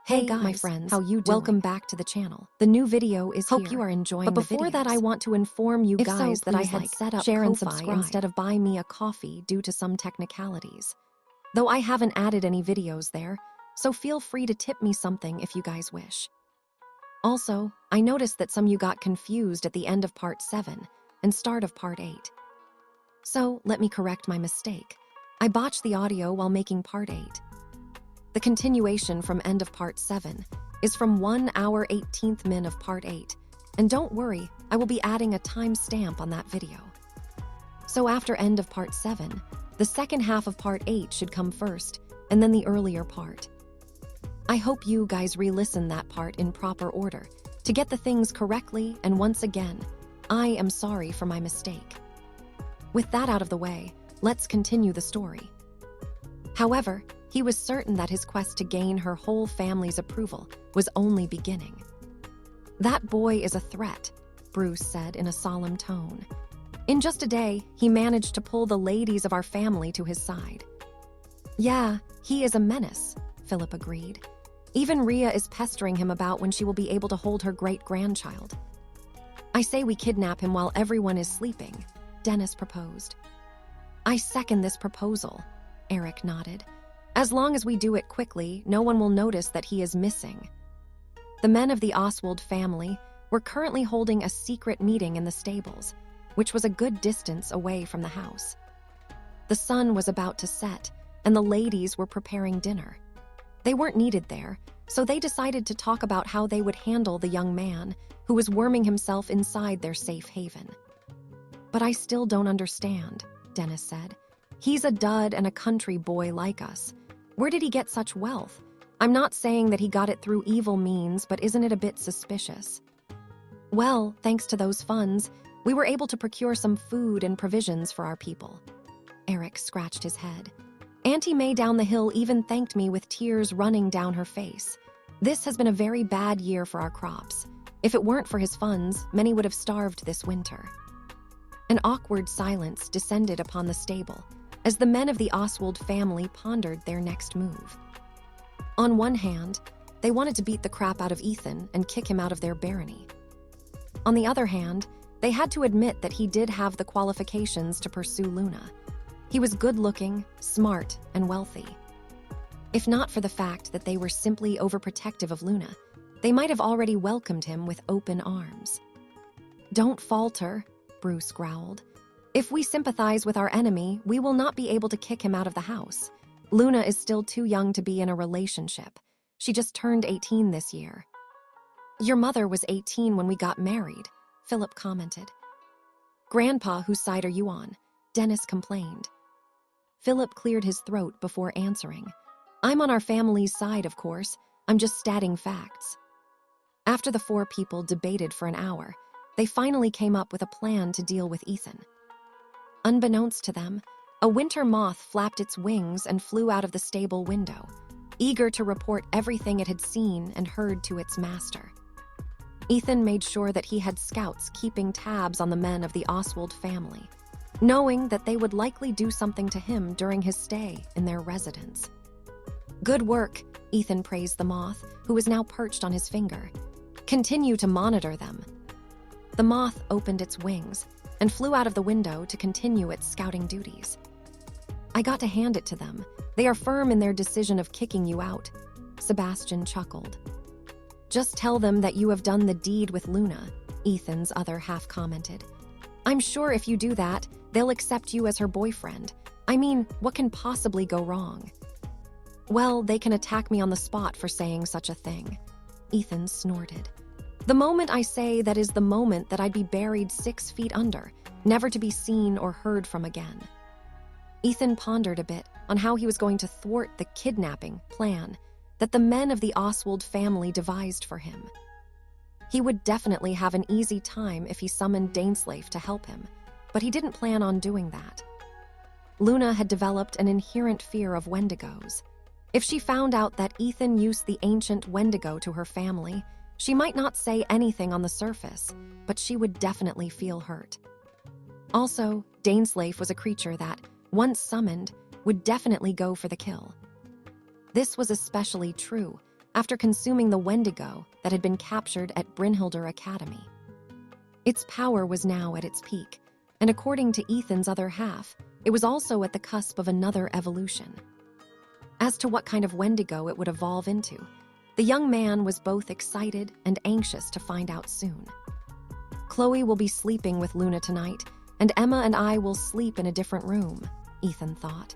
Hey guys, my friends, how you doing? welcome back to the channel. The new video is Hope here. you are enjoying But the before that, videos. I want to inform you If so, guys that I please had like, set up share, and Ko-fi subscribe. instead of buy me a coffee due to some technicalities. Though I haven't added any videos there, so feel free to tip me something if you guys wish. Also, I noticed that some of you got confused at the end of part 7 and start of part 8. So, let me correct my mistake. I botched the audio while making part 8. The continuation from end of part 7 is from 1 hour 18th min of part 8, and don't worry, I will be adding a timestamp on that video. So after end of part 7, the second half of part 8 should come first, and then the earlier part. I hope you guys re-listen that part in proper order to get the things correctly, and once again, I am sorry for my mistake. With that out of the way, let's continue the story. However, he was certain that his quest to gain her whole family's approval was only beginning. "That boy is a threat," Bruce said in a solemn tone. "In just a day, he managed to pull the ladies of our family to his side." "Yeah, he is a menace," Philip agreed. "Even Rhea is pestering him about when she will be able to hold her great-grandchild." "I say we kidnap him while everyone is sleeping," Dennis proposed. "I second this proposal," Eric nodded. "As long as we do it quickly, no one will notice that he is missing." The men of the Oswald family were currently holding a secret meeting in the stables, which was a good distance away from the house. The sun was about to set, and the ladies were preparing dinner. They weren't needed there, so they decided to talk about how they would handle the young man who was worming himself inside their safe haven. "But I still don't understand," Dennis said. "He's a dud and a country boy like us. Where did he get such wealth? I'm not saying that he got it through evil means, but isn't it a bit suspicious?" "Well, thanks to those funds, we were able to procure some food and provisions for our people." Eric scratched his head. "Auntie May down the hill even thanked me with tears running down her face. This has been a very bad year for our crops. If it weren't for his funds, many would have starved this winter." An awkward silence descended upon the stable as the men of the Oswald family pondered their next move. On one hand, they wanted to beat the crap out of Ethan and kick him out of their barony. On the other hand, they had to admit that he did have the qualifications to pursue Luna. He was good-looking, smart, and wealthy. If not for the fact that they were simply overprotective of Luna, they might have already welcomed him with open arms. "Don't falter," Bruce growled. "If we sympathize with our enemy, we will not be able to kick him out of the house. Luna is still too young to be in a relationship. She just turned 18 this year." "Your mother was 18 when we got married," Philip commented. "Grandpa, whose side are you on?" Dennis complained. Philip cleared his throat before answering. "I'm on our family's side, of course. I'm just stating facts." After the four people debated for an hour, they finally came up with a plan to deal with Ethan. Unbeknownst to them, a winter moth flapped its wings and flew out of the stable window, eager to report everything it had seen and heard to its master. Ethan made sure that he had scouts keeping tabs on the men of the Oswald family, knowing that they would likely do something to him during his stay in their residence. "Good work," Ethan praised the moth, who was now perched on his finger. "Continue to monitor them." The moth opened its wings and flew out of the window to continue its scouting duties. "I got to hand it to them. They are firm in their decision of kicking you out," Sebastian chuckled. "Just tell them that you have done the deed with Luna," Ethan's other half commented. "I'm sure if you do that, they'll accept you as her boyfriend. I mean, what can possibly go wrong?" "Well, they can attack me on the spot for saying such a thing," Ethan snorted. "The moment I say that is the moment that I'd be buried 6 feet under, never to be seen or heard from again." Ethan pondered a bit on how he was going to thwart the kidnapping plan that the men of the Oswald family devised for him. He would definitely have an easy time if he summoned Dainsleif to help him, but he didn't plan on doing that. Luna had developed an inherent fear of Wendigos. If she found out that Ethan used the ancient Wendigo to her family, she might not say anything on the surface, but she would definitely feel hurt. Also, Dainsleif was a creature that, once summoned, would definitely go for the kill. This was especially true after consuming the Wendigo that had been captured at Brynhildr Academy. Its power was now at its peak, and according to Ethan's other half, it was also at the cusp of another evolution. As to what kind of Wendigo it would evolve into, the young man was both excited and anxious to find out soon. Chloe will be sleeping with Luna tonight, and Emma and I will sleep in a different room, Ethan thought.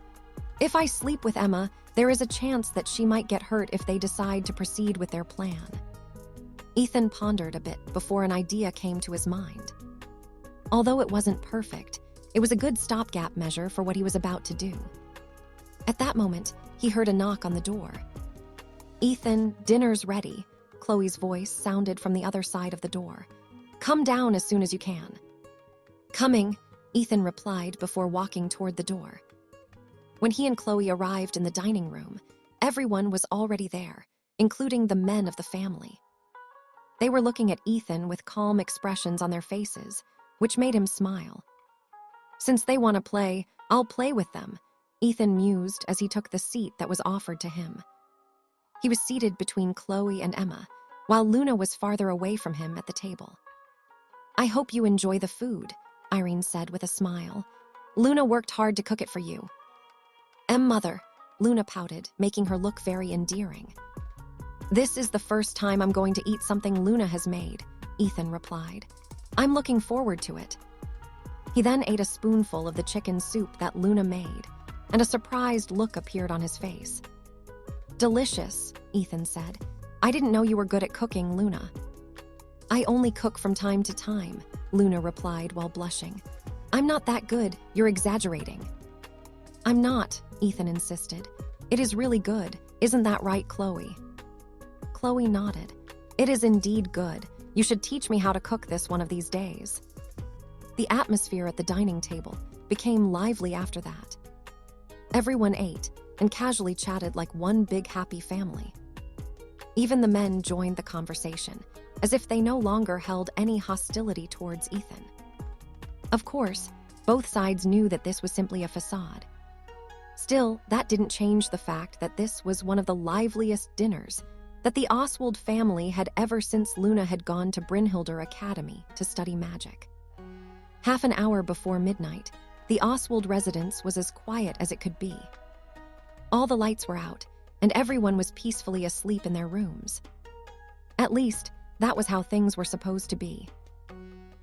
If I sleep with Emma, there is a chance that she might get hurt if they decide to proceed with their plan. Ethan pondered a bit before an idea came to his mind. Although it wasn't perfect, it was a good stopgap measure for what he was about to do. At that moment, he heard a knock on the door. "Ethan, dinner's ready," Chloe's voice sounded from the other side of the door. "Come down as soon as you can." "Coming," Ethan replied before walking toward the door. When he and Chloe arrived in the dining room, everyone was already there, including the men of the family. They were looking at Ethan with calm expressions on their faces, which made him smile. "Since they want to play, I'll play with them," Ethan mused as he took the seat that was offered to him. He was seated between Chloe and Emma, while Luna was farther away from him at the table. "I hope you enjoy the food," Irene said with a smile. "Luna worked hard to cook it for you." Mother," Luna pouted, making her look very endearing. "This is the first time I'm going to eat something Luna has made," Ethan replied. "I'm looking forward to it." He then ate a spoonful of the chicken soup that Luna made, and a surprised look appeared on his face. "Delicious," Ethan said. "I didn't know you were good at cooking, Luna." "I only cook from time to time," Luna replied while blushing. "I'm not that good, you're exaggerating." "I'm not," Ethan insisted. "It is really good, isn't that right, Chloe?" Chloe nodded. "It is indeed good. You should teach me how to cook this one of these days." The atmosphere at the dining table became lively after that. Everyone ate and casually chatted like one big happy family. Even the men joined the conversation, as if they no longer held any hostility towards Ethan. Of course, both sides knew that this was simply a facade. Still, that didn't change the fact that this was one of the liveliest dinners that the Oswald family had ever since Luna had gone to Brynhildr Academy to study magic. Half an hour before midnight, the Oswald residence was as quiet as it could be. All the lights were out, and everyone was peacefully asleep in their rooms. At least, that was how things were supposed to be.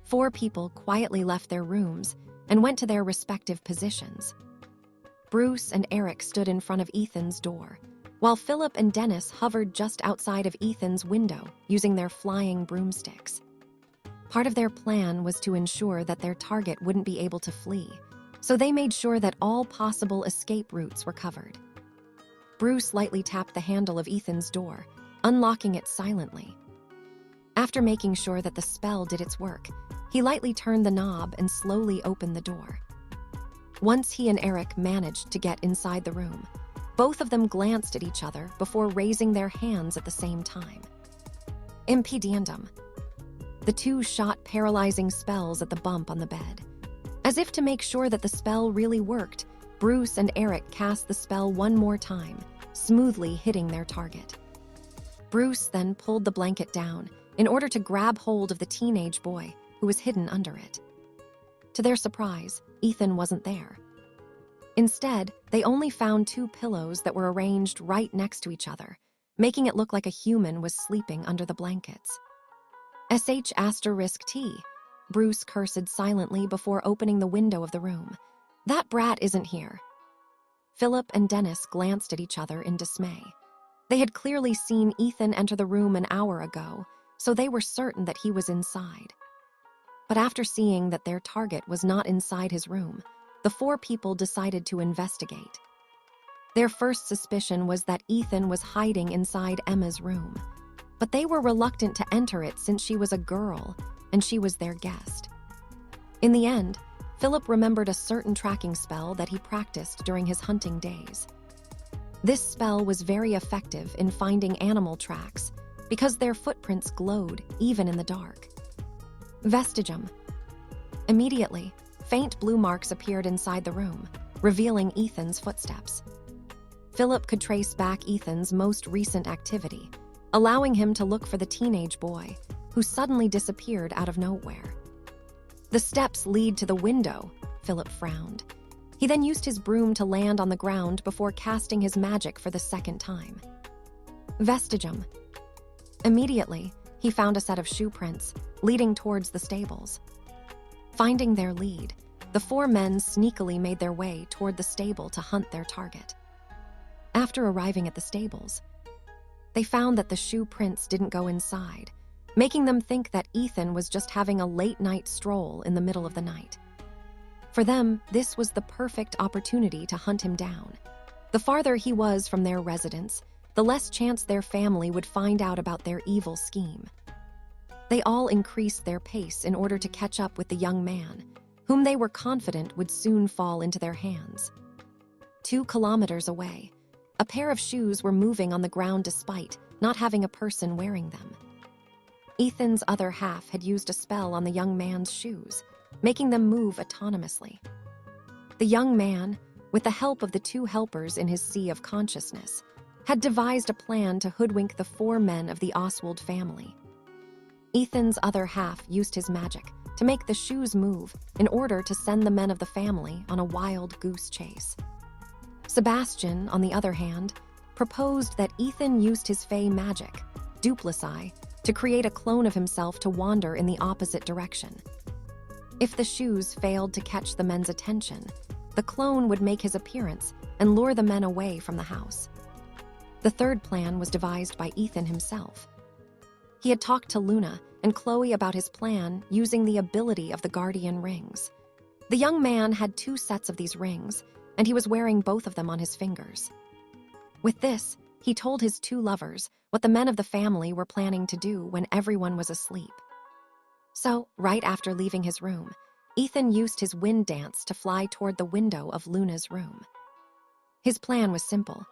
4 people quietly left their rooms and went to their respective positions. Bruce and Eric stood in front of Ethan's door, while Philip and Dennis hovered just outside of Ethan's window using their flying broomsticks. Part of their plan was to ensure that their target wouldn't be able to flee, so they made sure that all possible escape routes were covered. Bruce lightly tapped the handle of Ethan's door, unlocking it silently. After making sure that the spell did its work, he lightly turned the knob and slowly opened the door. Once he and Eric managed to get inside the room, both of them glanced at each other before raising their hands at the same time. Impediendum. The two shot paralyzing spells at the bump on the bed. As if to make sure that the spell really worked, Bruce and Eric cast the spell one more time, smoothly hitting their target. Bruce then pulled the blanket down in order to grab hold of the teenage boy who was hidden under it. To their surprise, Ethan wasn't there. Instead, they only found 2 pillows that were arranged right next to each other, making it look like a human was sleeping under the blankets. **T, Bruce cursed silently before opening the window of the room. "That brat isn't here." Philip and Dennis glanced at each other in dismay. They had clearly seen Ethan enter the room an hour ago, so they were certain that he was inside. But after seeing that their target was not inside his room, the 4 people decided to investigate. Their first suspicion was that Ethan was hiding inside Emma's room, but they were reluctant to enter it since she was a girl and she was their guest. In the end, Philip remembered a certain tracking spell that he practiced during his hunting days. This spell was very effective in finding animal tracks because their footprints glowed even in the dark. Vestigum. Immediately, faint blue marks appeared inside the room, revealing Ethan's footsteps. Philip could trace back Ethan's most recent activity, allowing him to look for the teenage boy, who suddenly disappeared out of nowhere. The steps lead to the window, Philip frowned. He then used his broom to land on the ground before casting his magic for the second time. Vestigium. Immediately, he found a set of shoe prints leading towards the stables. Finding their lead, the four men sneakily made their way toward the stable to hunt their target. After arriving at the stables, they found that the shoe prints didn't go inside, making them think that Ethan was just having a late-night stroll in the middle of the night. For them, this was the perfect opportunity to hunt him down. The farther he was from their residence, the less chance their family would find out about their evil scheme. They all increased their pace in order to catch up with the young man, whom they were confident would soon fall into their hands. 2 kilometers away, a pair of shoes were moving on the ground despite not having a person wearing them. Ethan's other half had used a spell on the young man's shoes, making them move autonomously. The young man, with the help of the 2 helpers in his sea of consciousness, had devised a plan to hoodwink the 4 men of the Oswald family. Ethan's other half used his magic to make the shoes move in order to send the men of the family on a wild goose chase. Sebastian, on the other hand, proposed that Ethan used his fey magic, duplicity, to create a clone of himself to wander in the opposite direction. If the shoes failed to catch the men's attention, the clone would make his appearance and lure the men away from the house. The third plan was devised by Ethan himself. He had talked to Luna and Chloe about his plan using the ability of the guardian rings. The young man had 2 sets of these rings, and he was wearing both of them on his fingers. With this, he told his 2 lovers what the men of the family were planning to do when everyone was asleep. So, right after leaving his room, Ethan used his wind dance to fly toward the window of Luna's room. His plan was simple.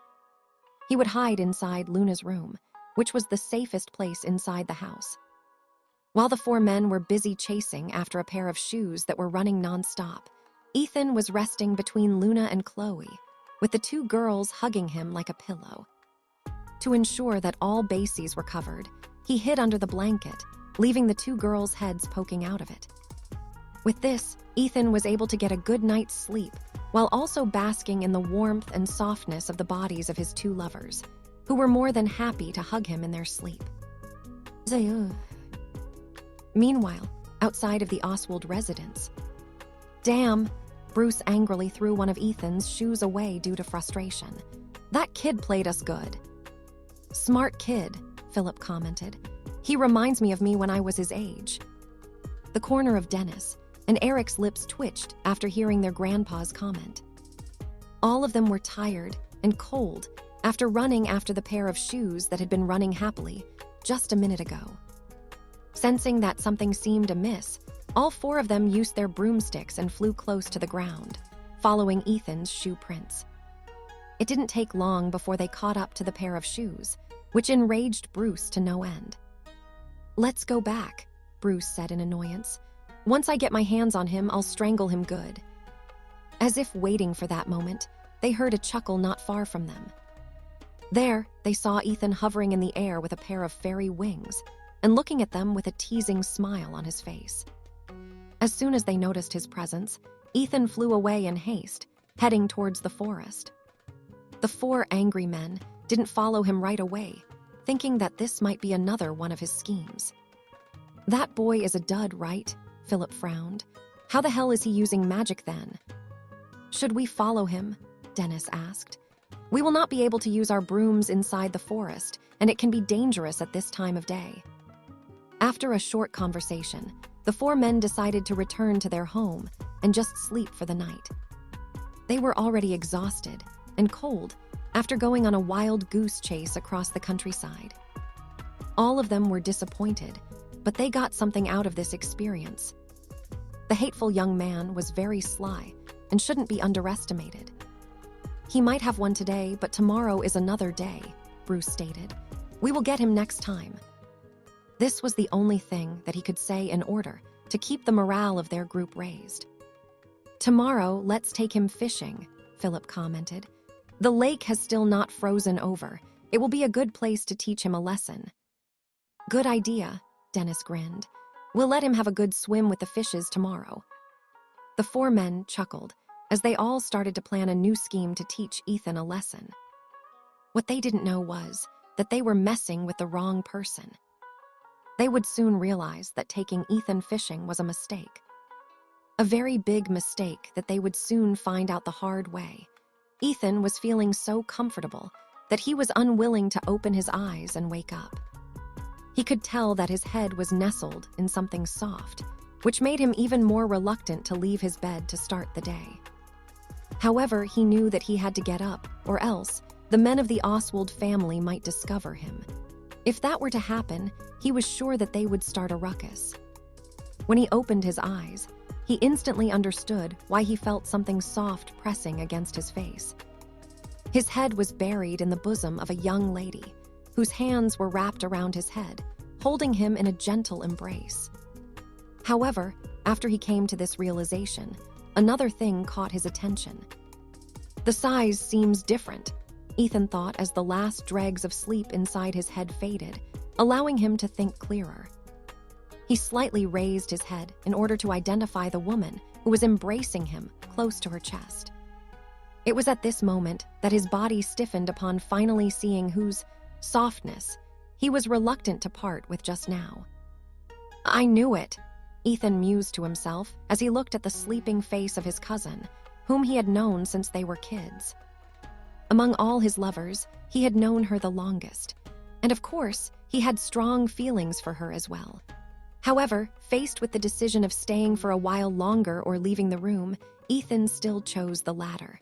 He would hide inside Luna's room, which was the safest place inside the house. While the 4 men were busy chasing after a pair of shoes that were running nonstop, Ethan was resting between Luna and Chloe, with the 2 girls hugging him like a pillow. To ensure that all bases were covered, he hid under the blanket, leaving the 2 girls' heads poking out of it. With this, Ethan was able to get a good night's sleep while also basking in the warmth and softness of the bodies of his 2 lovers, who were more than happy to hug him in their sleep. Meanwhile, outside of the Oswald residence, "Damn!" Bruce angrily threw one of Ethan's shoes away due to frustration. "That kid played us good." "Smart kid," Philip commented. "He reminds me of me when I was his age." The corner of Dennis and Eric's lips twitched after hearing their grandpa's comment. All of them were tired and cold after running after the pair of shoes that had been running happily just a minute ago. Sensing that something seemed amiss, all 4 of them used their broomsticks and flew close to the ground, following Ethan's shoe prints. It didn't take long before they caught up to the pair of shoes, which enraged Bruce to no end. "Let's go back," Bruce said in annoyance. "Once I get my hands on him, I'll strangle him good." As if waiting for that moment, they heard a chuckle not far from them. There, they saw Ethan hovering in the air with a pair of fairy wings and looking at them with a teasing smile on his face. As soon as they noticed his presence, Ethan flew away in haste, heading towards the forest. The 4 angry men didn't follow him right away, thinking that this might be another one of his schemes. "That boy is a dud, right?" Philip frowned. "How the hell is he using magic then?" "Should we follow him?" Dennis asked. "We will not be able to use our brooms inside the forest, and it can be dangerous at this time of day." After a short conversation, the 4 men decided to return to their home and just sleep for the night. They were already exhausted and cold after going on a wild goose chase across the countryside. All of them were disappointed, but they got something out of this experience. The hateful young man was very sly and shouldn't be underestimated. "He might have one today, but tomorrow is another day," Bruce stated. "We will get him next time." This was the only thing that he could say in order to keep the morale of their group raised. "Tomorrow, let's take him fishing," Philip commented. "The lake has still not frozen over, It will be a good place to teach him a lesson. Good idea, Dennis grinned. We'll let him have a good swim with the fishes tomorrow. The four men chuckled as they all started to plan a new scheme to teach Ethan a lesson. What they didn't know was that they were messing with the wrong person. They would soon realize that taking Ethan fishing was a mistake. A very big mistake that they would soon find out the hard way. Ethan was feeling so comfortable that he was unwilling to open his eyes and wake up. He could tell that his head was nestled in something soft, which made him even more reluctant to leave his bed to start the day. However, he knew that he had to get up, or else the men of the Oswald family might discover him. If that were to happen, he was sure that they would start a ruckus. When he opened his eyes, he instantly understood why he felt something soft pressing against his face. His head was buried in the bosom of a young lady, whose hands were wrapped around his head, holding him in a gentle embrace. However, after he came to this realization, another thing caught his attention. The size seems different, Ethan thought as the last dregs of sleep inside his head faded, allowing him to think clearer. He slightly raised his head in order to identify the woman who was embracing him close to her chest. It was at this moment that his body stiffened upon finally seeing whose softness he was reluctant to part with just now. I knew it, Ethan mused to himself as he looked at the sleeping face of his cousin, whom he had known since they were kids. Among all his lovers, he had known her the longest, and of course, he had strong feelings for her as well. However, faced with the decision of staying for a while longer or leaving the room, Ethan still chose the latter.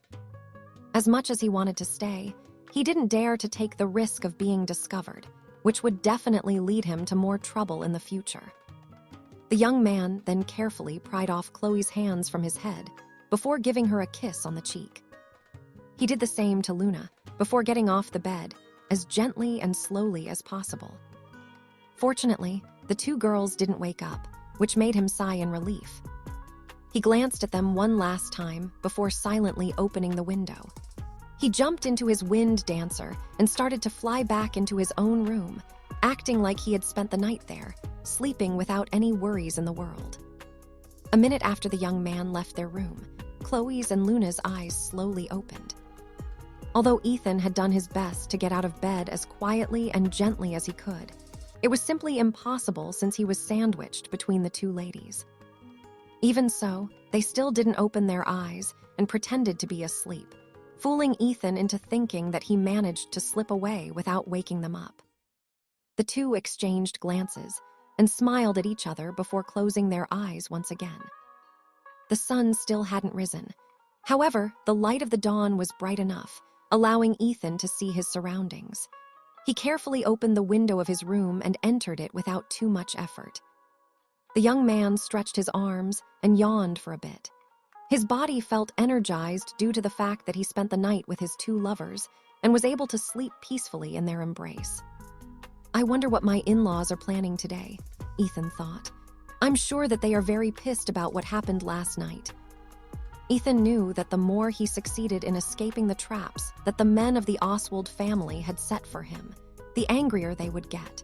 As much as he wanted to stay, he didn't dare to take the risk of being discovered, which would definitely lead him to more trouble in the future. The young man then carefully pried off Chloe's hands from his head before giving her a kiss on the cheek. He did the same to Luna before getting off the bed as gently and slowly as possible. Fortunately, the two girls didn't wake up, which made him sigh in relief. He glanced at them one last time before silently opening the window. He jumped into his wind dancer and started to fly back into his own room, acting like he had spent the night there, sleeping without any worries in the world. A minute after the young man left their room, Chloe's and Luna's eyes slowly opened. Although Ethan had done his best to get out of bed as quietly and gently as he could, it was simply impossible since he was sandwiched between the two ladies. Even so, they still didn't open their eyes and pretended to be asleep, fooling Ethan into thinking that he managed to slip away without waking them up. The two exchanged glances and smiled at each other before closing their eyes once again. The sun still hadn't risen. However, the light of the dawn was bright enough, allowing Ethan to see his surroundings. He carefully opened the window of his room and entered it without too much effort. The young man stretched his arms and yawned for a bit. His body felt energized due to the fact that he spent the night with his two lovers and was able to sleep peacefully in their embrace. I wonder what my in-laws are planning today, Ethan thought. I'm sure that they are very pissed about what happened last night. Ethan knew that the more he succeeded in escaping the traps that the men of the Oswald family had set for him, the angrier they would get.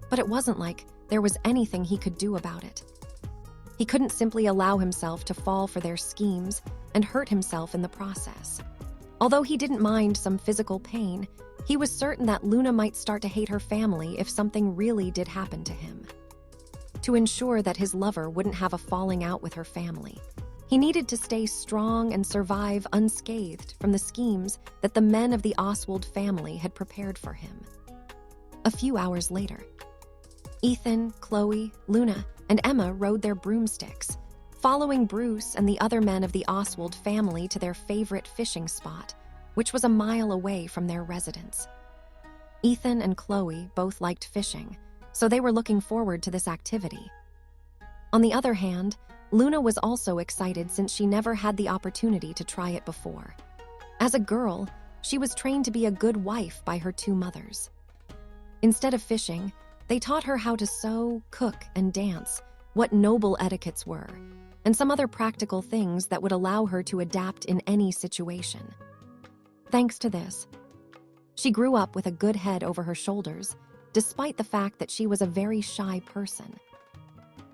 But it wasn't like there was anything he could do about it. He couldn't simply allow himself to fall for their schemes and hurt himself in the process. Although he didn't mind some physical pain, he was certain that Luna might start to hate her family if something really did happen to him. To ensure that his lover wouldn't have a falling out with her family, he needed to stay strong and survive unscathed from the schemes that the men of the Oswald family had prepared for him. A few hours later, Ethan, Chloe, Luna, and Emma rode their broomsticks, following Bruce and the other men of the Oswald family to their favorite fishing spot, which was a mile away from their residence. Ethan and Chloe both liked fishing, so they were looking forward to this activity. On the other hand, Luna was also excited since she never had the opportunity to try it before. As a girl, she was trained to be a good wife by her two mothers. Instead of fishing, they taught her how to sew, cook, and dance, what noble etiquettes were, and some other practical things that would allow her to adapt in any situation. Thanks to this, She grew up with a good head over her shoulders, despite the fact that she was a very shy person.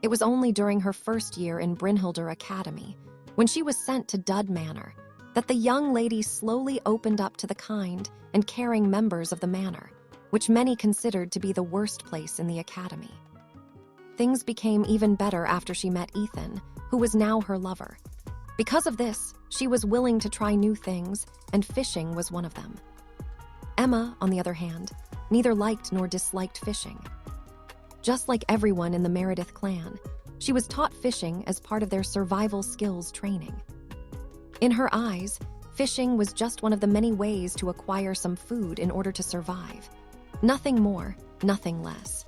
It was only during her first year in Brynhildr Academy, when she was sent to Dud Manor, that the young lady slowly opened up to the kind and caring members of the manor, which many considered to be the worst place in the academy. Things became even better after she met Ethan, who was now her lover. Because of this, she was willing to try new things, and fishing was one of them. Emma, on the other hand, neither liked nor disliked fishing. Just like everyone in the Meredith clan, she was taught fishing as part of their survival skills training. In her eyes, fishing was just one of the many ways to acquire some food in order to survive. Nothing more, nothing less.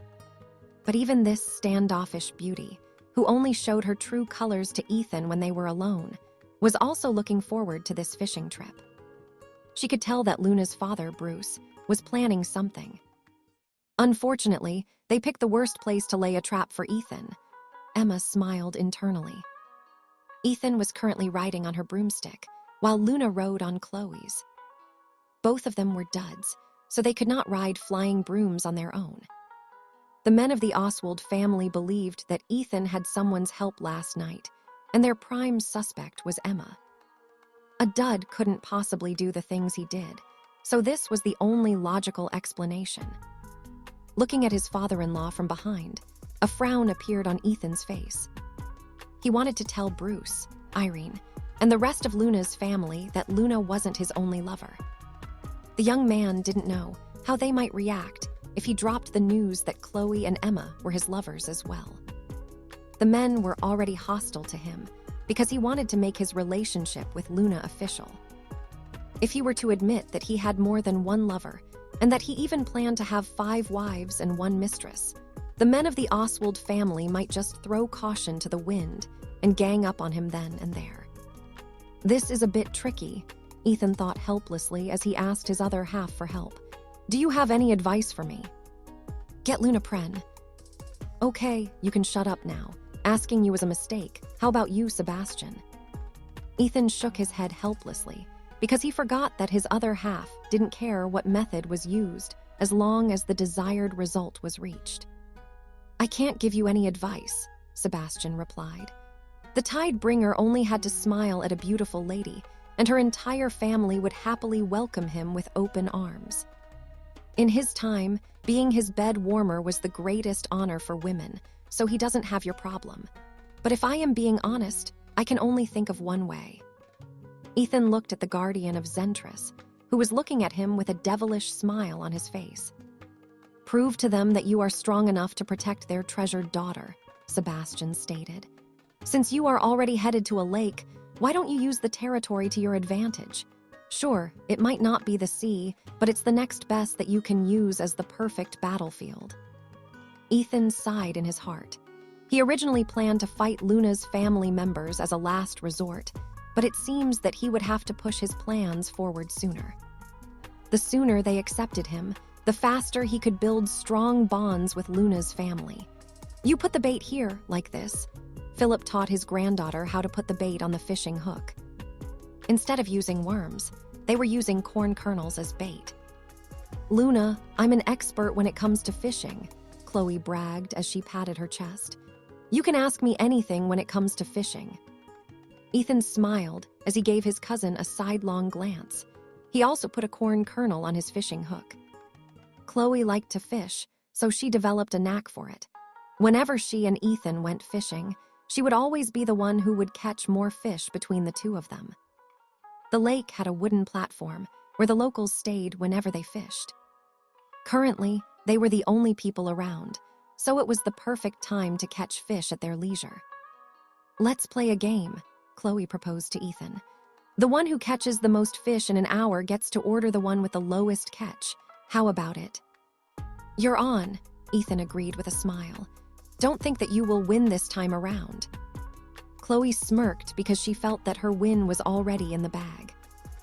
But even this standoffish beauty, who only showed her true colors to Ethan when they were alone, was also looking forward to this fishing trip. She could tell that Luna's father, Bruce, was planning something. Unfortunately, they picked the worst place to lay a trap for Ethan. Emma smiled internally. Ethan was currently riding on her broomstick, while Luna rode on Chloe's. Both of them were duds, so they could not ride flying brooms on their own. The men of the Oswald family believed that Ethan had someone's help last night, and their prime suspect was Emma. A dud couldn't possibly do the things he did, so this was the only logical explanation. Looking at his father-in-law from behind, a frown appeared on Ethan's face. He wanted to tell Bruce, Irene, and the rest of Luna's family that Luna wasn't his only lover. The young man didn't know how they might react if he dropped the news that Chloe and Emma were his lovers as well. The men were already hostile to him because he wanted to make his relationship with Luna official. If he were to admit that he had more than one lover, and that he even planned to have 5 wives and 1 mistress, the men of the Oswald family might just throw caution to the wind and gang up on him then and there. This is a bit tricky, Ethan thought helplessly as he asked his other half for help. Do you have any advice for me? Get Luna Pren. Okay, you can shut up now. Asking you was a mistake. How about you, Sebastian? Ethan shook his head helplessly because he forgot that his other half didn't care what method was used as long as the desired result was reached. I can't give you any advice, Sebastian replied. The Tidebringer only had to smile at a beautiful lady, and her entire family would happily welcome him with open arms. In his time, being his bed warmer was the greatest honor for women, so he doesn't have your problem. But if I am being honest, I can only think of one way. Ethan looked at the guardian of Zentris, who was looking at him with a devilish smile on his face. Prove to them that you are strong enough to protect their treasured daughter, Sebastian stated. Since you are already headed to a lake, why don't you use the territory to your advantage? Sure, it might not be the sea, but it's the next best that you can use as the perfect battlefield. Ethan sighed in his heart. He originally planned to fight Luna's family members as a last resort, but it seems that he would have to push his plans forward sooner. The sooner they accepted him, the faster he could build strong bonds with Luna's family. You put the bait here, like this. Philip taught his granddaughter how to put the bait on the fishing hook. Instead of using worms, they were using corn kernels as bait. Luna, I'm an expert when it comes to fishing, Chloe bragged as she patted her chest. You can ask me anything when it comes to fishing. Ethan smiled as he gave his cousin a sidelong glance. He also put a corn kernel on his fishing hook. Chloe liked to fish, so she developed a knack for it. Whenever she and Ethan went fishing, she would always be the one who would catch more fish between the two of them. The lake had a wooden platform where the locals stayed whenever they fished. Currently, they were the only people around, so it was the perfect time to catch fish at their leisure. Let's play a game, Chloe proposed to Ethan. The one who catches the most fish in an hour gets to order the one with the lowest catch. How about it? You're on, Ethan agreed with a smile. Don't think that you will win this time around. Chloe smirked because she felt that her win was already in the bag.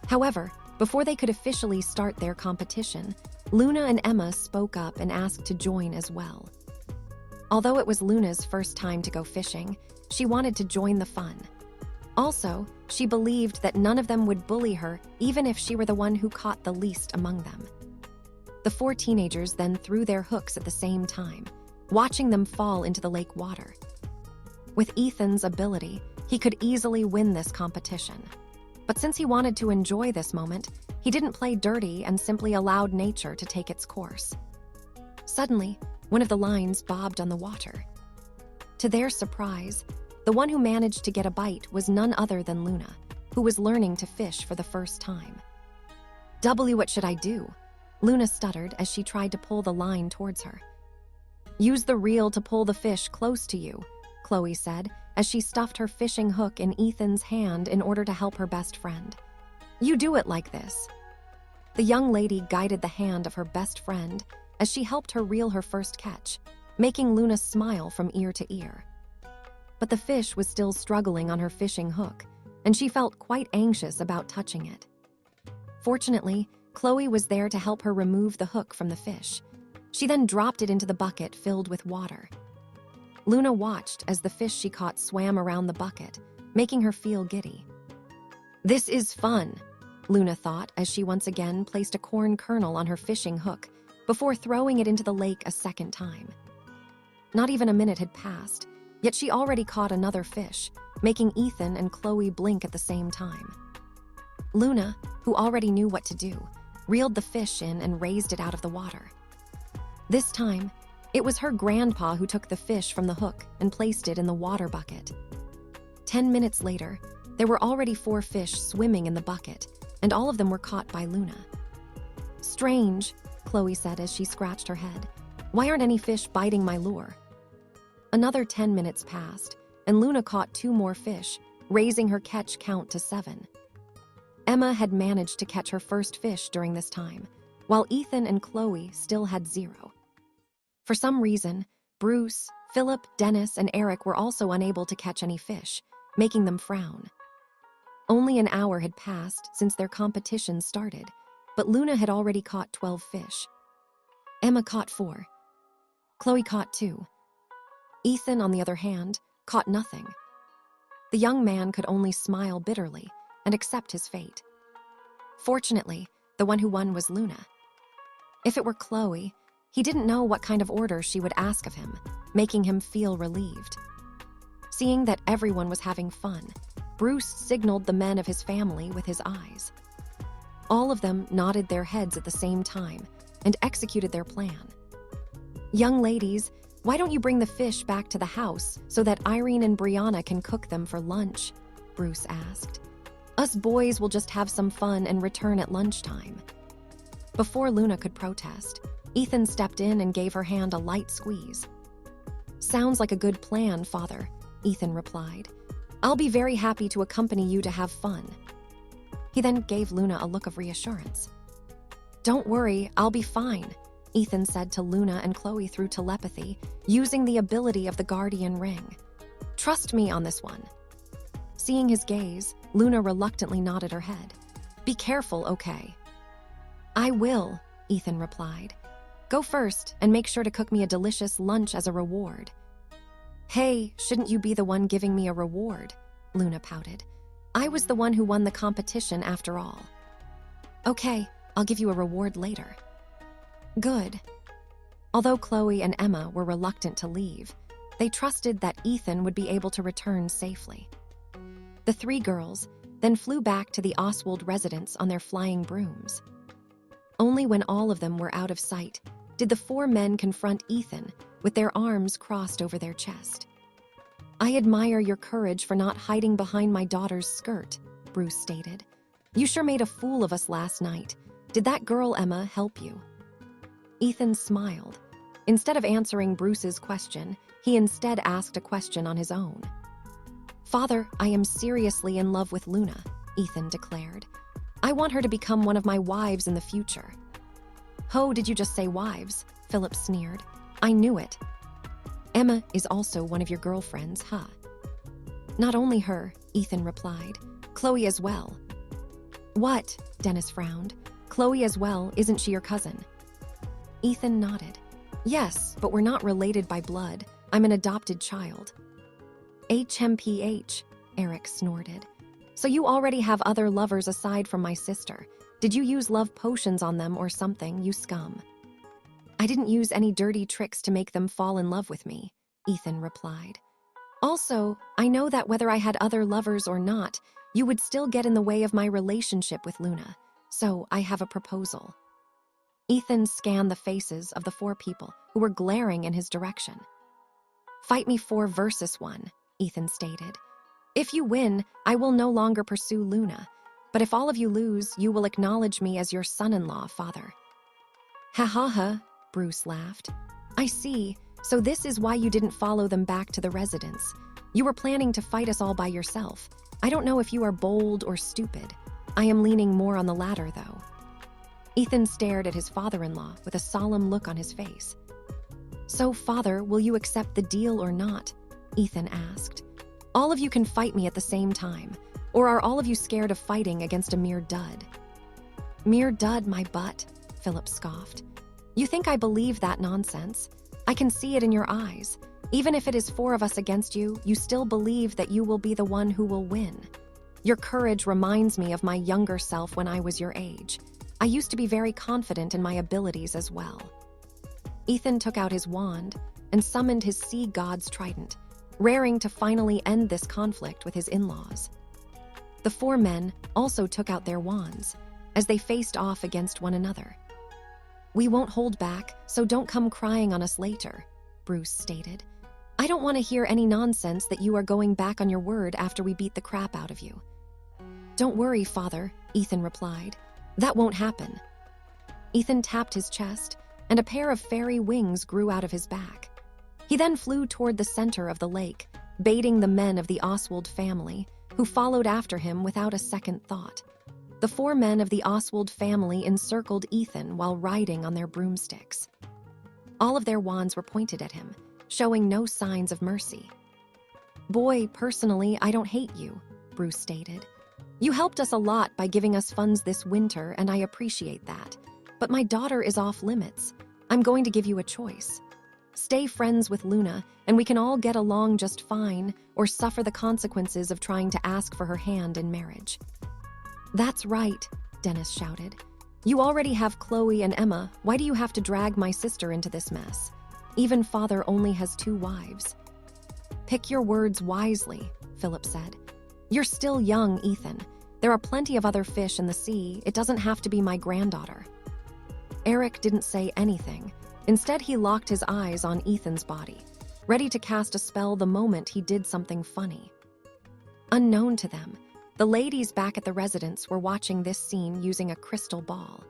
However, before they could officially start their competition, Luna and Emma spoke up and asked to join as well. Although it was Luna's first time to go fishing, she wanted to join the fun. Also, she believed that none of them would bully her even if she were the one who caught the least among them. The 4 teenagers then threw their hooks at the same time, watching them fall into the lake water. With Ethan's ability, he could easily win this competition. But since he wanted to enjoy this moment, he didn't play dirty and simply allowed nature to take its course. Suddenly, one of the lines bobbed on the water. To their surprise, the one who managed to get a bite was none other than Luna, who was learning to fish for the first time. What should I do?" Luna stuttered as she tried to pull the line towards her. "Use the reel to pull the fish close to you," Chloe said as she stuffed her fishing hook in Ethan's hand in order to help her best friend. "You do it like this." The young lady guided the hand of her best friend as she helped her reel her first catch, making Luna smile from ear to ear. But the fish was still struggling on her fishing hook, and she felt quite anxious about touching it. Fortunately, Chloe was there to help her remove the hook from the fish. She then dropped it into the bucket filled with water. Luna watched as the fish she caught swam around the bucket, making her feel giddy. "This is fun," Luna thought as she once again placed a corn kernel on her fishing hook before throwing it into the lake a second time. Not even a minute had passed, yet she already caught another fish, making Ethan and Chloe blink at the same time. Luna, who already knew what to do, reeled the fish in and raised it out of the water. This time, it was her grandpa who took the fish from the hook and placed it in the water bucket. 10 minutes later, there were already 4 fish swimming in the bucket, and all of them were caught by Luna. "Strange," Chloe said as she scratched her head. "Why aren't any fish biting my lure?" Another 10 minutes passed, and Luna caught 2 more fish, raising her catch count to 7. Emma had managed to catch her first fish during this time, while Ethan and Chloe still had 0. For some reason, Bruce, Philip, Dennis, and Eric were also unable to catch any fish, making them frown. Only an hour had passed since their competition started, but Luna had already caught 12 fish. Emma caught 4. Chloe caught 2. Ethan, on the other hand, caught nothing. The young man could only smile bitterly and accept his fate. Fortunately, the one who won was Luna. If it were Chloe, he didn't know what kind of order she would ask of him, making him feel relieved. Seeing that everyone was having fun, Bruce signaled the men of his family with his eyes. All of them nodded their heads at the same time and executed their plan. "Young ladies, why don't you bring the fish back to the house so that Irene and Brianna can cook them for lunch?" Bruce asked. "Us boys will just have some fun and return at lunchtime." Before Luna could protest, Ethan stepped in and gave her hand a light squeeze. "Sounds like a good plan, Father," Ethan replied. "I'll be very happy to accompany you to have fun." He then gave Luna a look of reassurance. "Don't worry, I'll be fine," Ethan said to Luna and Chloe through telepathy, using the ability of the Guardian Ring. "Trust me on this one." Seeing his gaze, Luna reluctantly nodded her head. "Be careful, okay?" "I will," Ethan replied. "Go first and make sure to cook me a delicious lunch as a reward." "Hey, shouldn't you be the one giving me a reward?" Luna pouted. "I was the one who won the competition after all." "Okay, I'll give you a reward later." Good. Although Chloe and Emma were reluctant to leave, they trusted that Ethan would be able to return safely. The 3 girls then flew back to the Oswald residence on their flying brooms. Only when all of them were out of sight did the 4 men confront Ethan with their arms crossed over their chest. "I admire your courage for not hiding behind my daughter's skirt," Bruce stated. "You sure made a fool of us last night. Did that girl Emma help you?" Ethan smiled. Instead of answering Bruce's question, he instead asked a question on his own. "Father, I am seriously in love with Luna," Ethan declared. "I want her to become one of my wives in the future." "Ho, did you just say wives?" Philip sneered. "I knew it. Emma is also one of your girlfriends, huh?" "Not only her," Ethan replied. "Chloe as well." "What?" Dennis frowned. "Chloe as well, isn't she your cousin?" Ethan nodded. "Yes, but we're not related by blood. I'm an adopted child." "HMPH," Eric snorted. "So you already have other lovers aside from my sister. Did you use love potions on them or something, you scum?" I didn't use any dirty tricks to make them fall in love with me, Ethan replied. Also, I know that whether I had other lovers or not, you would still get in the way of my relationship with Luna, so I have a proposal. Ethan scanned the faces of the 4 people who were glaring in his direction. Fight me 4 versus 1, Ethan stated. If you win, I will no longer pursue Luna, but if all of you lose, you will acknowledge me as your son-in-law, father. Ha ha ha, Bruce laughed. I see, so this is why you didn't follow them back to the residence. You were planning to fight us all by yourself. I don't know if you are bold or stupid. I am leaning more on the latter, though. Ethan stared at his father-in-law with a solemn look on his face. So, father, will you accept the deal or not? Ethan asked. All of you can fight me at the same time, or are all of you scared of fighting against a mere dud? Mere dud, my butt, Philip scoffed. You think I believe that nonsense? I can see it in your eyes. Even if it is 4 of us against you, you still believe that you will be the one who will win. Your courage reminds me of my younger self when I was your age. I used to be very confident in my abilities as well. Ethan took out his wand and summoned his sea god's trident, raring to finally end this conflict with his in-laws. The 4 men also took out their wands as they faced off against one another. We won't hold back, so don't come crying on us later, Bruce stated. I don't want to hear any nonsense that you are going back on your word after we beat the crap out of you. Don't worry, father, Ethan replied. That won't happen. Ethan tapped his chest, and a pair of fairy wings grew out of his back. He then flew toward the center of the lake, baiting the men of the Oswald family, who followed after him without a second thought. The 4 men of the Oswald family encircled Ethan while riding on their broomsticks. All of their wands were pointed at him, showing no signs of mercy. Boy, personally, I don't hate you, Bruce stated. You helped us a lot by giving us funds this winter, and I appreciate that. But my daughter is off limits. I'm going to give you a choice. Stay friends with Luna, and we can all get along just fine, or suffer the consequences of trying to ask for her hand in marriage. That's right, Dennis shouted. You already have Chloe and Emma. Why do you have to drag my sister into this mess? Even father only has 2 wives. Pick your words wisely, Philip said. You're still young, Ethan. There are plenty of other fish in the sea. It doesn't have to be my granddaughter. Eric didn't say anything. Instead, he locked his eyes on Ethan's body, ready to cast a spell the moment he did something funny. Unknown to them, the ladies back at the residence were watching this scene using a crystal ball.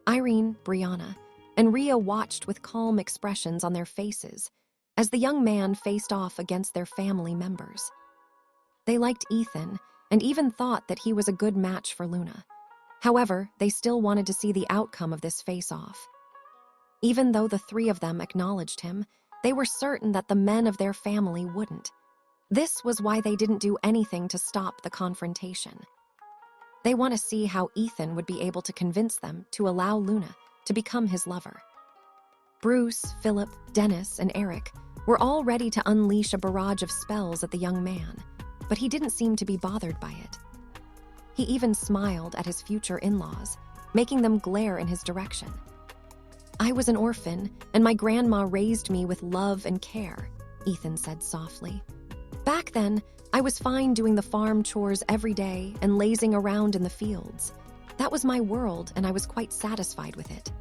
Irene, Brianna, and Rhea watched with calm expressions on their faces as the young man faced off against their family members. They liked Ethan and even thought that he was a good match for Luna. However, they still wanted to see the outcome of this face-off. Even though the 3 of them acknowledged him, they were certain that the men of their family wouldn't. This was why they didn't do anything to stop the confrontation. They want to see how Ethan would be able to convince them to allow Luna to become his lover. Bruce, Philip, Dennis, and Eric were all ready to unleash a barrage of spells at the young man, but he didn't seem to be bothered by it. He even smiled at his future in-laws, making them glare in his direction. I was an orphan, and my grandma raised me with love and care, Ethan said softly. Back then, I was fine doing the farm chores every day and lazing around in the fields. That was my world, and I was quite satisfied with it.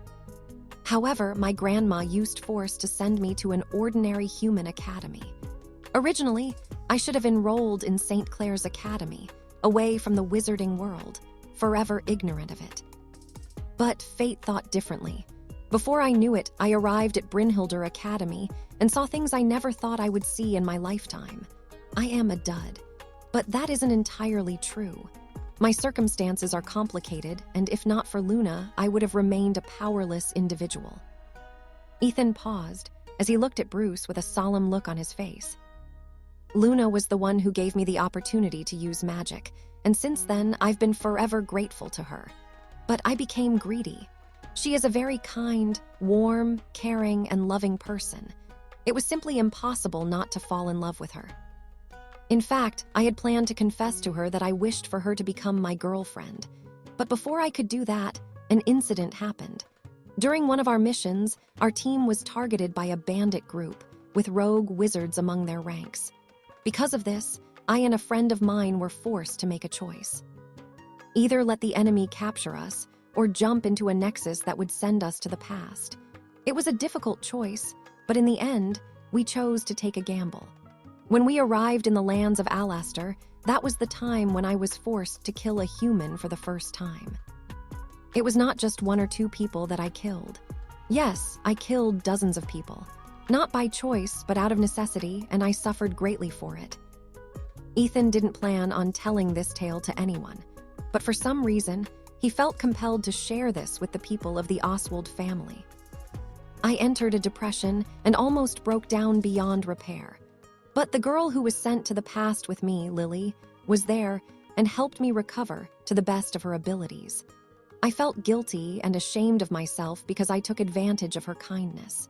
However, my grandma used force to send me to an ordinary human academy. Originally, I should have enrolled in St. Clair's Academy, away from the wizarding world, forever ignorant of it. But fate thought differently. Before I knew it, I arrived at Brynhilder Academy and saw things I never thought I would see in my lifetime. I am a dud, but that isn't entirely true. My circumstances are complicated, and if not for Luna, I would have remained a powerless individual. Ethan paused as he looked at Bruce with a solemn look on his face. Luna was the one who gave me the opportunity to use magic, and since then, I've been forever grateful to her. But I became greedy. She is a very kind, warm, caring, and loving person. It was simply impossible not to fall in love with her. In fact, I had planned to confess to her that I wished for her to become my girlfriend. But before I could do that, an incident happened. During one of our missions, our team was targeted by a bandit group with rogue wizards among their ranks. Because of this, I and a friend of mine were forced to make a choice. Either let the enemy capture us or jump into a nexus that would send us to the past. It was a difficult choice, but in the end, we chose to take a gamble. When we arrived in the lands of Alastair, that was the time when I was forced to kill a human for the first time. It was not just 1 or 2 people that I killed. Yes, I killed dozens of people. Not by choice, but out of necessity, and I suffered greatly for it. Ethan didn't plan on telling this tale to anyone, but for some reason, he felt compelled to share this with the people of the Oswald family. I entered a depression and almost broke down beyond repair. But the girl who was sent to the past with me, Lily, was there and helped me recover to the best of her abilities. I felt guilty and ashamed of myself because I took advantage of her kindness.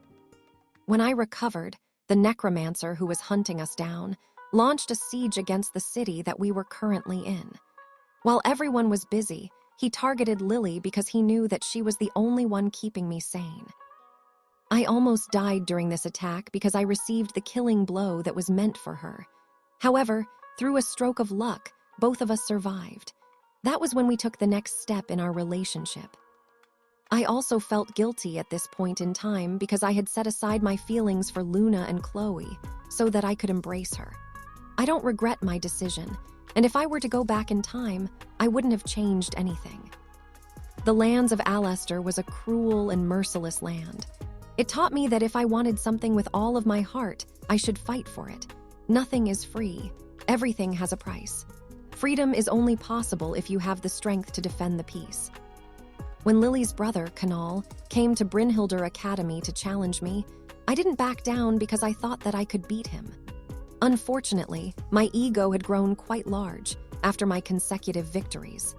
When I recovered, the necromancer who was hunting us down launched a siege against the city that we were currently in. While everyone was busy, he targeted Lily because he knew that she was the only one keeping me sane. I almost died during this attack because I received the killing blow that was meant for her. However, through a stroke of luck, both of us survived. That was when we took the next step in our relationship. I also felt guilty at this point in time because I had set aside my feelings for Luna and Chloe so that I could embrace her. I don't regret my decision, and if I were to go back in time, I wouldn't have changed anything. The lands of Alastair was a cruel and merciless land. It taught me that if I wanted something with all of my heart, I should fight for it. Nothing is free. Everything has a price. Freedom is only possible if you have the strength to defend the peace. When Lily's brother, Kanal, came to Brynhildr Academy to challenge me, I didn't back down because I thought that I could beat him. Unfortunately, my ego had grown quite large after my consecutive victories.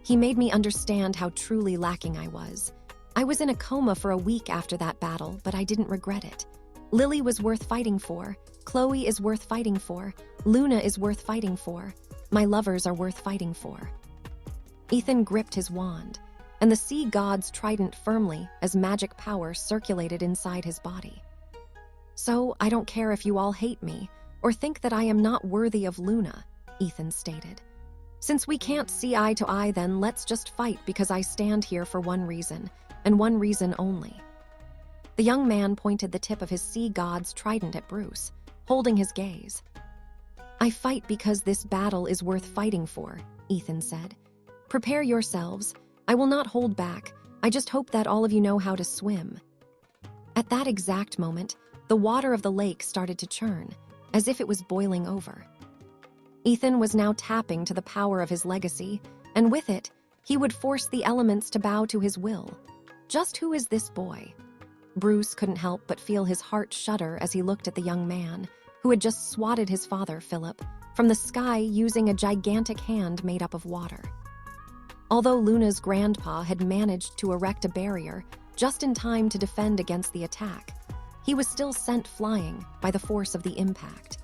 He made me understand how truly lacking I was. I was in a coma for a week after that battle, but I didn't regret it. Lily was worth fighting for. Chloe is worth fighting for. Luna is worth fighting for. My lovers are worth fighting for. Ethan gripped his wand, and the sea god's trident firmly as magic power circulated inside his body. So, I don't care if you all hate me or think that I am not worthy of Luna, Ethan stated. Since we can't see eye to eye, then let's just fight because I stand here for one reason, and one reason only. The young man pointed the tip of his sea god's trident at Bruce, holding his gaze. I fight because this battle is worth fighting for, Ethan said. Prepare yourselves. I will not hold back. I just hope that all of you know how to swim. At that exact moment, the water of the lake started to churn, as if it was boiling over. Ethan was now tapping to the power of his legacy, and with it, he would force the elements to bow to his will. Just who is this boy? Bruce couldn't help but feel his heart shudder as he looked at the young man, who had just swatted his father, Philip, from the sky using a gigantic hand made up of water. Although Luna's grandpa had managed to erect a barrier just in time to defend against the attack, he was still sent flying by the force of the impact.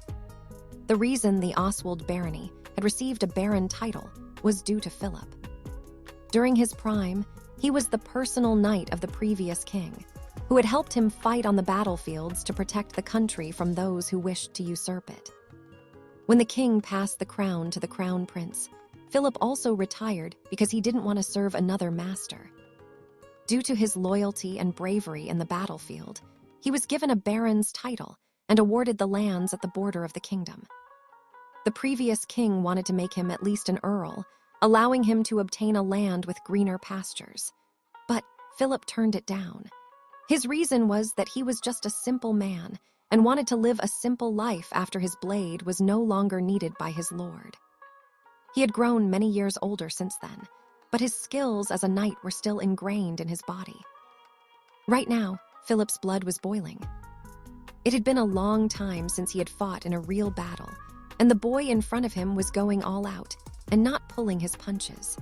The reason the Oswald barony had received a baron title was due to Philip. During his prime, he was the personal knight of the previous king, who had helped him fight on the battlefields to protect the country from those who wished to usurp it. When the king passed the crown to the crown prince, Philip also retired because he didn't want to serve another master. Due to his loyalty and bravery in the battlefield, he was given a baron's title and awarded the lands at the border of the kingdom. The previous king wanted to make him at least an earl, allowing him to obtain a land with greener pastures. But Philip turned it down. His reason was that he was just a simple man and wanted to live a simple life after his blade was no longer needed by his lord. He had grown many years older since then, but his skills as a knight were still ingrained in his body. Right now, Philip's blood was boiling. It had been a long time since he had fought in a real battle, and the boy in front of him was going all out and not pulling his punches.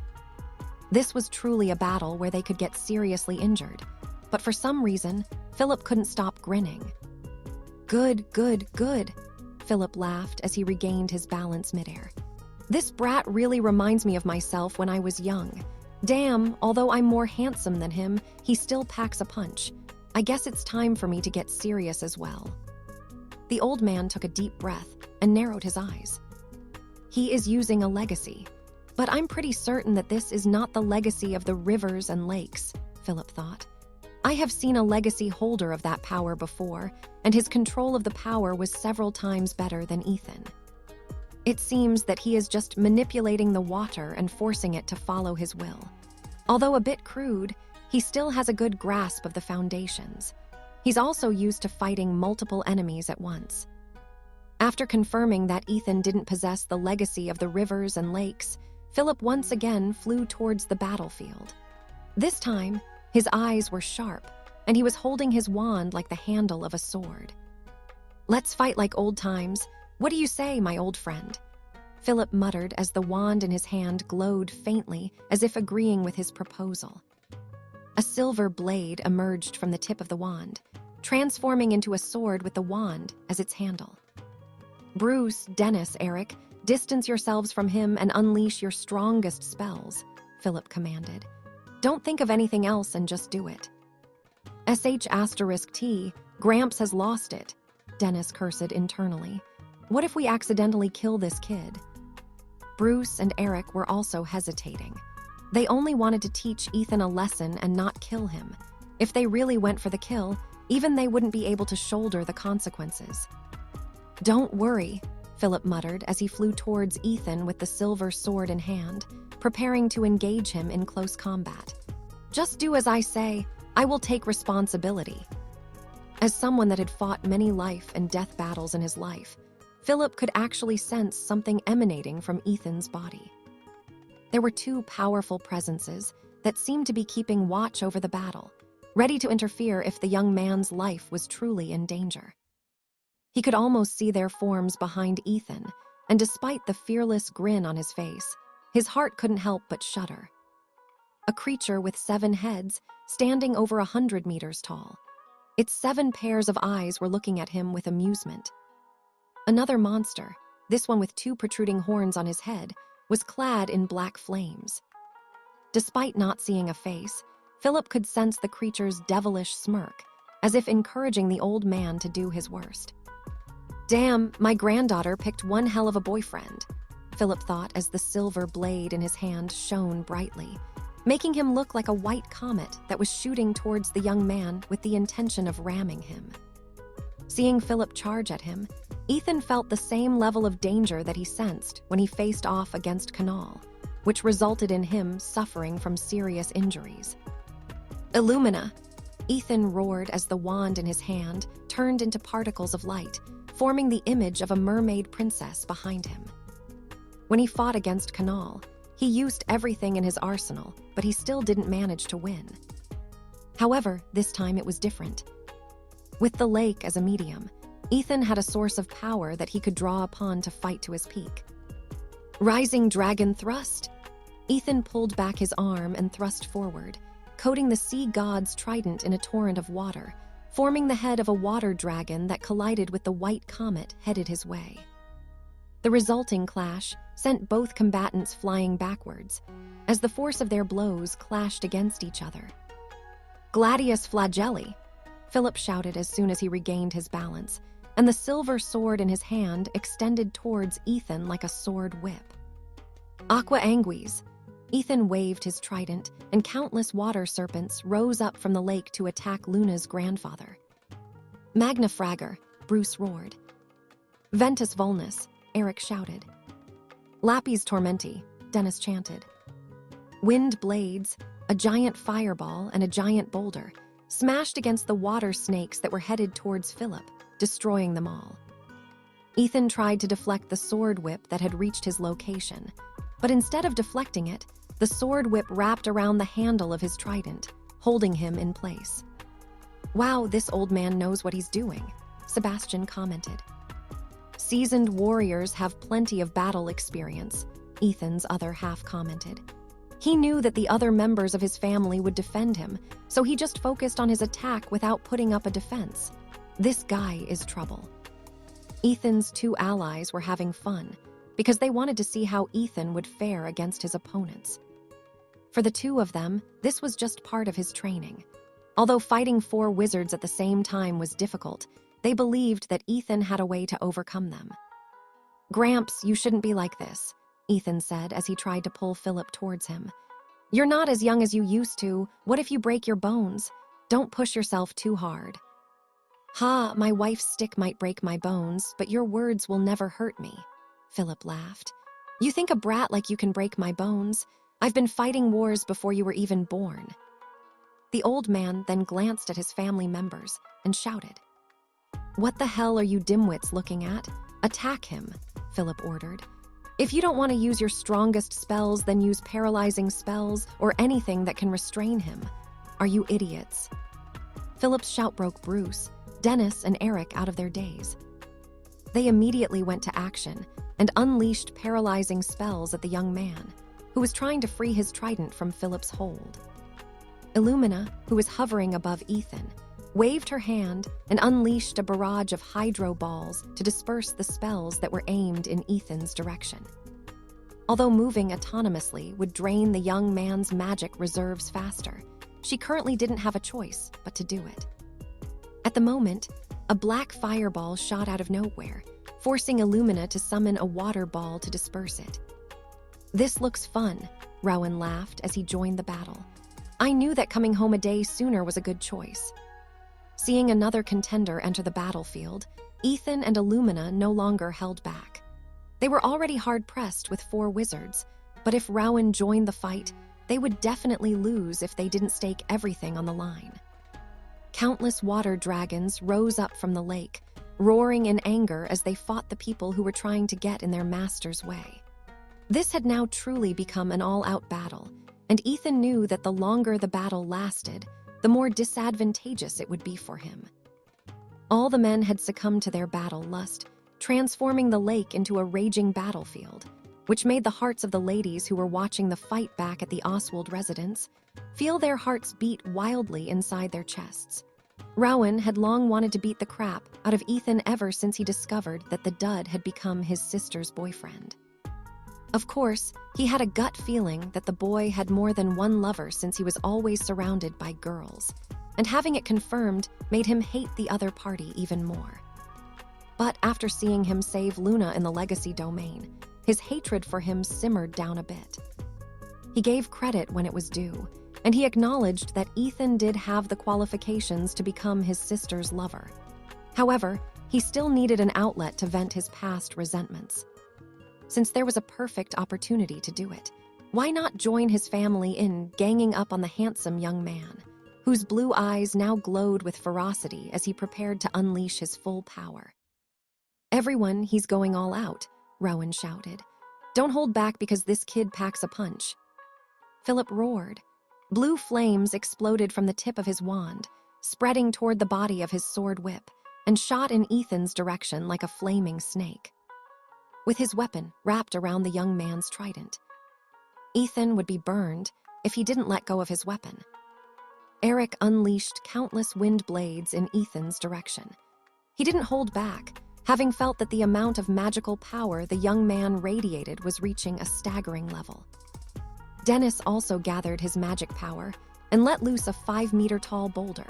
This was truly a battle where they could get seriously injured, but for some reason, Philip couldn't stop grinning. Good, Philip laughed as he regained his balance midair. This brat really reminds me of myself when I was young. Damn, although I'm more handsome than him, he still packs a punch. I guess it's time for me to get serious as well. The old man took a deep breath and narrowed his eyes. He is using a legacy, but I'm pretty certain that this is not the legacy of the rivers and lakes, Philip thought. I have seen a legacy holder of that power before, and his control of the power was several times better than Ethan. It seems that he is just manipulating the water and forcing it to follow his will. Although a bit crude, he still has a good grasp of the foundations. He's also used to fighting multiple enemies at once. After confirming that Ethan didn't possess the legacy of the rivers and lakes, Philip once again flew towards the battlefield. This time, his eyes were sharp, and he was holding his wand like the handle of a sword. "Let's fight like old times. What do you say, my old friend?" Philip muttered as the wand in his hand glowed faintly, as if agreeing with his proposal. A silver blade emerged from the tip of the wand, transforming into a sword with the wand as its handle. "Bruce, Dennis, Eric, distance yourselves from him and unleash your strongest spells," Philip commanded. "Don't think of anything else and just do it." *T, Gramps has lost it, Dennis cursed internally. "What if we accidentally kill this kid?" Bruce and Eric were also hesitating. They only wanted to teach Ethan a lesson and not kill him. If they really went for the kill, even they wouldn't be able to shoulder the consequences. "Don't worry," Philip muttered as he flew towards Ethan with the silver sword in hand, preparing to engage him in close combat. "Just do as I say. I will take responsibility." As someone that had fought many life and death battles in his life, Philip could actually sense something emanating from Ethan's body. There were two powerful presences that seemed to be keeping watch over the battle, ready to interfere if the young man's life was truly in danger. He could almost see their forms behind Ethan, and despite the fearless grin on his face, his heart couldn't help but shudder. A creature with 7 heads, standing over 100 meters tall. Its 7 pairs of eyes were looking at him with amusement. Another monster, this one with 2 protruding horns on his head, was clad in black flames. Despite not seeing a face, Philip could sense the creature's devilish smirk, as if encouraging the old man to do his worst. "Damn, my granddaughter picked one hell of a boyfriend," Philip thought as the silver blade in his hand shone brightly, making him look like a white comet that was shooting towards the young man with the intention of ramming him. Seeing Philip charge at him, Ethan felt the same level of danger that he sensed when he faced off against Kanal, which resulted in him suffering from serious injuries. "Illumina!" Ethan roared as the wand in his hand turned into particles of light, forming the image of a mermaid princess behind him. When he fought against Kanal, he used everything in his arsenal, but he still didn't manage to win. However, this time it was different. With the lake as a medium, Ethan had a source of power that he could draw upon to fight to his peak. "Rising dragon thrust!" Ethan pulled back his arm and thrust forward, coating the sea god's trident in a torrent of water, forming the head of a water dragon that collided with the white comet headed his way. The resulting clash sent both combatants flying backwards, as the force of their blows clashed against each other. "Gladius flagelli!" Philip shouted as soon as he regained his balance, and the silver sword in his hand extended towards Ethan like a sword whip. "Aqua anguis!" Ethan waved his trident, and countless water serpents rose up from the lake to attack Luna's grandfather. "Magna fragor!" Bruce roared. "Ventus vulnus!" Eric shouted. "Lapis tormenti!" Dennis chanted. Wind blades, a giant fireball, and a giant boulder smashed against the water snakes that were headed towards Philip, destroying them all. Ethan tried to deflect the sword whip that had reached his location, but instead of deflecting it, the sword whip wrapped around the handle of his trident, holding him in place. "Wow, this old man knows what he's doing," Sebastian commented. "Seasoned warriors have plenty of battle experience," Ethan's other half commented. He knew that the other members of his family would defend him, so he just focused on his attack without putting up a defense. This guy is trouble. Ethan's 2 allies were having fun, because they wanted to see how Ethan would fare against his opponents. For the two of them, this was just part of his training. Although fighting 4 wizards at the same time was difficult, they believed that Ethan had a way to overcome them. "Gramps, you shouldn't be like this," Ethan said as he tried to pull Philip towards him. "You're not as young as you used to. What if you break your bones? Don't push yourself too hard." "Ha, my wife's stick might break my bones, but your words will never hurt me," Philip laughed. "You think a brat like you can break my bones? I've been fighting wars before you were even born." The old man then glanced at his family members and shouted, "What the hell are you dimwits looking at? Attack him," Philip ordered. "If you don't want to use your strongest spells, then use paralyzing spells or anything that can restrain him. Are you idiots?" Philip's shout broke Bruce, Dennis, and Eric out of their daze. They immediately went to action and unleashed paralyzing spells at the young man, who was trying to free his trident from Philip's hold. Illumina, who was hovering above Ethan, waved her hand and unleashed a barrage of hydro balls to disperse the spells that were aimed in Ethan's direction. Although moving autonomously would drain the young man's magic reserves faster, she currently didn't have a choice but to do it. At the moment, a black fireball shot out of nowhere, forcing Illumina to summon a water ball to disperse it. "This looks fun," Rowan laughed as he joined the battle. "I knew that coming home a day sooner was a good choice." Seeing another contender enter the battlefield, Ethan and Illumina no longer held back. They were already hard-pressed with 4 wizards, but if Rowan joined the fight, they would definitely lose if they didn't stake everything on the line. Countless water dragons rose up from the lake, roaring in anger as they fought the people who were trying to get in their master's way. This had now truly become an all-out battle, and Ethan knew that the longer the battle lasted, the more disadvantageous it would be for him. All the men had succumbed to their battle lust, transforming the lake into a raging battlefield, which made the hearts of the ladies who were watching the fight back at the Oswald residence feel their hearts beat wildly inside their chests. Rowan had long wanted to beat the crap out of Ethan ever since he discovered that the dud had become his sister's boyfriend. Of course, he had a gut feeling that the boy had more than one lover since he was always surrounded by girls, and having it confirmed made him hate the other party even more. But after seeing him save Luna in the Legacy domain, his hatred for him simmered down a bit. He gave credit when it was due, and he acknowledged that Ethan did have the qualifications to become his sister's lover. However, he still needed an outlet to vent his past resentments. Since there was a perfect opportunity to do it, why not join his family in ganging up on the handsome young man, whose blue eyes now glowed with ferocity as he prepared to unleash his full power? "Everyone, he's going all out," Rowan shouted. "Don't hold back because this kid packs a punch." Philip roared. Blue flames exploded from the tip of his wand, spreading toward the body of his sword whip, and shot in Ethan's direction like a flaming snake, with his weapon wrapped around the young man's trident. Ethan would be burned if he didn't let go of his weapon. Eric unleashed countless wind blades in Ethan's direction. He didn't hold back, having felt that the amount of magical power the young man radiated was reaching a staggering level. Dennis also gathered his magic power and let loose a 5-meter-tall boulder,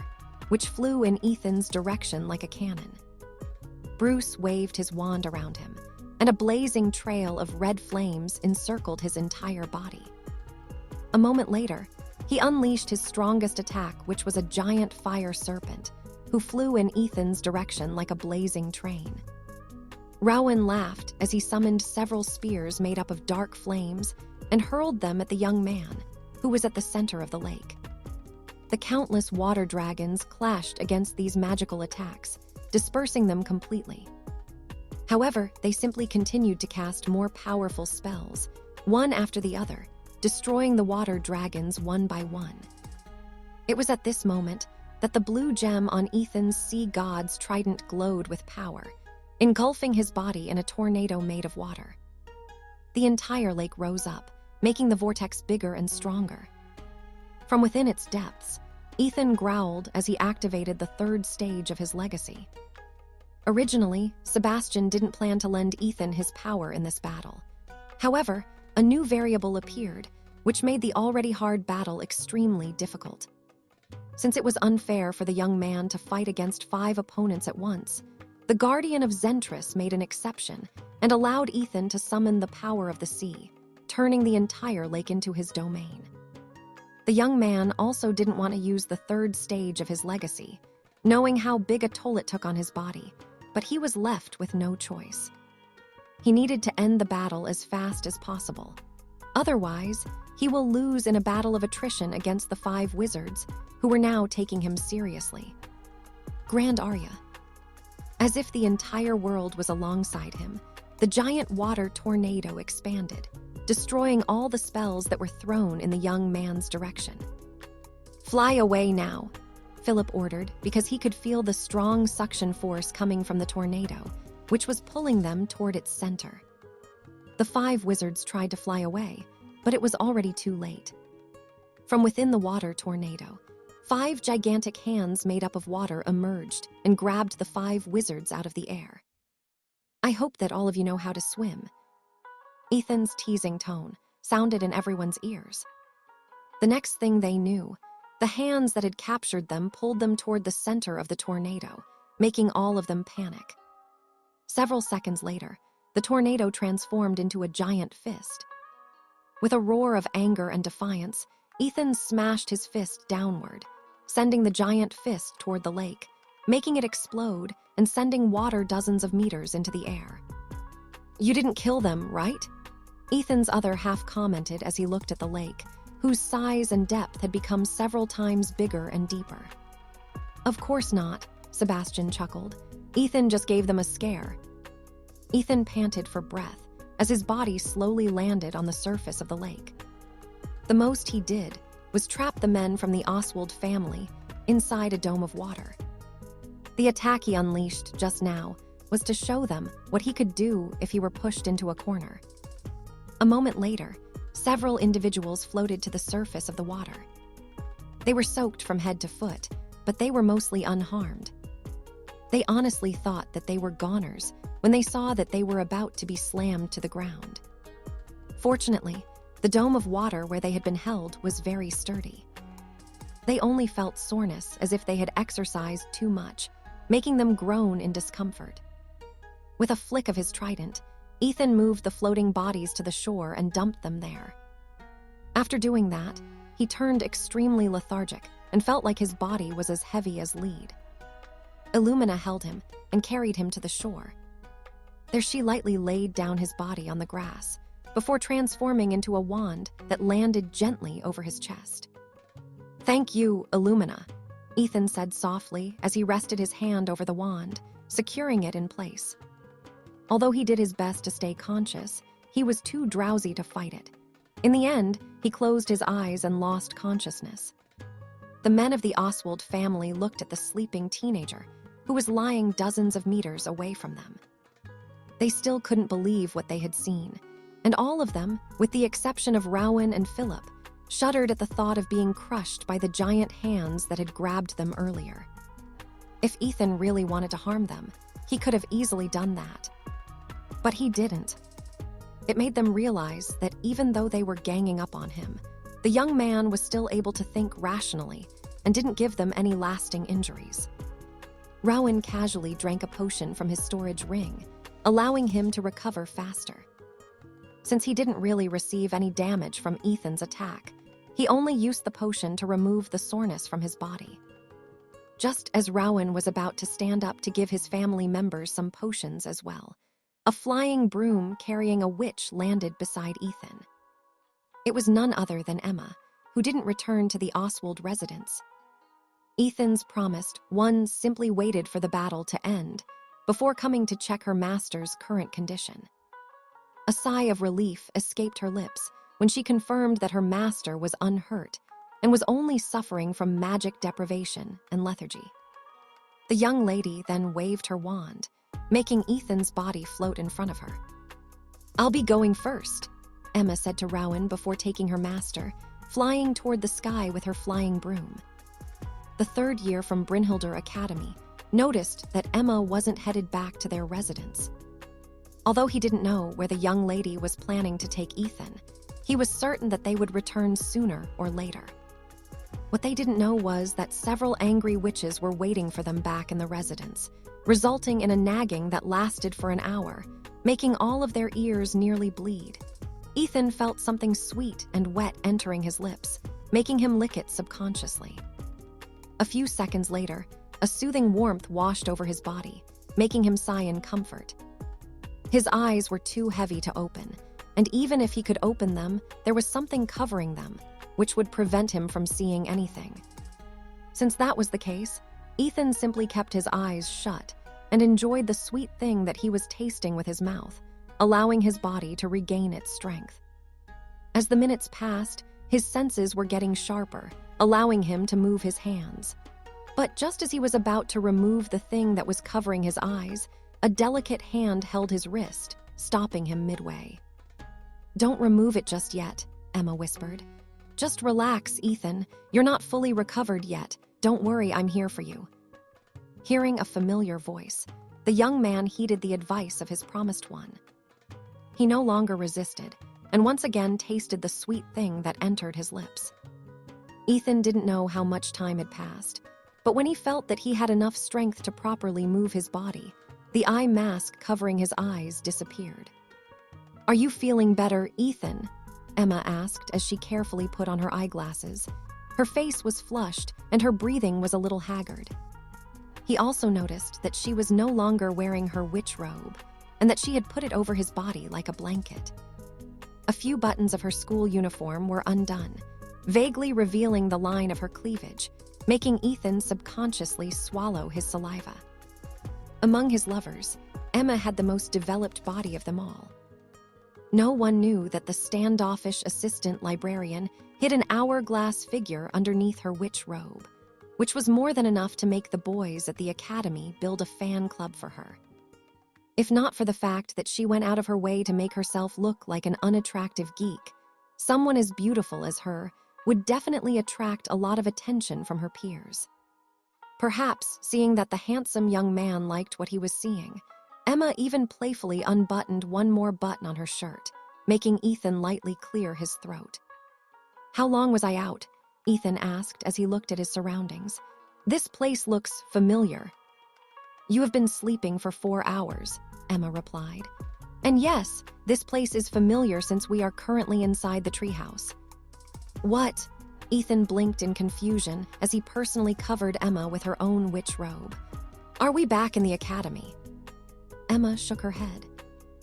which flew in Ethan's direction like a cannon. Bruce waved his wand around him, and a blazing trail of red flames encircled his entire body. A moment later, he unleashed his strongest attack, which was a giant fire serpent, who flew in Ethan's direction like a blazing train. Rowan laughed as he summoned several spears made up of dark flames and hurled them at the young man, who was at the center of the lake. The countless water dragons clashed against these magical attacks, dispersing them completely. However, they simply continued to cast more powerful spells, one after the other, destroying the water dragons one by one. It was at this moment that the blue gem on Ethan's sea god's trident glowed with power, engulfing his body in a tornado made of water. The entire lake rose up, making the vortex bigger and stronger. From within its depths, Ethan growled as he activated the 3rd stage of his legacy. Originally, Sebastian didn't plan to lend Ethan his power in this battle. However, a new variable appeared, which made the already hard battle extremely difficult. Since it was unfair for the young man to fight against 5 opponents at once, the Guardian of Zentris made an exception and allowed Ethan to summon the power of the sea, turning the entire lake into his domain. The young man also didn't want to use the 3rd stage of his legacy, knowing how big a toll it took on his body, but he was left with no choice. He needed to end the battle as fast as possible. Otherwise, he will lose in a battle of attrition against the 5 wizards, who were now taking him seriously. Grand Arya. As if the entire world was alongside him, the giant water tornado expanded, destroying all the spells that were thrown in the young man's direction. "Fly away now," Philip ordered, because he could feel the strong suction force coming from the tornado, which was pulling them toward its center. The 5 wizards tried to fly away, but it was already too late. From within the water tornado, 5 gigantic hands made up of water emerged and grabbed the 5 wizards out of the air. "I hope that all of you know how to swim." Ethan's teasing tone sounded in everyone's ears. The next thing they knew, the hands that had captured them pulled them toward the center of the tornado, making all of them panic. Several seconds later, the tornado transformed into a giant fist. With a roar of anger and defiance, Ethan smashed his fist downward, sending the giant fist toward the lake, making it explode and sending water dozens of meters into the air. "You didn't kill them, right?" Ethan's other half commented as he looked at the lake, whose size and depth had become several times bigger and deeper. "Of course not," Sebastian chuckled. "Ethan just gave them a scare." Ethan panted for breath as his body slowly landed on the surface of the lake. The most he did was trap the men from the Oswald family inside a dome of water. The attack he unleashed just now was to show them what he could do if he were pushed into a corner. A moment later, several individuals floated to the surface of the water. They were soaked from head to foot, but they were mostly unharmed. They honestly thought that they were goners when they saw that they were about to be slammed to the ground. Fortunately, the dome of water where they had been held was very sturdy. They only felt soreness as if they had exercised too much, making them groan in discomfort. With a flick of his trident, Ethan moved the floating bodies to the shore and dumped them there. After doing that, he turned extremely lethargic and felt like his body was as heavy as lead. Illumina held him and carried him to the shore. There she lightly laid down his body on the grass, before transforming into a wand that landed gently over his chest. "Thank you, Illumina," Ethan said softly as he rested his hand over the wand, securing it in place. Although he did his best to stay conscious, he was too drowsy to fight it. In the end, he closed his eyes and lost consciousness. The men of the Oswald family looked at the sleeping teenager, who was lying dozens of meters away from them. They still couldn't believe what they had seen, and all of them, with the exception of Rowan and Philip, shuddered at the thought of being crushed by the giant hands that had grabbed them earlier. If Ethan really wanted to harm them, he could have easily done that. But he didn't. It made them realize that even though they were ganging up on him, the young man was still able to think rationally and didn't give them any lasting injuries. Rowan casually drank a potion from his storage ring, allowing him to recover faster. Since he didn't really receive any damage from Ethan's attack, he only used the potion to remove the soreness from his body. Just as Rowan was about to stand up to give his family members some potions as well, a flying broom carrying a witch landed beside Ethan. It was none other than Emma, who didn't return to the Oswald residence. Ethan's promised one simply waited for the battle to end before coming to check her master's current condition. A sigh of relief escaped her lips when she confirmed that her master was unhurt and was only suffering from magic deprivation and lethargy. The young lady then waved her wand, making Ethan's body float in front of her. "I'll be going first," Emma said to Rowan before taking her master, flying toward the sky with her flying broom. The 3rd year from Brynhildr Academy noticed that Emma wasn't headed back to their residence. Although he didn't know where the young lady was planning to take Ethan, He was certain that they would return sooner or later. What they didn't know was that several angry witches were waiting for them back in the residence, resulting in a nagging that lasted for an hour, making all of their ears nearly bleed. Ethan felt something sweet and wet entering his lips, making him lick it subconsciously. A few seconds later, a soothing warmth washed over his body, making him sigh in comfort. His eyes were too heavy to open, and even if he could open them, there was something covering them, which would prevent him from seeing anything. Since that was the case, Ethan simply kept his eyes shut and enjoyed the sweet thing that he was tasting with his mouth, allowing his body to regain its strength. As the minutes passed, his senses were getting sharper, allowing him to move his hands. But just as he was about to remove the thing that was covering his eyes, a delicate hand held his wrist, stopping him midway. "Don't remove it just yet," Emma whispered. "Just relax, Ethan. You're not fully recovered yet. Don't worry, I'm here for you." Hearing a familiar voice, the young man heeded the advice of his promised one. He no longer resisted, and once again tasted the sweet thing that entered his lips. Ethan didn't know how much time had passed, but when he felt that he had enough strength to properly move his body, the eye mask covering his eyes disappeared. "Are you feeling better, Ethan?" Emma asked as she carefully put on her eyeglasses. Her face was flushed, and her breathing was a little haggard. He also noticed that she was no longer wearing her witch robe, and that she had put it over his body like a blanket. A few buttons of her school uniform were undone, vaguely revealing the line of her cleavage, making Ethan subconsciously swallow his saliva. Among his lovers, Emma had the most developed body of them all. No one knew that the standoffish assistant librarian hid an hourglass figure underneath her witch robe, which was more than enough to make the boys at the academy build a fan club for her. If not for the fact that she went out of her way to make herself look like an unattractive geek, someone as beautiful as her would definitely attract a lot of attention from her peers. Perhaps, seeing that the handsome young man liked what he was seeing, Emma even playfully unbuttoned one more button on her shirt, making Ethan lightly clear his throat. "How long was I out?" Ethan asked as he looked at his surroundings. "This place looks familiar." "You have been sleeping for 4 hours," Emma replied. "And yes, this place is familiar since we are currently inside the treehouse." "What?" Ethan blinked in confusion as he personally covered Emma with her own witch robe. "Are we back in the academy?" Emma shook her head.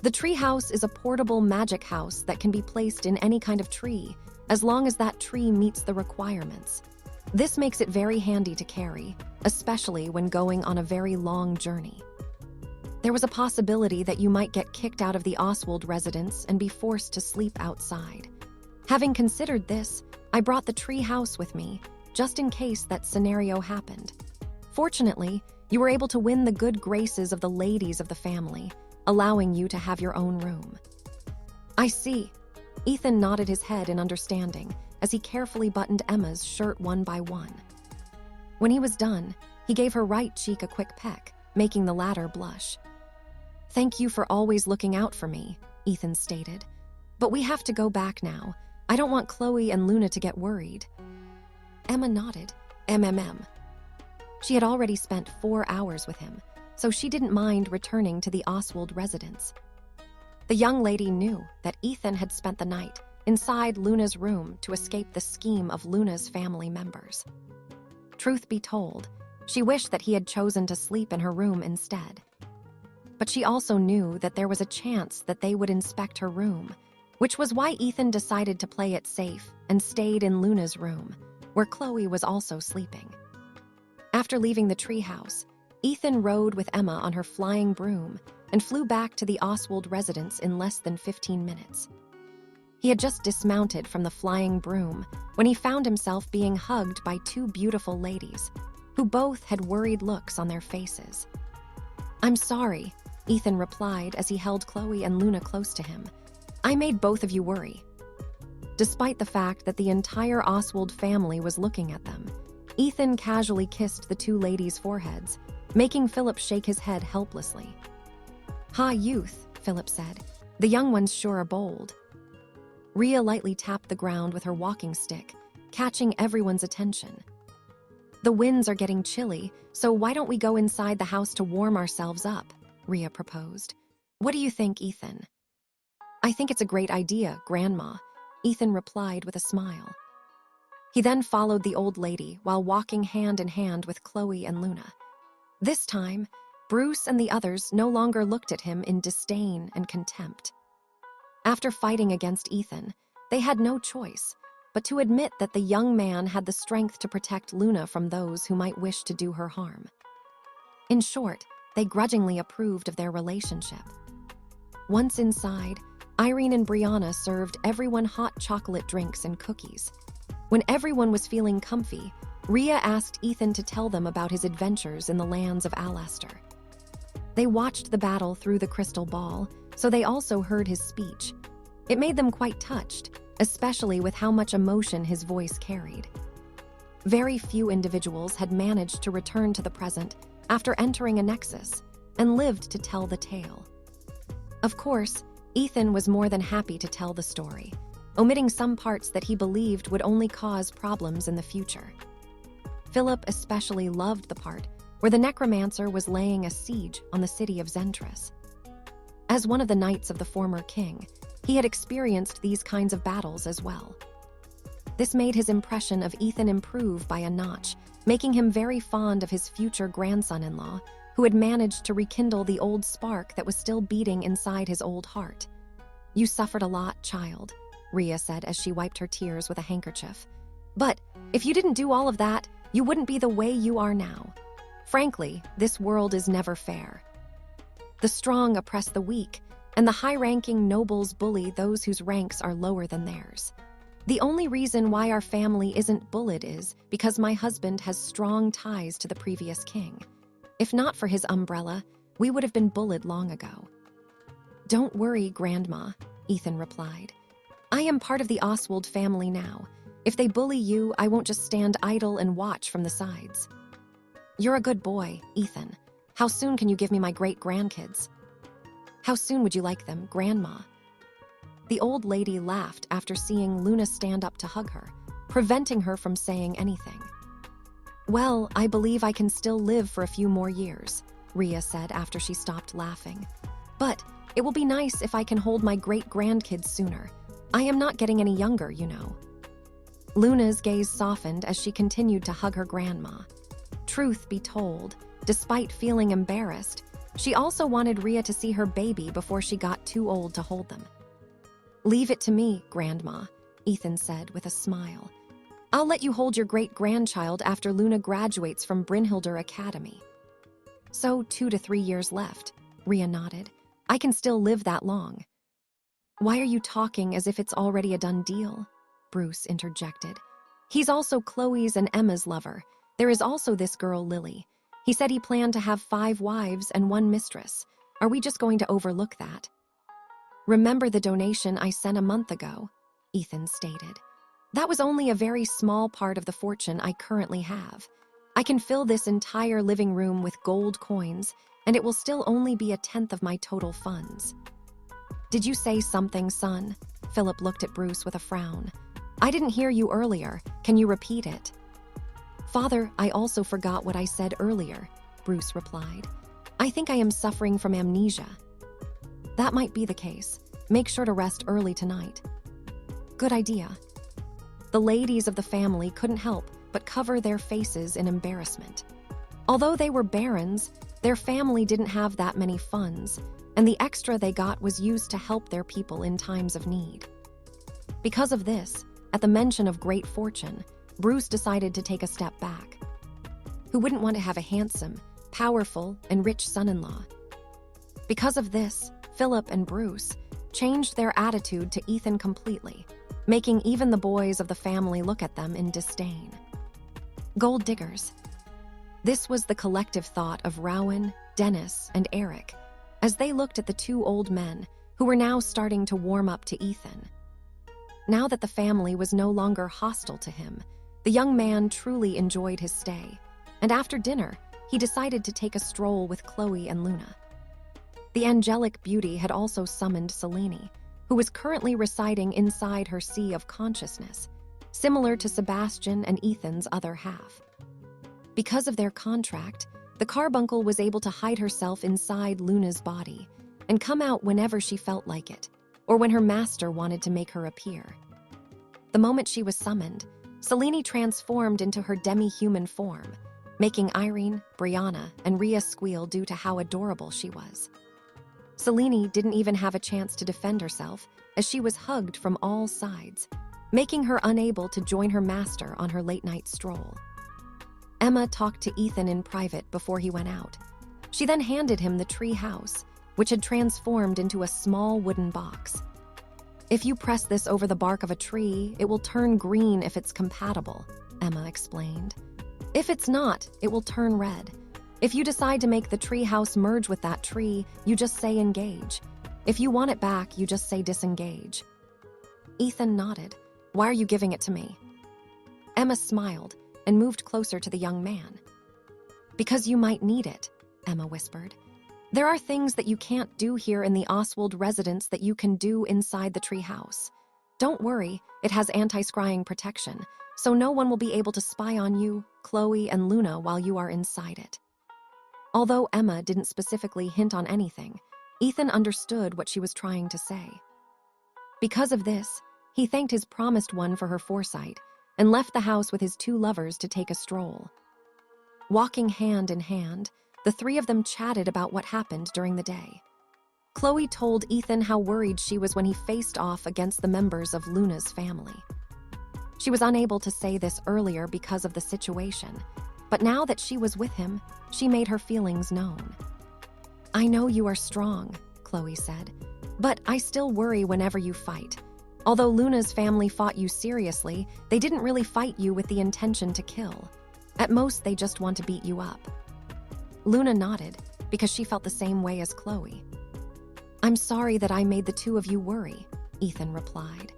"The treehouse is a portable magic house that can be placed in any kind of tree, as long as that tree meets the requirements. This makes it very handy to carry, especially when going on a very long journey. There was a possibility that you might get kicked out of the Oswald residence and be forced to sleep outside. Having considered this, I brought the treehouse with me, just in case that scenario happened. Fortunately, you were able to win the good graces of the ladies of the family, allowing you to have your own room." "I see." Ethan nodded his head in understanding as he carefully buttoned Emma's shirt one by one. When he was done, he gave her right cheek a quick peck, making the latter blush. "Thank you for always looking out for me," Ethan stated. "But we have to go back now. I don't want Chloe and Luna to get worried." Emma nodded. She had already spent 4 hours with him, so she didn't mind returning to the Oswald residence. The young lady knew that Ethan had spent the night inside Luna's room to escape the scheme of Luna's family members. Truth be told, she wished that he had chosen to sleep in her room instead. But she also knew that there was a chance that they would inspect her room, which was why Ethan decided to play it safe and stayed in Luna's room, where Chloe was also sleeping. After leaving the treehouse, Ethan rode with Emma on her flying broom and flew back to the Oswald residence in less than 15 minutes. He had just dismounted from the flying broom when he found himself being hugged by 2 beautiful ladies, who both had worried looks on their faces. "I'm sorry," Ethan replied as he held Chloe and Luna close to him. "I made both of you worry." Despite the fact that the entire Oswald family was looking at them, Ethan casually kissed the 2 ladies' foreheads, making Philip shake his head helplessly. "Ha, youth," Philip said. "The young ones sure are bold." Rhea lightly tapped the ground with her walking stick, catching everyone's attention. The winds are getting chilly, so why don't we go inside the house to warm ourselves up? Rhea proposed. What do you think, Ethan? I think it's a great idea, Grandma, Ethan replied with a smile. He then followed the old lady while walking hand in hand with Chloe and Luna. This time, Bruce and the others no longer looked at him in disdain and contempt. After fighting against Ethan, they had no choice but to admit that the young man had the strength to protect Luna from those who might wish to do her harm. In short, they grudgingly approved of their relationship. Once inside, Irene and Brianna served everyone hot chocolate drinks and cookies. When everyone was feeling comfy, Rhea asked Ethan to tell them about his adventures in the lands of Alaster. They watched the battle through the crystal ball, so they also heard his speech. It made them quite touched, especially with how much emotion his voice carried. Very few individuals had managed to return to the present after entering a nexus and lived to tell the tale. Of course, Ethan was more than happy to tell the story, omitting some parts that he believed would only cause problems in the future. Philip especially loved the part where the necromancer was laying a siege on the city of Zentris. As one of the knights of the former king, he had experienced these kinds of battles as well. This made his impression of Ethan improve by a notch, making him very fond of his future grandson-in-law, who had managed to rekindle the old spark that was still beating inside his old heart. You suffered a lot, child, Rhea said as she wiped her tears with a handkerchief. But if you didn't do all of that, you wouldn't be the way you are now. Frankly, this world is never fair. The strong oppress the weak, and the high-ranking nobles bully those whose ranks are lower than theirs. The only reason why our family isn't bullied is because my husband has strong ties to the previous king. If not for his umbrella, we would have been bullied long ago. Don't worry, Grandma, Ethan replied. I am part of the Oswald family now. If they bully you, I won't just stand idle and watch from the sides. You're a good boy, Ethan. How soon can you give me my great-grandkids? How soon would you like them, Grandma? The old lady laughed after seeing Luna stand up to hug her, preventing her from saying anything. Well, I believe I can still live for a few more years, Rhea said after she stopped laughing. But it will be nice if I can hold my great-grandkids sooner. I am not getting any younger, you know. Luna's gaze softened as she continued to hug her grandma. Truth be told, despite feeling embarrassed, she also wanted Rhea to see her baby before she got too old to hold them. Leave it to me, Grandma, Ethan said with a smile. I'll let you hold your great-grandchild after Luna graduates from Brynhildr Academy. So 2 to 3 years left, Rhea nodded. I can still live that long. Why are you talking as if it's already a done deal? Bruce interjected. He's also Chloe's and Emma's lover. There is also this girl, Lily. He said he planned to have 5 wives and 1 mistress. Are we just going to overlook that? Remember the donation I sent a month ago, Ethan stated. That was only a very small part of the fortune I currently have. I can fill this entire living room with gold coins, and it will still only be 1/10 of my total funds. Did you say something, son? Philip looked at Bruce with a frown. I didn't hear you earlier. Can you repeat it? Father, I also forgot what I said earlier, Bruce replied. I think I am suffering from amnesia. That might be the case. Make sure to rest early tonight. Good idea. The ladies of the family couldn't help but cover their faces in embarrassment. Although they were barons, their family didn't have that many funds, and the extra they got was used to help their people in times of need. Because of this, at the mention of great fortune, Bruce decided to take a step back. Who wouldn't want to have a handsome, powerful, and rich son-in-law? Because of this, Philip and Bruce changed their attitude to Ethan completely, making even the boys of the family look at them in disdain. Gold diggers. This was the collective thought of Rowan, Dennis, and Eric, as they looked at the 2 old men who were now starting to warm up to Ethan. Now that the family was no longer hostile to him, the young man truly enjoyed his stay, and after dinner, he decided to take a stroll with Chloe and Luna. The angelic beauty had also summoned Selene, who was currently residing inside her sea of consciousness, similar to Sebastian and Ethan's other half. Because of their contract, the carbuncle was able to hide herself inside Luna's body and come out whenever she felt like it, or when her master wanted to make her appear. The moment she was summoned, Selene transformed into her demi-human form, making Irene, Brianna, and Rhea squeal due to how adorable she was. Selene didn't even have a chance to defend herself, as she was hugged from all sides, making her unable to join her master on her late-night stroll. Emma talked to Ethan in private before he went out. She then handed him the treehouse, which had transformed into a small wooden box. "If you press this over the bark of a tree, it will turn green if it's compatible," Emma explained. "If it's not, it will turn red. If you decide to make the treehouse merge with that tree, you just say engage. If you want it back, you just say disengage." Ethan nodded. "Why are you giving it to me?" Emma smiled and moved closer to the young man. "Because you might need it," Emma whispered. "There are things that you can't do here in the Oswald residence that you can do inside the treehouse. Don't worry, it has anti-scrying protection, so no one will be able to spy on you, Chloe, and Luna while you are inside it." Although Emma didn't specifically hint on anything, Ethan understood what she was trying to say. Because of this, he thanked his promised one for her foresight and left the house with his two lovers to take a stroll. Walking hand in hand, the three of them chatted about what happened during the day. Chloe told Ethan how worried she was when he faced off against the members of Luna's family. She was unable to say this earlier because of the situation, but now that she was with him, she made her feelings known. "I know you are strong," Chloe said, "but I still worry whenever you fight. Although Luna's family fought you seriously, they didn't really fight you with the intention to kill. At most, they just want to beat you up." Luna nodded, because she felt the same way as Chloe. "I'm sorry that I made the two of you worry," Ethan replied.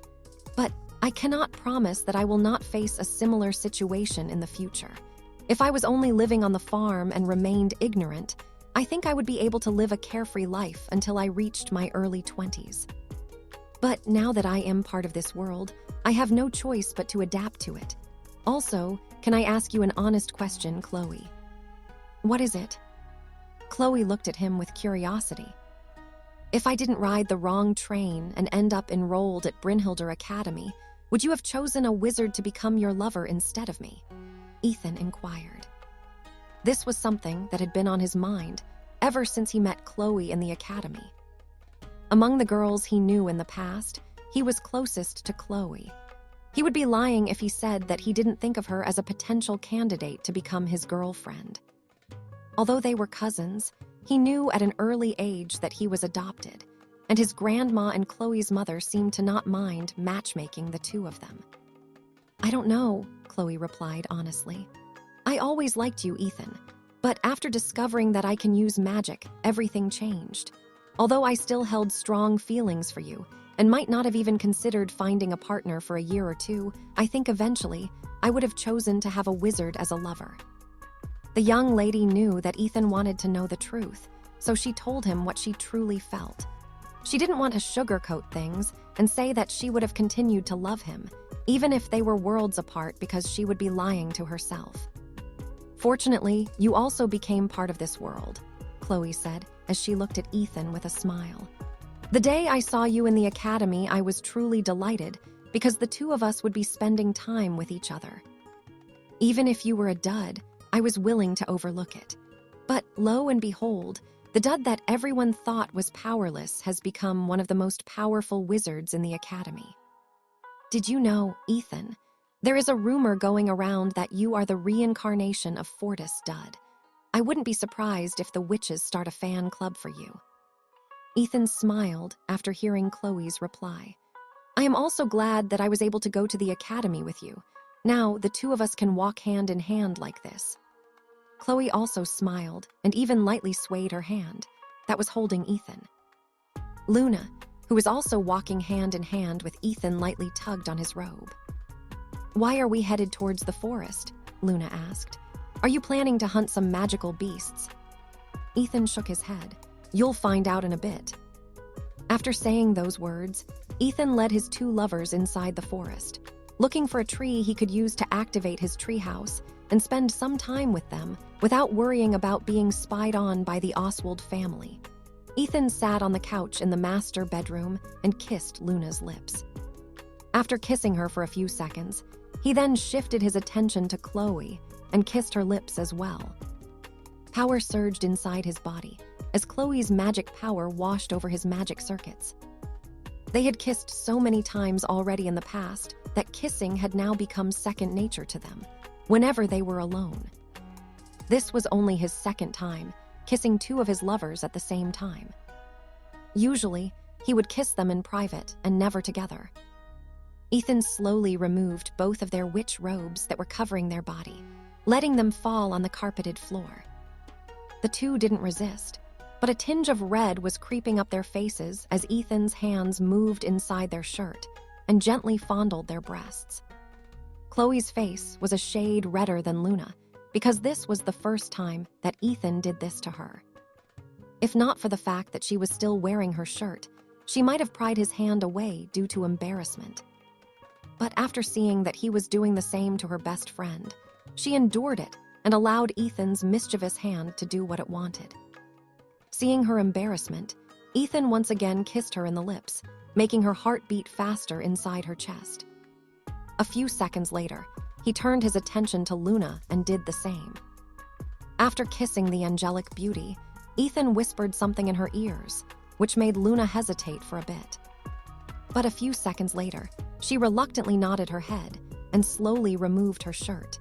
"But I cannot promise that I will not face a similar situation in the future. If I was only living on the farm and remained ignorant, I think I would be able to live a carefree life until I reached my early 20s. But now that I am part of this world, I have no choice but to adapt to it. Also, can I ask you an honest question, Chloe?" "What is it?" Chloe looked at him with curiosity. "If I didn't ride the wrong train and end up enrolled at Brynhilder Academy, would you have chosen a wizard to become your lover instead of me?" Ethan inquired. This was something that had been on his mind ever since he met Chloe in the academy. Among the girls he knew in the past, he was closest to Chloe. He would be lying if he said that he didn't think of her as a potential candidate to become his girlfriend. Although they were cousins, he knew at an early age that he was adopted, and his grandma and Chloe's mother seemed to not mind matchmaking the two of them. "I don't know," Chloe replied honestly. "I always liked you, Ethan, but after discovering that I can use magic, everything changed. Although I still held strong feelings for you, and might not have even considered finding a partner for a year or two, I think eventually I would have chosen to have a wizard as a lover." The young lady knew that Ethan wanted to know the truth, so she told him what she truly felt. She didn't want to sugarcoat things and say that she would have continued to love him, even if they were worlds apart, because she would be lying to herself. "Fortunately, you also became part of this world," Chloe said as she looked at Ethan with a smile. "The day I saw you in the academy, I was truly delighted because the two of us would be spending time with each other. Even if you were a dud, I was willing to overlook it. But lo and behold, the dud that everyone thought was powerless has become one of the most powerful wizards in the academy. Did you know, Ethan, there is a rumor going around that you are the reincarnation of Fortis Dud. I wouldn't be surprised if the witches start a fan club for you." Ethan smiled after hearing Chloe's reply. "I am also glad that I was able to go to the academy with you. Now, the two of us can walk hand in hand like this." Chloe also smiled and even lightly swayed her hand that was holding Ethan. Luna, who was also walking hand in hand with Ethan, lightly tugged on his robe. "Why are we headed towards the forest?" Luna asked. "Are you planning to hunt some magical beasts?" Ethan shook his head. "You'll find out in a bit." After saying those words, Ethan led his two lovers inside the forest, looking for a tree he could use to activate his treehouse and spend some time with them without worrying about being spied on by the Oswald family. Ethan sat on the couch in the master bedroom and kissed Luna's lips. After kissing her for a few seconds, he then shifted his attention to Chloe and kissed her lips as well. Power surged inside his body as Chloe's magic power washed over his magic circuits. They had kissed so many times already in the past that kissing had now become second nature to them, whenever they were alone. This was only his second time kissing two of his lovers at the same time. Usually, he would kiss them in private and never together. Ethan slowly removed both of their witch robes that were covering their body, letting them fall on the carpeted floor. The two didn't resist, but a tinge of red was creeping up their faces as Ethan's hands moved inside their shirt and gently fondled their breasts. Chloe's face was a shade redder than Luna, because this was the first time that Ethan did this to her. If not for the fact that she was still wearing her shirt, she might have pried his hand away due to embarrassment. But after seeing that he was doing the same to her best friend, she endured it and allowed Ethan's mischievous hand to do what it wanted. Seeing her embarrassment, Ethan once again kissed her in the lips, making her heart beat faster inside her chest. A few seconds later, he turned his attention to Luna and did the same. After kissing the angelic beauty, Ethan whispered something in her ears, which made Luna hesitate for a bit. But a few seconds later, she reluctantly nodded her head and slowly removed her shirt.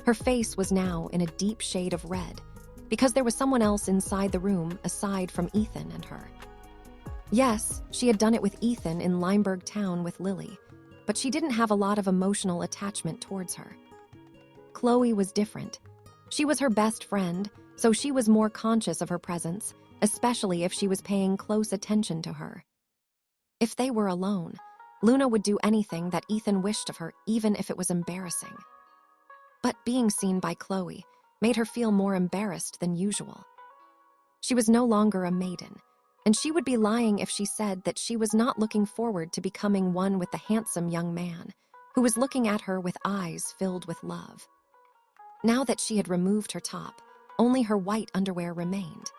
Her face was now in a deep shade of red, because there was someone else inside the room aside from Ethan and her. Yes, she had done it with Ethan in Limburg town with Lily, but she didn't have a lot of emotional attachment towards her. Chloe was different. She was her best friend, so she was more conscious of her presence, especially if she was paying close attention to her. If they were alone, Luna would do anything that Ethan wished of her, even if it was embarrassing. But being seen by Chloe made her feel more embarrassed than usual. She was no longer a maiden, and she would be lying if she said that she was not looking forward to becoming one with the handsome young man who was looking at her with eyes filled with love. Now that she had removed her top, only her white underwear remained.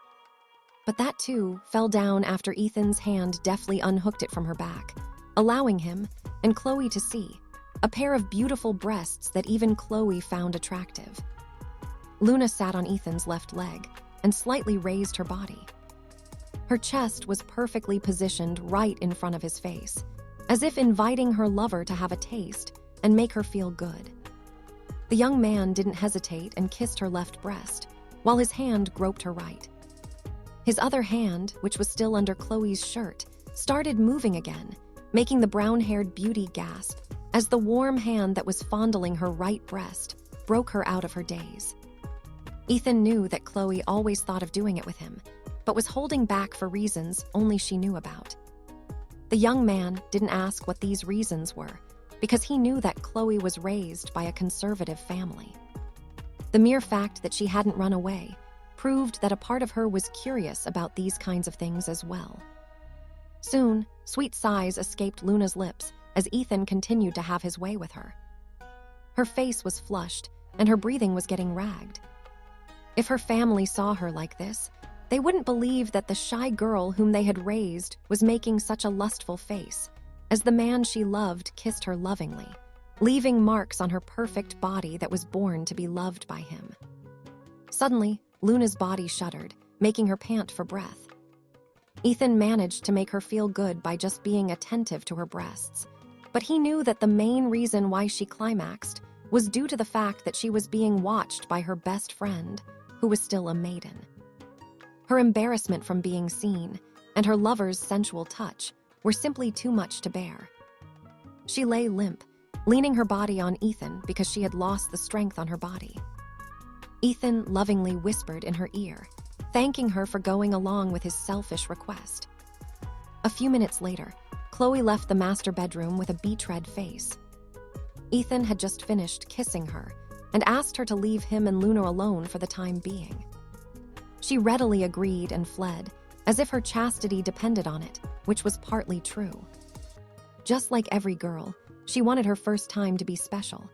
But that too fell down after Ethan's hand deftly unhooked it from her back, allowing him and Chloe to see a pair of beautiful breasts that even Chloe found attractive. Luna sat on Ethan's left leg and slightly raised her body. Her chest was perfectly positioned right in front of his face, as if inviting her lover to have a taste and make her feel good. The young man didn't hesitate and kissed her left breast, while his hand groped her right. His other hand, which was still under Chloe's shirt, started moving again, making the brown-haired beauty gasp as the warm hand that was fondling her right breast broke her out of her daze. Ethan knew that Chloe always thought of doing it with him, but was holding back for reasons only she knew about. The young man didn't ask what these reasons were, because he knew that Chloe was raised by a conservative family. The mere fact that she hadn't run away proved that a part of her was curious about these kinds of things as well. Soon, sweet sighs escaped Luna's lips as Ethan continued to have his way with her. Her face was flushed, and her breathing was getting ragged. If her family saw her like this, they wouldn't believe that the shy girl whom they had raised was making such a lustful face, as the man she loved kissed her lovingly, leaving marks on her perfect body that was born to be loved by him. Suddenly, Luna's body shuddered, making her pant for breath. Ethan managed to make her feel good by just being attentive to her breasts, but he knew that the main reason why she climaxed was due to the fact that she was being watched by her best friend, who was still a maiden. Her embarrassment from being seen and her lover's sensual touch were simply too much to bear. She lay limp, leaning her body on Ethan because she had lost the strength on her body. Ethan lovingly whispered in her ear, thanking her for going along with his selfish request. A few minutes later, Chloe left the master bedroom with a beach-red face. Ethan had just finished kissing her and asked her to leave him and Luna alone for the time being. She readily agreed and fled, as if her chastity depended on it, which was partly true. Just like every girl, she wanted her first time to be special.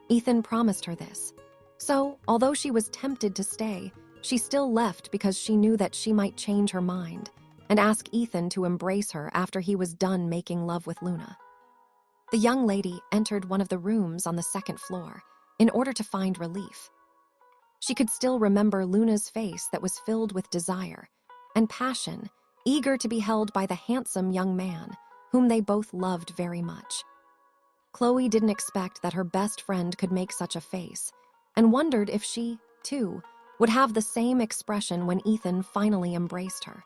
Ethan promised her this. So, although she was tempted to stay, she still left because she knew that she might change her mind and ask Ethan to embrace her after he was done making love with Luna. The young lady entered one of the rooms on the second floor in order to find relief. She could still remember Luna's face that was filled with desire and passion, eager to be held by the handsome young man whom they both loved very much. Chloe didn't expect that her best friend could make such a face and wondered if she, too, would have the same expression when Ethan finally embraced her.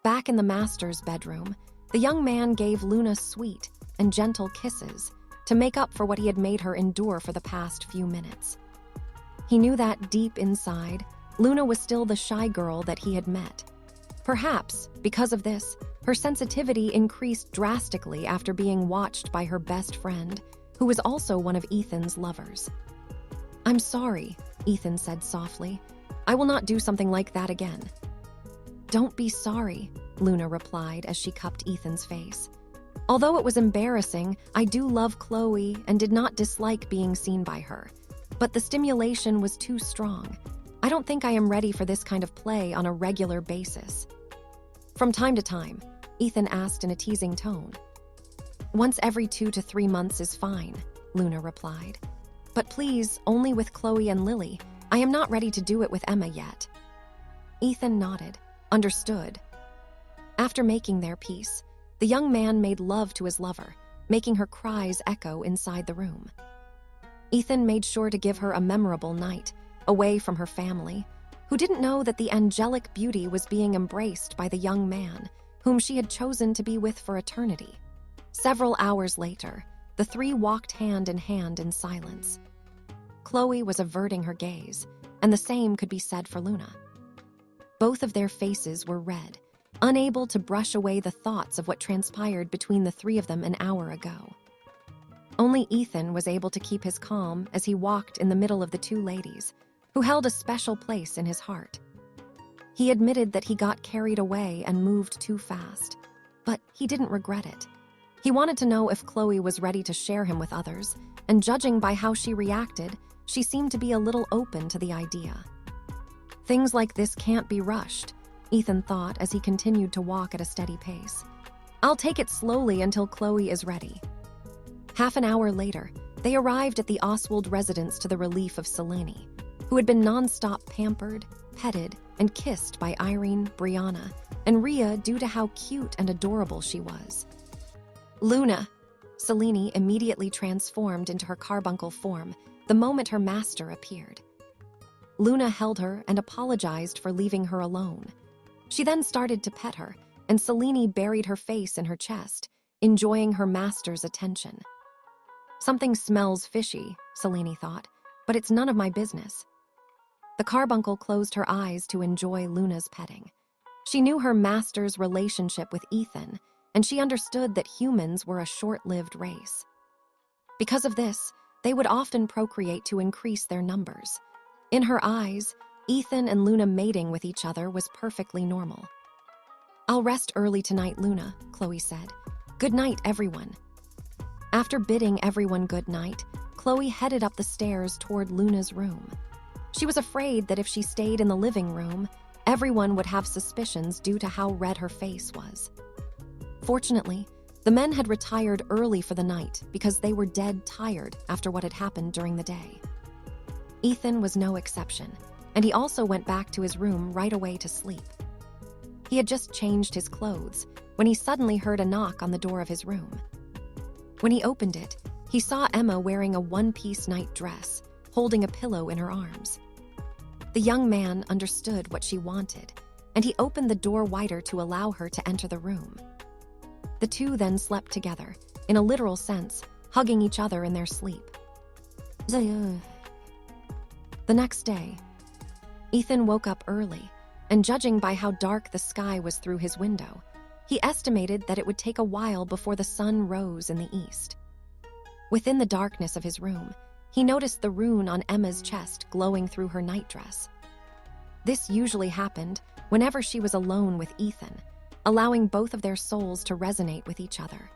Back in the master's bedroom, the young man gave Luna sweet and gentle kisses to make up for what he had made her endure for the past few minutes. He knew that deep inside, Luna was still the shy girl that he had met. Perhaps, because of this, her sensitivity increased drastically after being watched by her best friend, who was also one of Ethan's lovers. "I'm sorry," Ethan said softly. "I will not do something like that again." "Don't be sorry," Luna replied as she cupped Ethan's face. "Although it was embarrassing, I do love Chloe and did not dislike being seen by her. But the stimulation was too strong. I don't think I am ready for this kind of play on a regular basis." From time to time, Ethan asked in a teasing tone. "Once every 2 to 3 months is fine," Luna replied. "But please, only with Chloe and Lily. I am not ready to do it with Emma yet." Ethan nodded, understood. After making their peace, the young man made love to his lover, making her cries echo inside the room. Ethan made sure to give her a memorable night, away from her family, who didn't know that the angelic beauty was being embraced by the young man, whom she had chosen to be with for eternity. Several hours later, the three walked hand in hand in silence. Chloe was averting her gaze, and the same could be said for Luna. Both of their faces were red, unable to brush away the thoughts of what transpired between the three of them an hour ago. Only Ethan was able to keep his calm as he walked in the middle of the two ladies, who held a special place in his heart. He admitted that he got carried away and moved too fast, but he didn't regret it. He wanted to know if Chloe was ready to share him with others, and judging by how she reacted, she seemed to be a little open to the idea. Things like this can't be rushed, Ethan thought as he continued to walk at a steady pace. I'll take it slowly until Chloe is ready. Half an hour later, they arrived at the Oswald residence to the relief of Selene, who had been non-stop pampered, petted, and kissed by Irene, Brianna, and Rhea due to how cute and adorable she was. Luna! Selene immediately transformed into her carbuncle form the moment her master appeared. Luna held her and apologized for leaving her alone. She then started to pet her, and Selene buried her face in her chest, enjoying her master's attention. Something smells fishy, Selene thought, but it's none of my business. The carbuncle closed her eyes to enjoy Luna's petting. She knew her master's relationship with Ethan, and she understood that humans were a short-lived race. Because of this, they would often procreate to increase their numbers. In her eyes, Ethan and Luna mating with each other was perfectly normal. I'll rest early tonight, Luna, Chloe said. Good night, everyone. After bidding everyone good night, Chloe headed up the stairs toward Luna's room. She was afraid that if she stayed in the living room, everyone would have suspicions due to how red her face was. Fortunately, the men had retired early for the night because they were dead tired after what had happened during the day. Ethan was no exception, and he also went back to his room right away to sleep. He had just changed his clothes when he suddenly heard a knock on the door of his room. When he opened it, he saw Emma wearing a one-piece night dress, holding a pillow in her arms. The young man understood what she wanted, and he opened the door wider to allow her to enter the room. The two then slept together, in a literal sense, hugging each other in their sleep. The next day, Ethan woke up early, and judging by how dark the sky was through his window, he estimated that it would take a while before the sun rose in the east. Within the darkness of his room, he noticed the rune on Emma's chest glowing through her nightdress. This usually happened whenever she was alone with Ethan, allowing both of their souls to resonate with each other.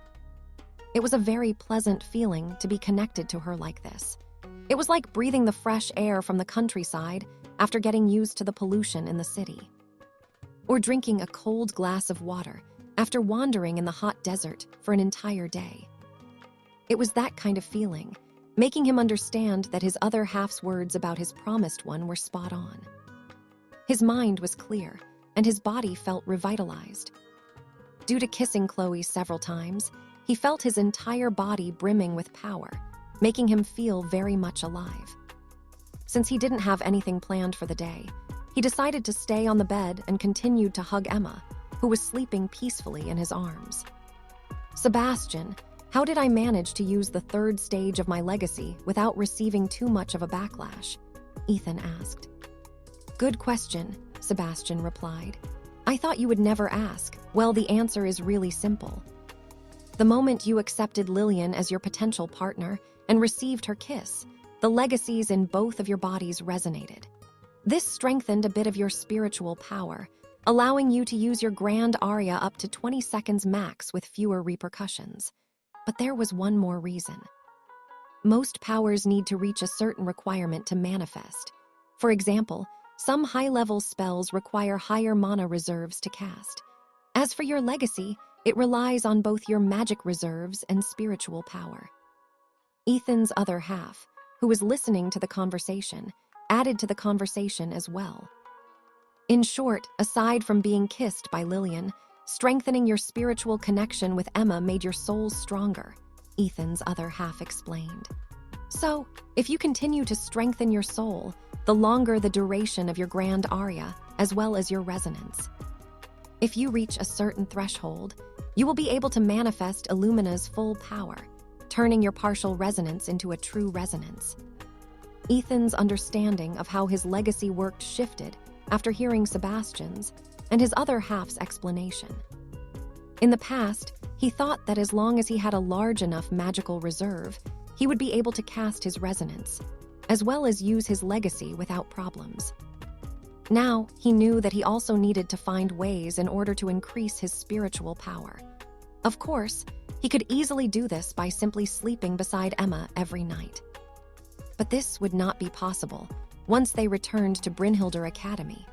It was a very pleasant feeling to be connected to her like this. It was like breathing the fresh air from the countryside after getting used to the pollution in the city. Or drinking a cold glass of water after wandering in the hot desert for an entire day. It was that kind of feeling, making him understand that his other half's words about his promised one were spot on. His mind was clear, and his body felt revitalized. Due to kissing Chloe several times, he felt his entire body brimming with power, making him feel very much alive. Since he didn't have anything planned for the day, he decided to stay on the bed and continued to hug Emma, who was sleeping peacefully in his arms. "Sebastian, how did I manage to use the third stage of my legacy without receiving too much of a backlash?" Ethan asked. "Good question," Sebastian replied. "I thought you would never ask." Well, the answer is really simple. The moment you accepted Lillian as your potential partner and received her kiss, the legacies in both of your bodies resonated. This strengthened a bit of your spiritual power, allowing you to use your grand aria up to 20 seconds max with fewer repercussions. But there was one more reason. Most powers need to reach a certain requirement to manifest. For example, some high-level spells require higher mana reserves to cast. As for your legacy, it relies on both your magic reserves and spiritual power. Ethan's other half, who was listening to the conversation, added to the conversation as well. In short, aside from being kissed by Lillian, strengthening your spiritual connection with Emma made your souls stronger, Ethan's other half explained. So, if you continue to strengthen your soul, the longer the duration of your grand aria, as well as your resonance. If you reach a certain threshold, you will be able to manifest Illumina's full power, turning your partial resonance into a true resonance. Ethan's understanding of how his legacy worked shifted after hearing Sebastian's and his other half's explanation. In the past, he thought that as long as he had a large enough magical reserve, he would be able to cast his resonance, as well as use his legacy without problems. Now, he knew that he also needed to find ways in order to increase his spiritual power. Of course, he could easily do this by simply sleeping beside Emma every night. But this would not be possible once they returned to Brynhildr Academy.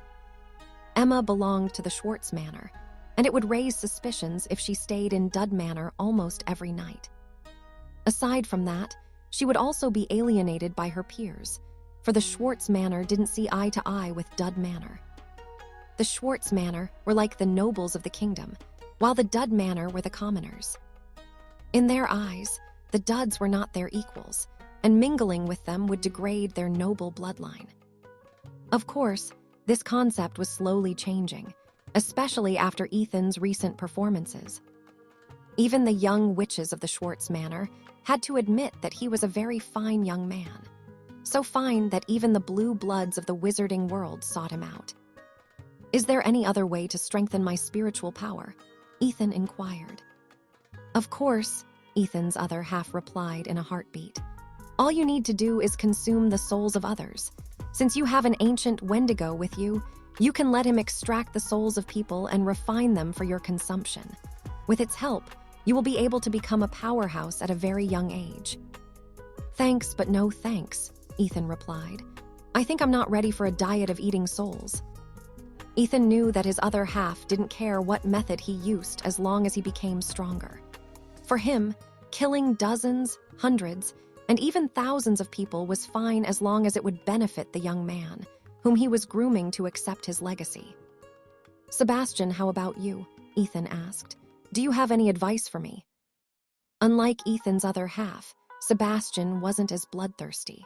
Emma belonged to the Schwartz Manor, and it would raise suspicions if she stayed in Dud Manor almost every night. Aside from that, she would also be alienated by her peers, for the Schwartz Manor didn't see eye to eye with Dud Manor. The Schwartz Manor were like the nobles of the kingdom, while the Dud Manor were the commoners. In their eyes, the Duds were not their equals, and mingling with them would degrade their noble bloodline. Of course, this concept was slowly changing, especially after Ethan's recent performances. Even the young witches of the Schwartz Manor had to admit that he was a very fine young man. So fine that even the blue bloods of the wizarding world sought him out. "Is there any other way to strengthen my spiritual power?" Ethan inquired. "Of course," Ethan's other half replied in a heartbeat. "All you need to do is consume the souls of others. Since you have an ancient Wendigo with you, you can let him extract the souls of people and refine them for your consumption. With its help, you will be able to become a powerhouse at a very young age." "Thanks, but no thanks," Ethan replied. "I think I'm not ready for a diet of eating souls." Ethan knew that his other half didn't care what method he used as long as he became stronger. For him, killing dozens, hundreds, and even thousands of people was fine as long as it would benefit the young man, whom he was grooming to accept his legacy. "Sebastian, how about you?" Ethan asked. "Do you have any advice for me?" Unlike Ethan's other half, Sebastian wasn't as bloodthirsty.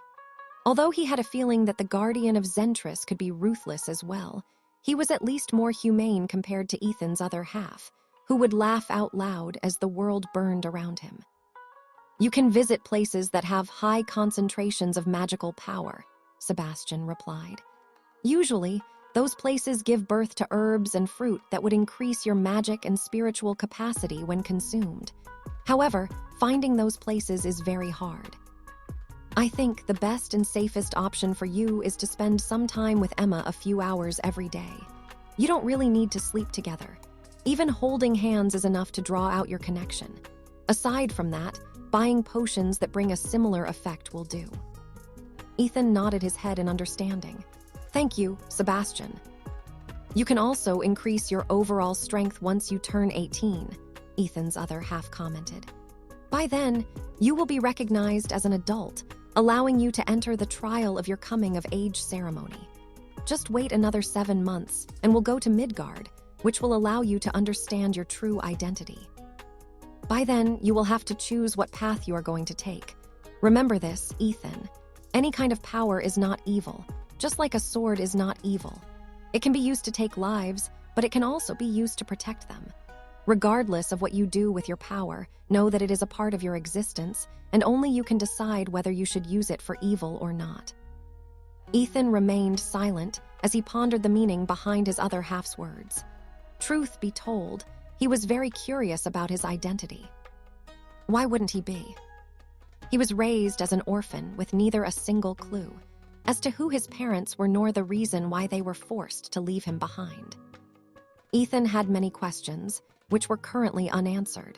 Although he had a feeling that the guardian of Zentris could be ruthless as well, he was at least more humane compared to Ethan's other half, who would laugh out loud as the world burned around him. "You can visit places that have high concentrations of magical power," Sebastian replied. "Usually, those places give birth to herbs and fruit that would increase your magic and spiritual capacity when consumed. However, finding those places is very hard. I think the best and safest option for you is to spend some time with Emma a few hours every day. You don't really need to sleep together. Even holding hands is enough to draw out your connection. Aside from that, buying potions that bring a similar effect will do. Ethan nodded his head in understanding. Thank you, Sebastian. You can also increase your overall strength once you turn 18, Ethan's other half commented. By then, you will be recognized as an adult, allowing you to enter the trial of your coming-of-age ceremony. Just wait another 7 months, and we'll go to Midgard, which will allow you to understand your true identity. By then, you will have to choose what path you are going to take. Remember this, Ethan. Any kind of power is not evil, just like a sword is not evil. It can be used to take lives, but it can also be used to protect them. Regardless of what you do with your power, know that it is a part of your existence, and only you can decide whether you should use it for evil or not. Ethan remained silent as he pondered the meaning behind his other half's words. Truth be told, he was very curious about his identity. Why wouldn't he be? He was raised as an orphan with neither a single clue as to who his parents were nor the reason why they were forced to leave him behind. Ethan had many questions, which were currently unanswered,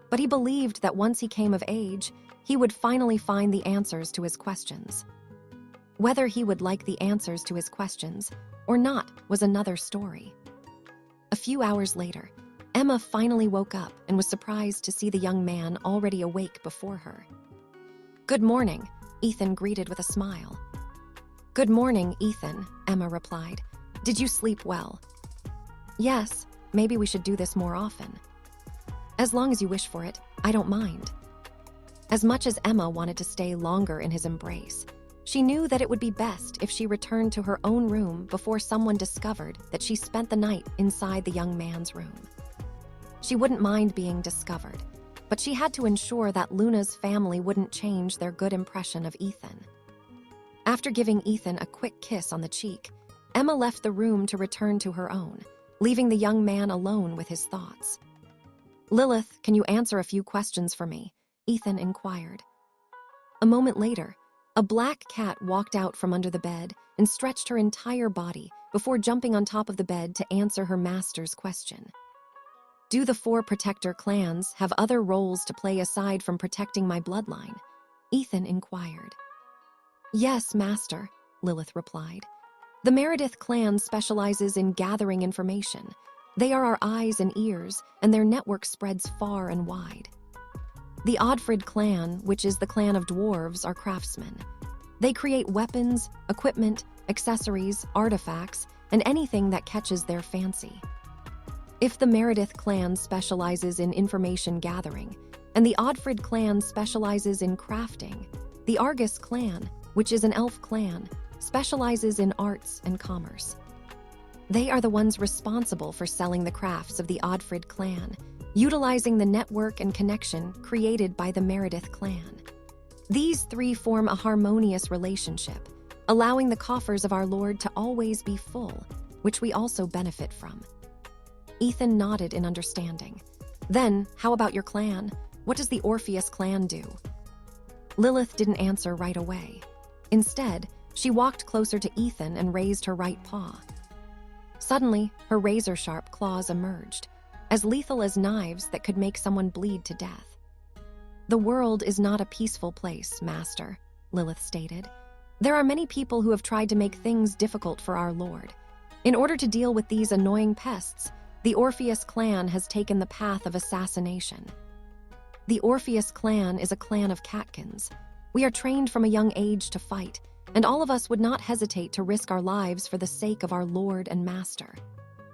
but he believed that once he came of age, he would finally find the answers to his questions. Whether he would like the answers to his questions or not was another story. A few hours later, Emma finally woke up and was surprised to see the young man already awake before her. Good morning, Ethan greeted with a smile. Good morning, Ethan, Emma replied. Did you sleep well? Yes, maybe we should do this more often. As long as you wish for it, I don't mind. As much as Emma wanted to stay longer in his embrace, she knew that it would be best if she returned to her own room before someone discovered that she spent the night inside the young man's room. She wouldn't mind being discovered, but she had to ensure that Luna's family wouldn't change their good impression of Ethan. After giving Ethan a quick kiss on the cheek, Emma left the room to return to her own, leaving the young man alone with his thoughts. Lilith, can you answer a few questions for me? Ethan inquired. A moment later, a black cat walked out from under the bed and stretched her entire body before jumping on top of the bed to answer her master's question. Do the 4 protector clans have other roles to play aside from protecting my bloodline? Ethan inquired. Yes, Master, Lilith replied. The Meredith clan specializes in gathering information. They are our eyes and ears, and their network spreads far and wide. The Odfrid clan, which is the clan of dwarves, are craftsmen. They create weapons, equipment, accessories, artifacts, and anything that catches their fancy. If the Meredith clan specializes in information gathering, and the Odfrid clan specializes in crafting, the Argus clan, which is an elf clan, specializes in arts and commerce. They are the ones responsible for selling the crafts of the Odfrid clan, utilizing the network and connection created by the Meredith clan. These 3 form a harmonious relationship, allowing the coffers of our Lord to always be full, which we also benefit from. Ethan nodded in understanding. Then, how about your clan? What does the Orpheus clan do? Lilith didn't answer right away. Instead, she walked closer to Ethan and raised her right paw. Suddenly, her razor-sharp claws emerged, as lethal as knives that could make someone bleed to death. The world is not a peaceful place, Master, Lilith stated. There are many people who have tried to make things difficult for our Lord. In order to deal with these annoying pests, the Orpheus clan has taken the path of assassination. The Orpheus clan is a clan of catkins. We are trained from a young age to fight, and all of us would not hesitate to risk our lives for the sake of our Lord and Master.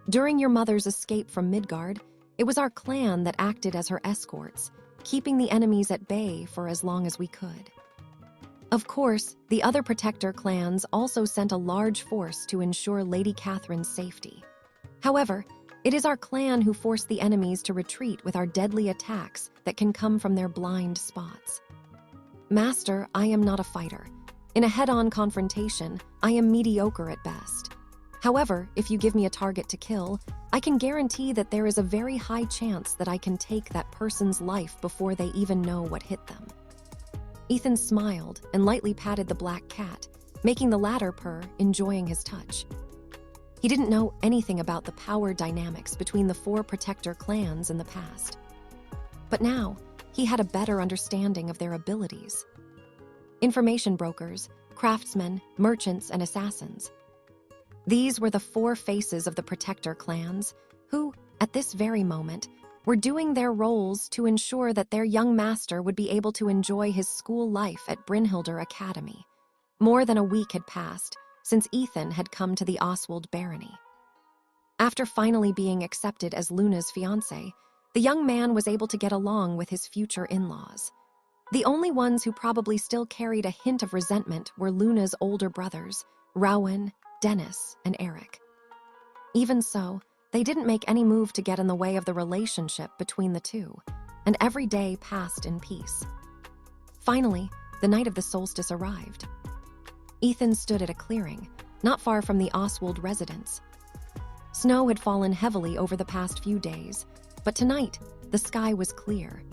During your mother's escape from Midgard, it was our clan that acted as her escorts, keeping the enemies at bay for as long as we could. Of course, the other protector clans also sent a large force to ensure Lady Catherine's safety. However, it is our clan who forced the enemies to retreat with our deadly attacks that can come from their blind spots. Master, I am not a fighter. In a head-on confrontation, I am mediocre at best. However, if you give me a target to kill, I can guarantee that there is a very high chance that I can take that person's life before they even know what hit them. Ethan smiled and lightly patted the black cat, making the latter purr, enjoying his touch. He didn't know anything about the power dynamics between the 4 protector clans in the past. But now, he had a better understanding of their abilities. Information brokers, craftsmen, merchants, and assassins. These were the four faces of the Protector clans, who, at this very moment, were doing their roles to ensure that their young master would be able to enjoy his school life at Brynhildr Academy. More than a week had passed since Ethan had come to the Oswald barony. After finally being accepted as Luna's fiancé, the young man was able to get along with his future in-laws. The only ones who probably still carried a hint of resentment were Luna's older brothers, Rowan, Dennis, and Eric. Even so, they didn't make any move to get in the way of the relationship between the two, and every day passed in peace. Finally, the night of the solstice arrived. Ethan stood at a clearing, not far from the Oswald residence. Snow had fallen heavily over the past few days, but tonight, the sky was clear.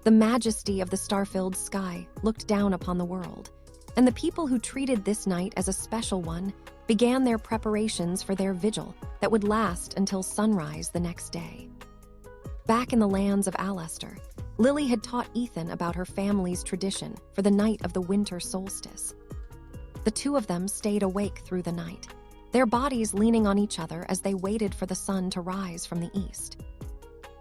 The majesty of the star-filled sky looked down upon the world, and the people who treated this night as a special one began their preparations for their vigil that would last until sunrise the next day. Back in the lands of Alester, Lily had taught Ethan about her family's tradition for the night of the winter solstice. The two of them stayed awake through the night, their bodies leaning on each other as they waited for the sun to rise from the east.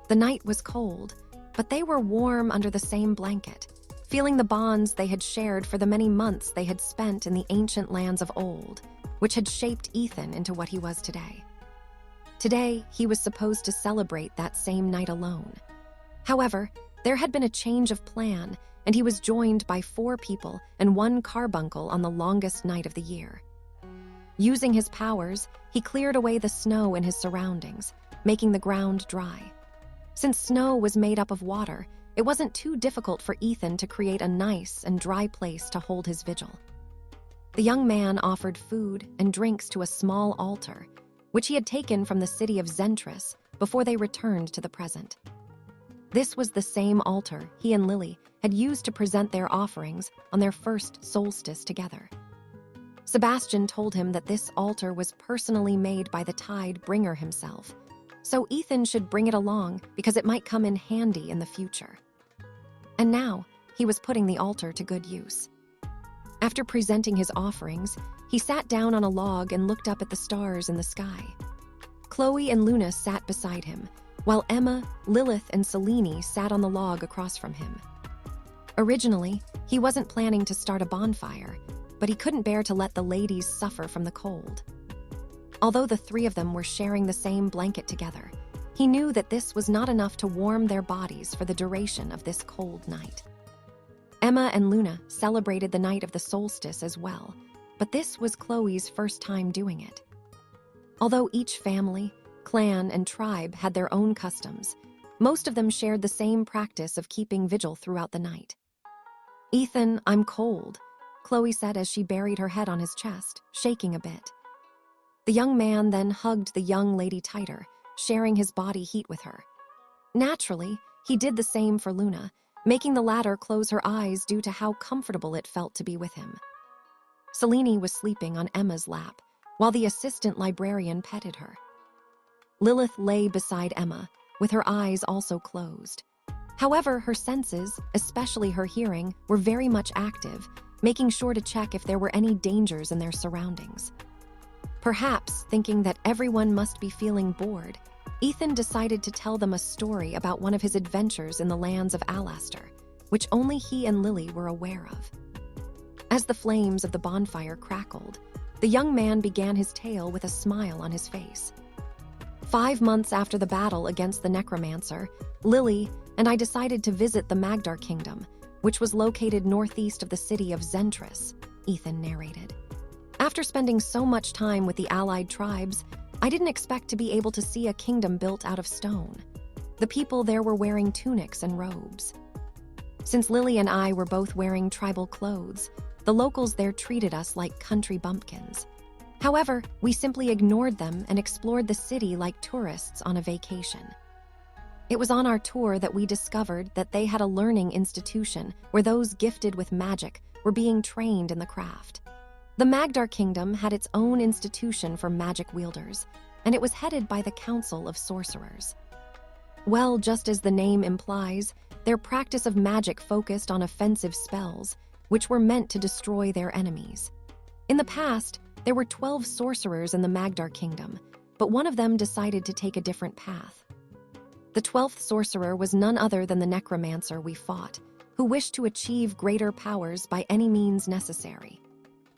The night was cold, but they were warm under the same blanket, feeling the bonds they had shared for the many months they had spent in the ancient lands of old, which had shaped Ethan into what he was today. Today, he was supposed to celebrate that same night alone. However, there had been a change of plan, and he was joined by 4 people and 1 carbuncle on the longest night of the year. Using his powers, he cleared away the snow in his surroundings, making the ground dry. Since snow was made up of water, it wasn't too difficult for Ethan to create a nice and dry place to hold his vigil. The young man offered food and drinks to a small altar, which he had taken from the city of Zentris before they returned to the present. This was the same altar he and Lily had used to present their offerings on their first solstice together. Sebastian told him that this altar was personally made by the Tide Bringer himself, so Ethan should bring it along because it might come in handy in the future. And now, he was putting the altar to good use. After presenting his offerings, he sat down on a log and looked up at the stars in the sky. Chloe and Luna sat beside him, while Emma, Lilith, and Selene sat on the log across from him. Originally, he wasn't planning to start a bonfire, but he couldn't bear to let the ladies suffer from the cold. Although the 3 of them were sharing the same blanket together, he knew that this was not enough to warm their bodies for the duration of this cold night. Emma and Luna celebrated the night of the solstice as well, but this was Chloe's first time doing it. Although each family, clan, and tribe had their own customs, most of them shared the same practice of keeping vigil throughout the night. "Ethan, I'm cold," Chloe said as she buried her head on his chest, shaking a bit. The young man then hugged the young lady tighter, sharing his body heat with her. Naturally, he did the same for Luna, making the latter close her eyes due to how comfortable it felt to be with him. Selene was sleeping on Emma's lap, while the assistant librarian petted her. Lilith lay beside Emma, with her eyes also closed. However, her senses, especially her hearing, were very much active, making sure to check if there were any dangers in their surroundings. Perhaps thinking that everyone must be feeling bored, Ethan decided to tell them a story about one of his adventures in the lands of Alester, which only he and Lily were aware of. As the flames of the bonfire crackled, the young man began his tale with a smile on his face. 5 months after the battle against the necromancer, Lily and I decided to visit the Magdar Kingdom, which was located northeast of the city of Zentris, Ethan narrated. After spending so much time with the allied tribes, I didn't expect to be able to see a kingdom built out of stone. The people there were wearing tunics and robes. Since Lily and I were both wearing tribal clothes, the locals there treated us like country bumpkins. However, we simply ignored them and explored the city like tourists on a vacation. It was on our tour that we discovered that they had a learning institution where those gifted with magic were being trained in the craft. The Magdar Kingdom had its own institution for magic wielders, and it was headed by the Council of Sorcerers. Well, just as the name implies, their practice of magic focused on offensive spells, which were meant to destroy their enemies. In the past, there were 12 sorcerers in the Magdar Kingdom, but one of them decided to take a different path. The 12th sorcerer was none other than the necromancer we fought, who wished to achieve greater powers by any means necessary.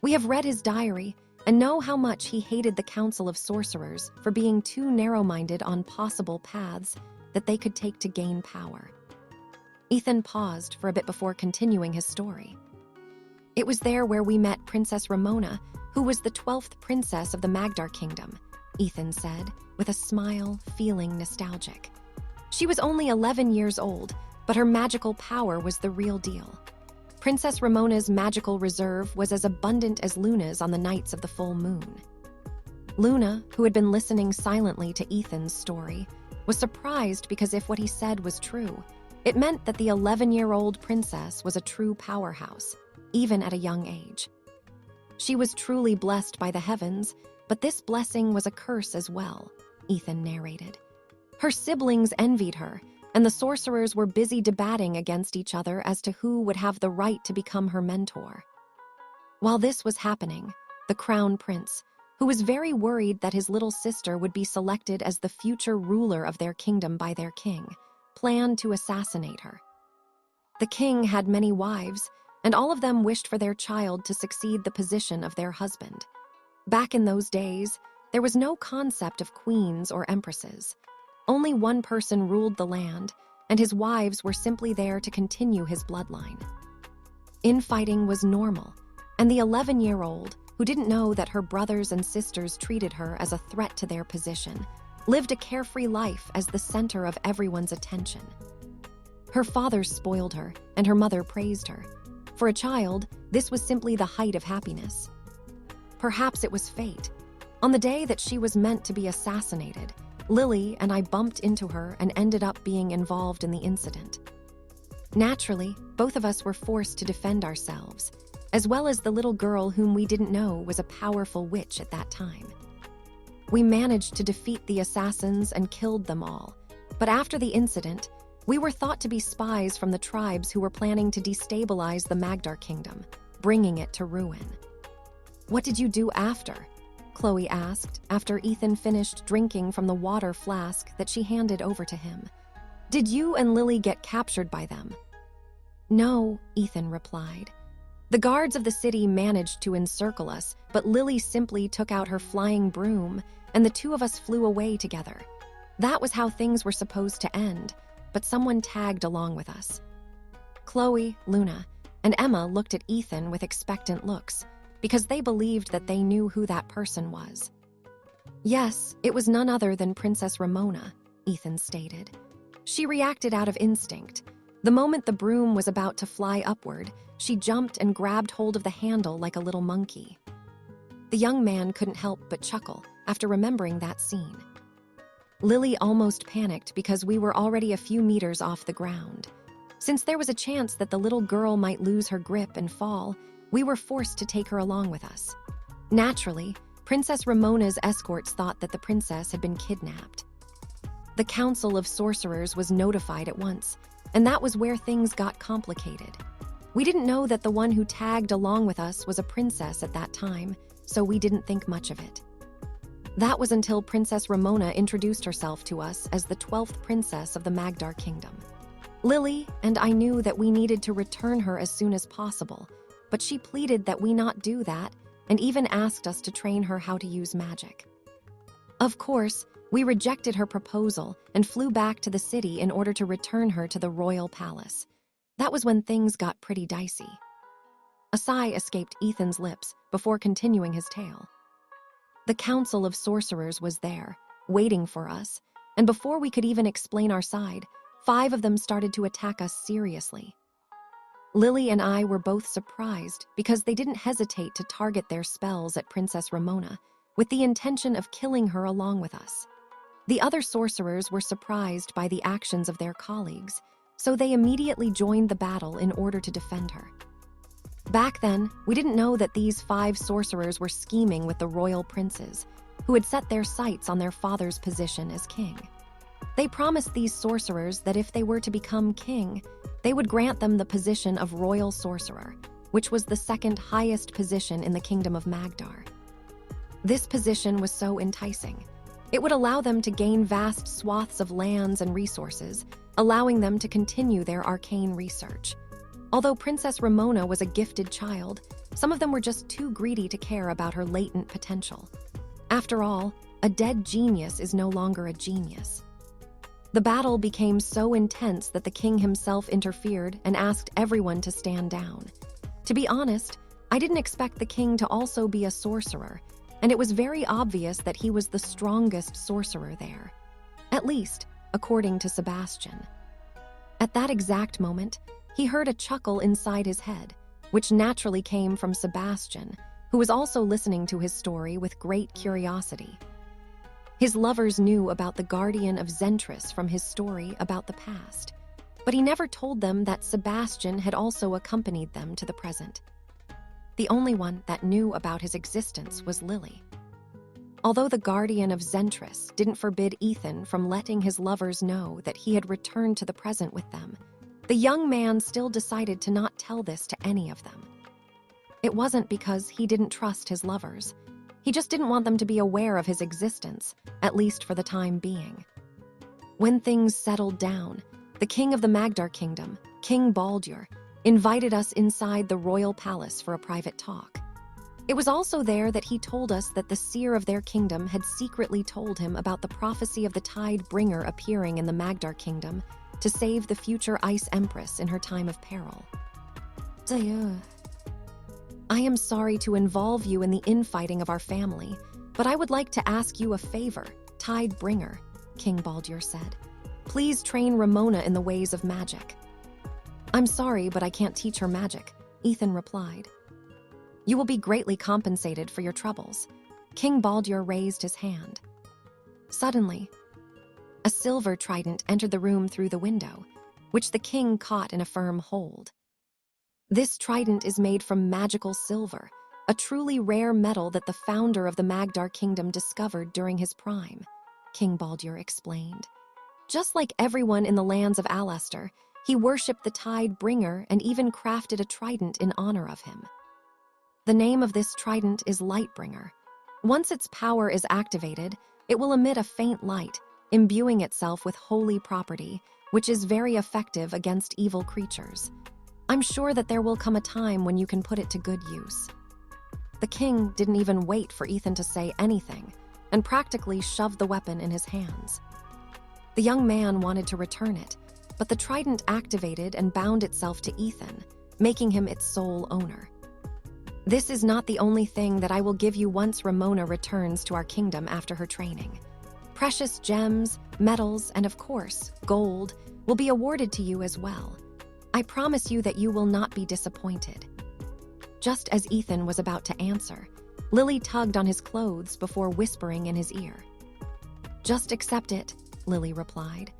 We have read his diary and know how much he hated the Council of Sorcerers for being too narrow-minded on possible paths that they could take to gain power. Ethan paused for a bit before continuing his story. It was there where we met Princess Ramona, who was the 12th princess of the Magdar Kingdom, Ethan said, with a smile, feeling nostalgic. She was only 11 years old, but her magical power was the real deal. Princess Ramona's magical reserve was as abundant as Luna's on the nights of the full moon. Luna, who had been listening silently to Ethan's story, was surprised because if what he said was true, it meant that the 11-year-old princess was a true powerhouse, even at a young age. She was truly blessed by the heavens, but this blessing was a curse as well, Ethan narrated. Her siblings envied her, and the sorcerers were busy debating against each other as to who would have the right to become her mentor. While this was happening, the crown prince, who was very worried that his little sister would be selected as the future ruler of their kingdom by their king, planned to assassinate her. The king had many wives, and all of them wished for their child to succeed the position of their husband. Back in those days, there was no concept of queens or empresses. Only one person ruled the land, and his wives were simply there to continue his bloodline. Infighting was normal, and the 11-year-old, who didn't know that her brothers and sisters treated her as a threat to their position, lived a carefree life as the center of everyone's attention. Her father spoiled her, and her mother praised her. For a child, this was simply the height of happiness. Perhaps it was fate. On the day that she was meant to be assassinated, Lily and I bumped into her and ended up being involved in the incident. Naturally, both of us were forced to defend ourselves, as well as the little girl whom we didn't know was a powerful witch at that time. We managed to defeat the assassins and killed them all, but after the incident, we were thought to be spies from the tribes who were planning to destabilize the Magdar Kingdom, bringing it to ruin. "What did you do after?" Chloe asked after Ethan finished drinking from the water flask that she handed over to him. "Did you and Lily get captured by them?" "No," Ethan replied. "The guards of the city managed to encircle us, but Lily simply took out her flying broom, and the two of us flew away together. That was how things were supposed to end, but someone tagged along with us." Chloe, Luna, and Emma looked at Ethan with expectant looks, because they believed that they knew who that person was. "Yes, it was none other than Princess Ramona," Ethan stated. "She reacted out of instinct. The moment the broom was about to fly upward, she jumped and grabbed hold of the handle like a little monkey." The young man couldn't help but chuckle after remembering that scene. Lily almost panicked because we were already a few meters off the ground. Since there was a chance that the little girl might lose her grip and fall, we were forced to take her along with us. Naturally, Princess Ramona's escorts thought that the princess had been kidnapped. The Council of Sorcerers was notified at once, and that was where things got complicated. We didn't know that the one who tagged along with us was a princess at that time, so we didn't think much of it. That was until Princess Ramona introduced herself to us as the 12th princess of the Magdar Kingdom. Lily and I knew that we needed to return her as soon as possible, but she pleaded that we not do that and even asked us to train her how to use magic. Of course, we rejected her proposal and flew back to the city in order to return her to the royal palace. That was when things got pretty dicey. A sigh escaped Ethan's lips before continuing his tale. The Council of Sorcerers was there, waiting for us, and before we could even explain our side, 5 of them started to attack us seriously. Lily and I were both surprised because they didn't hesitate to target their spells at Princess Ramona, with the intention of killing her along with us. The other sorcerers were surprised by the actions of their colleagues, so they immediately joined the battle in order to defend her. Back then, we didn't know that these 5 sorcerers were scheming with the royal princes, who had set their sights on their father's position as king. They promised these sorcerers that if they were to become king, they would grant them the position of royal sorcerer, which was the second highest position in the kingdom of Magdar. This position was so enticing. It would allow them to gain vast swaths of lands and resources, allowing them to continue their arcane research. Although Princess Ramona was a gifted child, some of them were just too greedy to care about her latent potential. After all, a dead genius is no longer a genius. The battle became so intense that the king himself interfered and asked everyone to stand down. To be honest, I didn't expect the king to also be a sorcerer, and it was very obvious that he was the strongest sorcerer there. At least, according to Sebastian. At that exact moment, he heard a chuckle inside his head, which naturally came from Sebastian, who was also listening to his story with great curiosity. His lovers knew about the Guardian of Zentris from his story about the past, but he never told them that Sebastian had also accompanied them to the present. The only one that knew about his existence was Lily. Although the Guardian of Zentris didn't forbid Ethan from letting his lovers know that he had returned to the present with them, the young man still decided to not tell this to any of them. It wasn't because he didn't trust his lovers. He just didn't want them to be aware of his existence, at least for the time being. When things settled down, the king of the Magdar kingdom, King Baldur, invited us inside the royal palace for a private talk. It was also there that he told us that the seer of their kingdom had secretly told him about the prophecy of the Tide Bringer appearing in the Magdar kingdom to save the future Ice Empress in her time of peril. I am sorry to involve you in the infighting of our family, but I would like to ask you a favor, Tide Bringer, King Baldur said. Please train Ramona in the ways of magic. I'm sorry, but I can't teach her magic, Ethan replied. You will be greatly compensated for your troubles. King Baldur raised his hand. Suddenly, a silver trident entered the room through the window, which the king caught in a firm hold. This trident is made from magical silver, a truly rare metal that the founder of the Magdar kingdom discovered during his prime, King Baldur explained. Just like everyone in the lands of Alastair, he worshipped the Tide Bringer and even crafted a trident in honor of him. The name of this trident is Lightbringer. Once its power is activated, it will emit a faint light, imbuing itself with holy property, which is very effective against evil creatures. I'm sure that there will come a time when you can put it to good use. The king didn't even wait for Ethan to say anything, and practically shoved the weapon in his hands. The young man wanted to return it, but the trident activated and bound itself to Ethan, making him its sole owner. This is not the only thing that I will give you once Ramona returns to our kingdom after her training. Precious gems, metals, and of course, gold will be awarded to you as well. I promise you that you will not be disappointed. Just as Ethan was about to answer, Lily tugged on his clothes before whispering in his ear. Just accept it, Lily replied.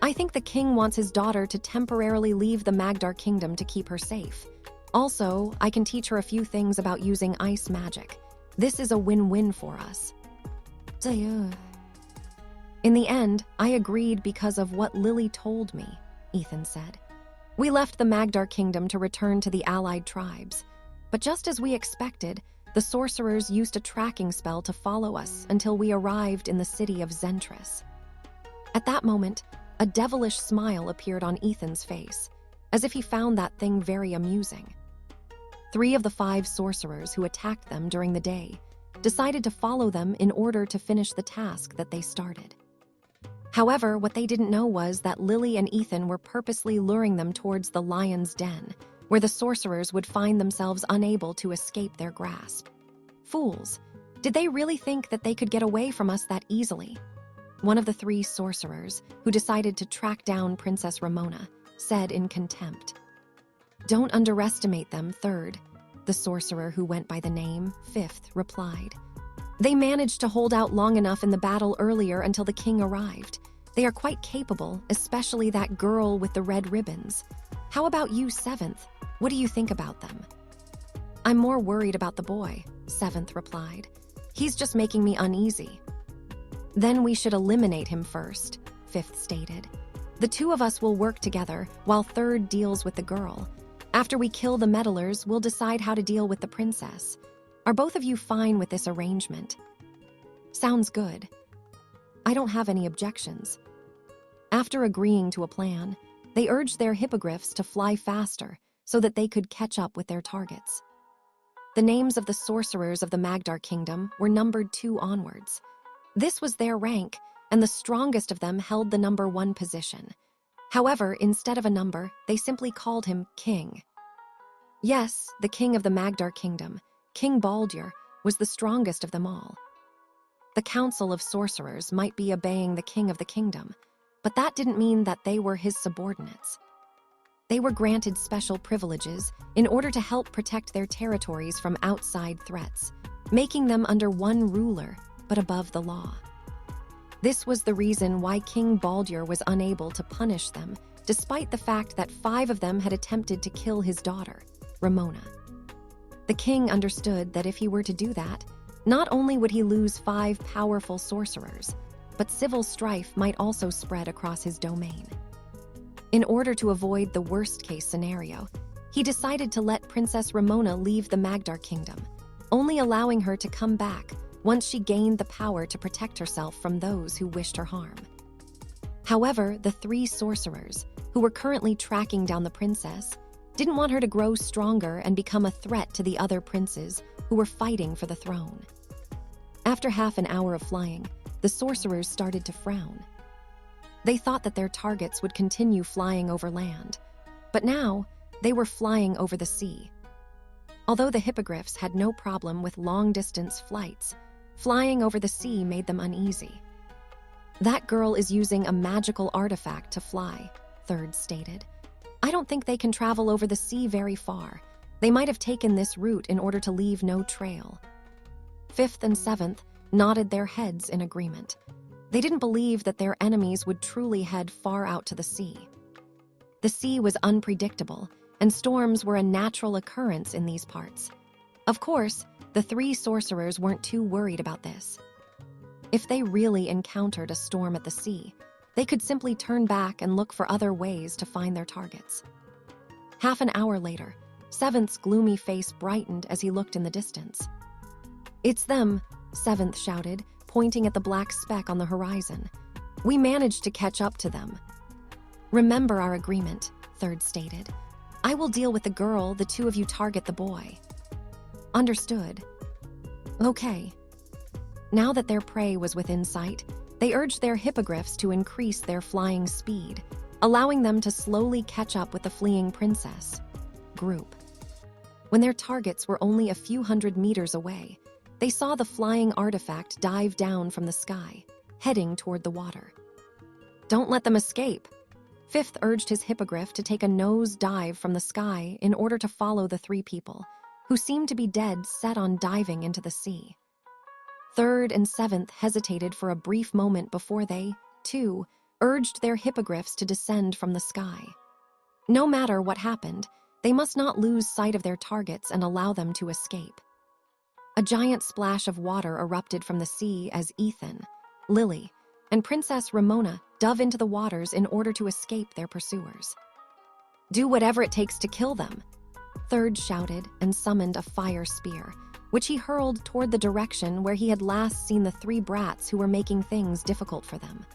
I think the king wants his daughter to temporarily leave the Magdar kingdom to keep her safe. Also, I can teach her a few things about using ice magic. This is a win-win for us. In the end, I agreed because of what Lily told me, Ethan said. We left the Magdar kingdom to return to the allied tribes, but just as we expected, the sorcerers used a tracking spell to follow us until we arrived in the city of Zentris. At that moment, a devilish smile appeared on Ethan's face, as if he found that thing very amusing. 3 of the 5 sorcerers who attacked them during the day decided to follow them in order to finish the task that they started. However, what they didn't know was that Lily and Ethan were purposely luring them towards the lion's den, where the sorcerers would find themselves unable to escape their grasp. Fools! Did they really think that they could get away from us that easily? One of the 3 sorcerers, who decided to track down Princess Ramona, said in contempt. Don't underestimate them, Third, the sorcerer who went by the name Fifth replied. They managed to hold out long enough in the battle earlier until the king arrived. They are quite capable, especially that girl with the red ribbons. How about you, Seventh? What do you think about them? I'm more worried about the boy, Seventh replied. He's just making me uneasy. Then we should eliminate him first, Fifth stated. The two of us will work together while Third deals with the girl. After we kill the meddlers, we'll decide how to deal with the princess. Are both of you fine with this arrangement? Sounds good. I don't have any objections. After agreeing to a plan, they urged their hippogriffs to fly faster so that they could catch up with their targets. The names of the sorcerers of the Magdar Kingdom were numbered 2 onwards. This was their rank, and the strongest of them held the number 1 position. However, instead of a number, they simply called him King. Yes, the king of the Magdar Kingdom, King Baldur, was the strongest of them all. The Council of Sorcerers might be obeying the king of the kingdom, but that didn't mean that they were his subordinates. They were granted special privileges in order to help protect their territories from outside threats, making them under one ruler, but above the law. This was the reason why King Baldur was unable to punish them, despite the fact that 5 of them had attempted to kill his daughter, Ramona. The king understood that if he were to do that, not only would he lose 5 powerful sorcerers, but civil strife might also spread across his domain. In order to avoid the worst-case scenario, he decided to let Princess Ramona leave the Magdar Kingdom, only allowing her to come back once she gained the power to protect herself from those who wished her harm. However, the 3 sorcerers, who were currently tracking down the princess, didn't want her to grow stronger and become a threat to the other princes who were fighting for the throne. After half an hour of flying, the sorcerers started to frown. They thought that their targets would continue flying over land, but now they were flying over the sea. Although the hippogriffs had no problem with long-distance flights, flying over the sea made them uneasy. That girl is using a magical artifact to fly, Third stated. I don't think they can travel over the sea very far. They might have taken this route in order to leave no trail. Fifth and Seventh nodded their heads in agreement. They didn't believe that their enemies would truly head far out to the sea. The sea was unpredictable, and storms were a natural occurrence in these parts. Of course, the 3 sorcerers weren't too worried about this. If they really encountered a storm at the sea, they could simply turn back and look for other ways to find their targets. Half an hour later, Seventh's gloomy face brightened as he looked in the distance. It's them, Seventh shouted, pointing at the black speck on the horizon. We managed to catch up to them. Remember our agreement, Third stated. I will deal with the girl, the 2 of you target the boy. Understood. Okay. Now that their prey was within sight, they urged their hippogriffs to increase their flying speed, allowing them to slowly catch up with the fleeing princess. Group. When their targets were only a few hundred meters away, they saw the flying artifact dive down from the sky, heading toward the water. Don't let them escape. Fifth urged his hippogriff to take a nose dive from the sky in order to follow the 3 people, who seemed to be dead set on diving into the sea. Third and Seventh hesitated for a brief moment before they, too, urged their hippogriffs to descend from the sky. No matter what happened, they must not lose sight of their targets and allow them to escape. A giant splash of water erupted from the sea as Ethan, Lily, and Princess Ramona dove into the waters in order to escape their pursuers. Do whatever it takes to kill them, Third shouted and summoned a fire spear, which he hurled toward the direction where he had last seen the 3 brats who were making things difficult for them.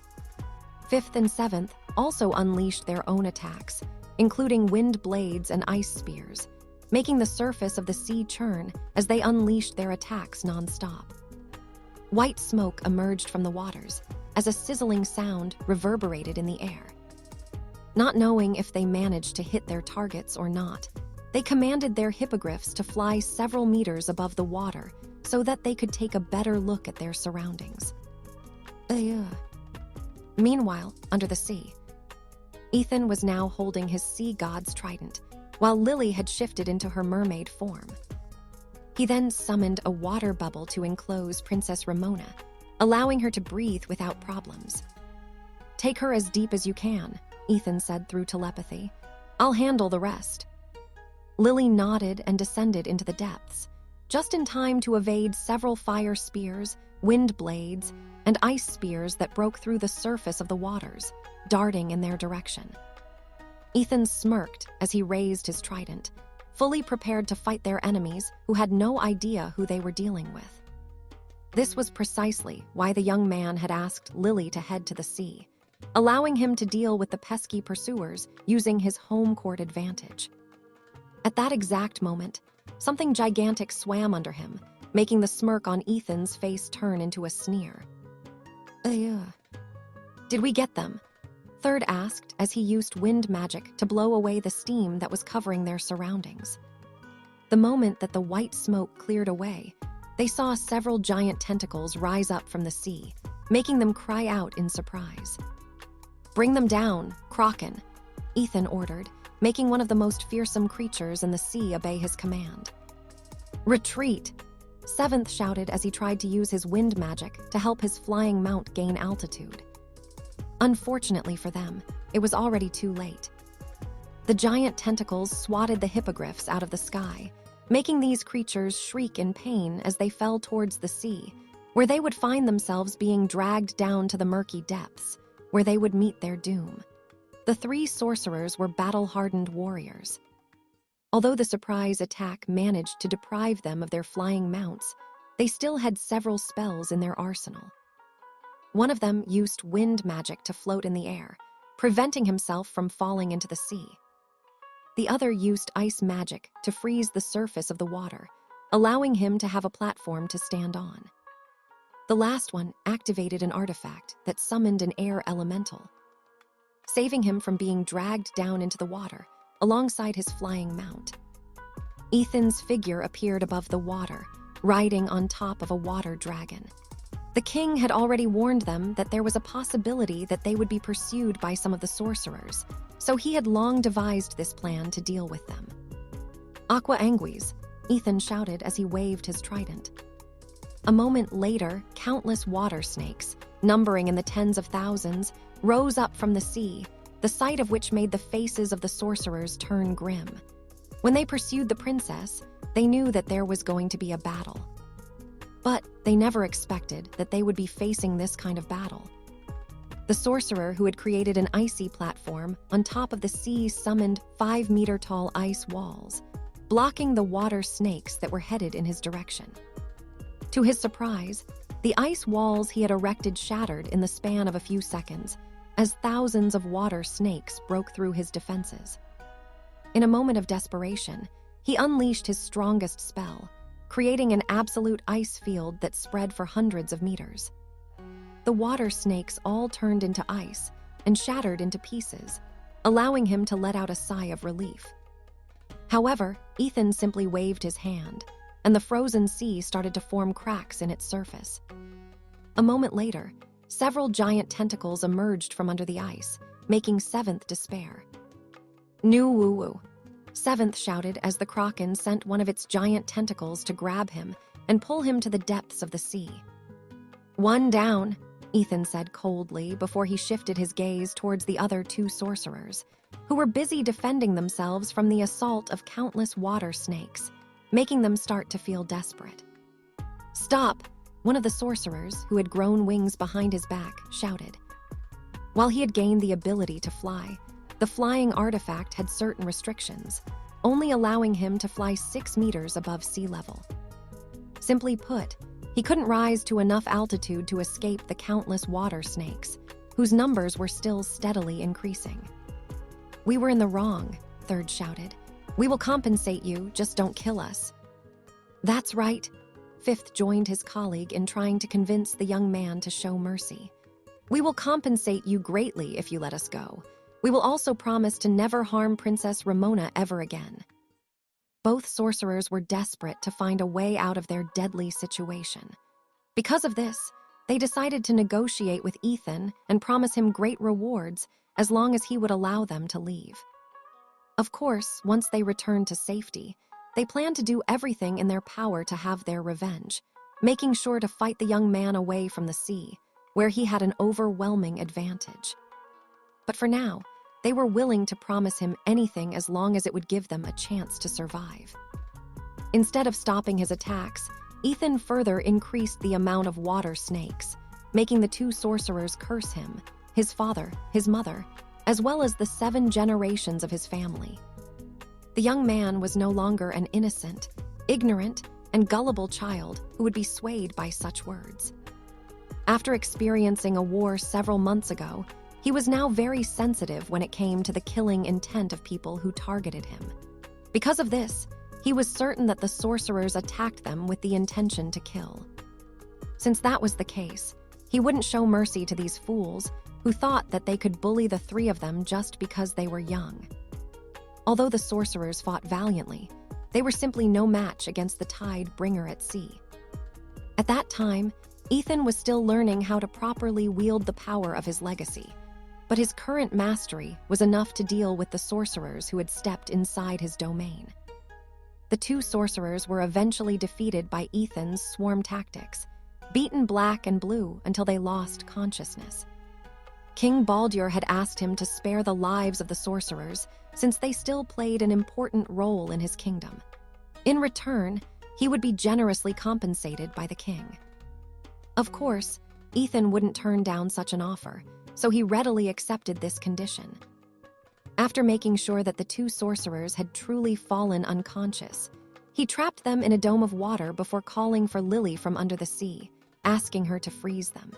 Fifth and Seventh also unleashed their own attacks, including wind blades and ice spears, making the surface of the sea churn as they unleashed their attacks non-stop. White smoke emerged from the waters as a sizzling sound reverberated in the air. Not knowing if they managed to hit their targets or not, they commanded their hippogriffs to fly several meters above the water so that they could take a better look at their surroundings. Meanwhile, under the sea, Ethan was now holding his sea god's trident, while Lily had shifted into her mermaid form. He then summoned a water bubble to enclose Princess Ramona, allowing her to breathe without problems. Take her as deep as you can, Ethan said through telepathy. I'll handle the rest. Lily nodded and descended into the depths, just in time to evade several fire spears, wind blades, and ice spears that broke through the surface of the waters, darting in their direction. Ethan smirked as he raised his trident, fully prepared to fight their enemies who had no idea who they were dealing with. This was precisely why the young man had asked Lily to head to the sea, allowing him to deal with the pesky pursuers using his home court advantage. At that exact moment, something gigantic swam under him, making the smirk on Ethan's face turn into a sneer. Did we get them? Third asked as he used wind magic to blow away the steam that was covering their surroundings. The moment that the white smoke cleared away, they saw several giant tentacles rise up from the sea, making them cry out in surprise. "Bring them down, Kraken," Ethan ordered, making one of the most fearsome creatures in the sea obey his command. "Retreat," Seventh shouted as he tried to use his wind magic to help his flying mount gain altitude. Unfortunately for them, it was already too late. The giant tentacles swatted the hippogriffs out of the sky, making these creatures shriek in pain as they fell towards the sea, where they would find themselves being dragged down to the murky depths, where they would meet their doom. The three sorcerers were battle-hardened warriors. Although the surprise attack managed to deprive them of their flying mounts, they still had several spells in their arsenal. One of them used wind magic to float in the air, preventing himself from falling into the sea. The other used ice magic to freeze the surface of the water, allowing him to have a platform to stand on. The last one activated an artifact that summoned an air elemental, saving him from being dragged down into the water alongside his flying mount. Ethan's figure appeared above the water, riding on top of a water dragon. The king had already warned them that there was a possibility that they would be pursued by some of the sorcerers, so he had long devised this plan to deal with them. "Aqua Anguis," Ethan shouted as he waved his trident. A moment later, countless water snakes, numbering in the tens of thousands, rose up from the sea, the sight of which made the faces of the sorcerers turn grim. When they pursued the princess, they knew that there was going to be a battle. But they never expected that they would be facing this kind of battle. The sorcerer who had created an icy platform on top of the sea summoned 5-meter-tall ice walls, blocking the water snakes that were headed in his direction. To his surprise, the ice walls he had erected shattered in the span of a few seconds, as thousands of water snakes broke through his defenses. In a moment of desperation, he unleashed his strongest spell, creating an absolute ice field that spread for hundreds of meters. The water snakes all turned into ice and shattered into pieces, allowing him to let out a sigh of relief. However, Ethan simply waved his hand, and the frozen sea started to form cracks in its surface. A moment later, several giant tentacles emerged from under the ice, making Seventh despair. "Nu woo-woo," Seventh shouted as the Kraken sent one of its giant tentacles to grab him and pull him to the depths of the sea. "One down," Ethan said coldly before he shifted his gaze towards the other two sorcerers, who were busy defending themselves from the assault of countless water snakes, making them start to feel desperate. "Stop!" One of the sorcerers, who had grown wings behind his back, shouted. While he had gained the ability to fly, the flying artifact had certain restrictions, only allowing him to fly 6 meters above sea level. Simply put, he couldn't rise to enough altitude to escape the countless water snakes, whose numbers were still steadily increasing. "We were in the wrong," Third shouted. "We will compensate you, just don't kill us." "That's right," Fifth joined his colleague in trying to convince the young man to show mercy. "We will compensate you greatly if you let us go. We will also promise to never harm Princess Ramona ever again." Both sorcerers were desperate to find a way out of their deadly situation. Because of this, they decided to negotiate with Ethan and promise him great rewards as long as he would allow them to leave. Of course, once they returned to safety, they planned to do everything in their power to have their revenge, making sure to fight the young man away from the sea, where he had an overwhelming advantage. But for now, they were willing to promise him anything as long as it would give them a chance to survive. Instead of stopping his attacks, Ethan further increased the amount of water snakes, making the two sorcerers curse him, his father, his mother, as well as the 7 generations of his family. The young man was no longer an innocent, ignorant, and gullible child who would be swayed by such words. After experiencing a war several months ago, he was now very sensitive when it came to the killing intent of people who targeted him. Because of this, he was certain that the sorcerers attacked them with the intention to kill. Since that was the case, he wouldn't show mercy to these fools who thought that they could bully the 3 of them just because they were young. Although the sorcerers fought valiantly, they were simply no match against the tide bringer at sea. At that time, Ethan was still learning how to properly wield the power of his legacy, but his current mastery was enough to deal with the sorcerers who had stepped inside his domain. The 2 sorcerers were eventually defeated by Ethan's swarm tactics, beaten black and blue until they lost consciousness. King Baldur had asked him to spare the lives of the sorcerers since they still played an important role in his kingdom. In return, he would be generously compensated by the king. Of course, Ethan wouldn't turn down such an offer, so he readily accepted this condition. After making sure that the 2 sorcerers had truly fallen unconscious, he trapped them in a dome of water before calling for Lily from under the sea, asking her to freeze them.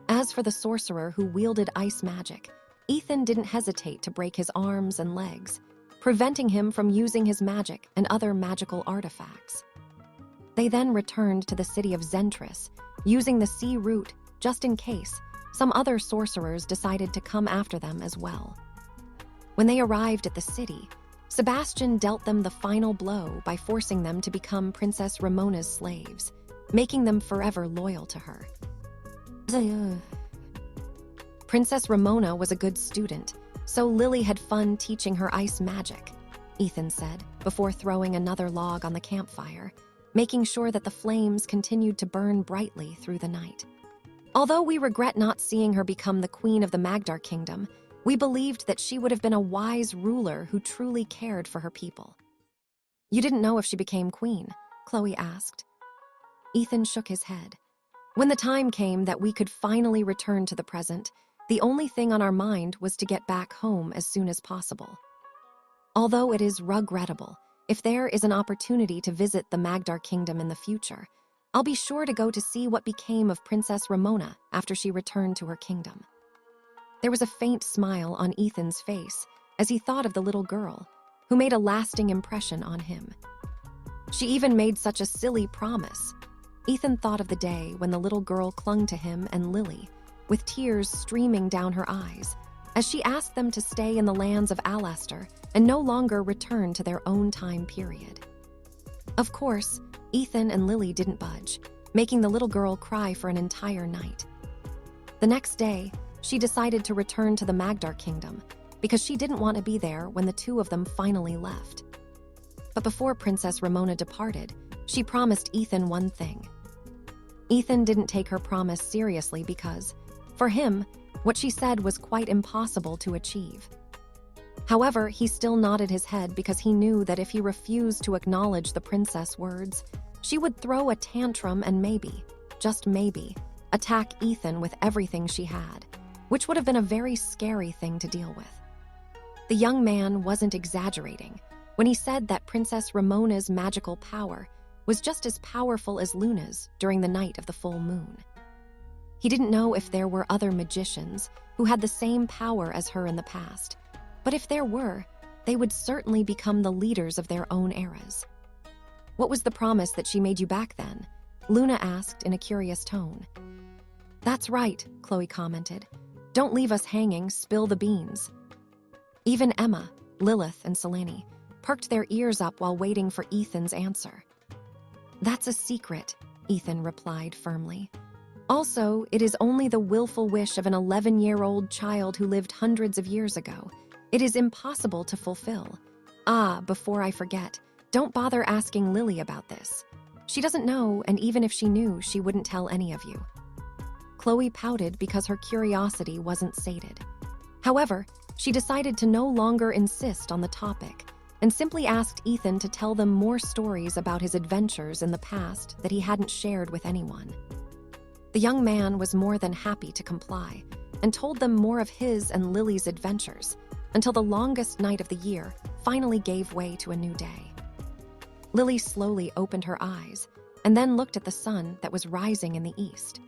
As for the sorcerer who wielded ice magic, Ethan didn't hesitate to break his arms and legs, preventing him from using his magic and other magical artifacts. They then returned to the city of Zentris, using the sea route just in case some other sorcerers decided to come after them as well. When they arrived at the city, Sebastian dealt them the final blow by forcing them to become Princess Ramona's slaves, making them forever loyal to her. Princess Ramona was a good student, so Lily had fun teaching her ice magic, Ethan said, before throwing another log on the campfire, making sure that the flames continued to burn brightly through the night. Although we regret not seeing her become the queen of the Magdar kingdom, we believed that she would have been a wise ruler who truly cared for her people. You didn't know if she became queen? Chloe asked. Ethan shook his head. When the time came that we could finally return to the present, the only thing on our mind was to get back home as soon as possible. Although it is regrettable, if there is an opportunity to visit the Magdar kingdom in the future, I'll be sure to go to see what became of Princess Ramona after she returned to her kingdom. There was a faint smile on Ethan's face as he thought of the little girl, who made a lasting impression on him. She even made such a silly promise. Ethan thought of the day when the little girl clung to him and Lily, with tears streaming down her eyes, as she asked them to stay in the lands of Alastor and no longer return to their own time period. Of course, Ethan and Lily didn't budge, making the little girl cry for an entire night. The next day, she decided to return to the Magdar kingdom because she didn't want to be there when the 2 of them finally left. But before Princess Ramona departed, she promised Ethan one thing. Ethan didn't take her promise seriously because, for him, what she said was quite impossible to achieve. However, he still nodded his head because he knew that if he refused to acknowledge the princess' words, she would throw a tantrum and maybe, just maybe, attack Ethan with everything she had, which would have been a very scary thing to deal with. The young man wasn't exaggerating when he said that Princess Ramona's magical power was just as powerful as Luna's during the night of the full moon. He didn't know if there were other magicians who had the same power as her in the past, but if there were, they would certainly become the leaders of their own eras. What was the promise that she made you back then? Luna asked in a curious tone. That's right, Chloe commented. Don't leave us hanging, spill the beans. Even Emma, Lilith, and Selene perked their ears up while waiting for Ethan's answer. That's a secret, Ethan replied firmly. Also, it is only the willful wish of an 11-year-old child who lived hundreds of years ago. It is impossible to fulfill. Before I forget, don't bother asking Lily about this. She doesn't know, and even if she knew, she wouldn't tell any of you. Chloe pouted because her curiosity wasn't sated. However, she decided to no longer insist on the topic and simply asked Ethan to tell them more stories about his adventures in the past that he hadn't shared with anyone. The young man was more than happy to comply and told them more of his and Lily's adventures until the longest night of the year finally gave way to a new day. Lily slowly opened her eyes and then looked at the sun that was rising in the east.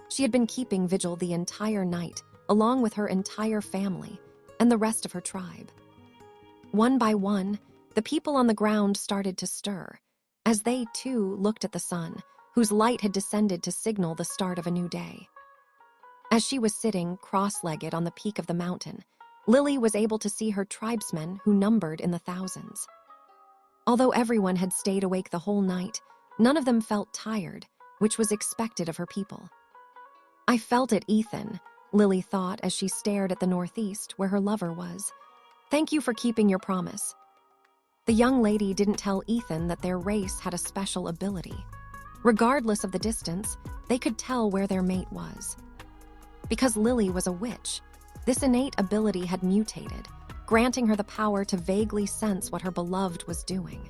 She had been keeping vigil the entire night, along with her entire family and the rest of her tribe. One by one, the people on the ground started to stir, as they too looked at the sun, whose light had descended to signal the start of a new day. As she was sitting cross-legged on the peak of the mountain, Lily was able to see her tribesmen who numbered in the thousands. Although everyone had stayed awake the whole night, none of them felt tired, which was expected of her people. "I felt it, Ethan," Lily thought as she stared at the northeast where her lover was. "Thank you for keeping your promise." The young lady didn't tell Ethan that their race had a special ability. Regardless of the distance, they could tell where their mate was. Because Lily was a witch, this innate ability had mutated, granting her the power to vaguely sense what her beloved was doing.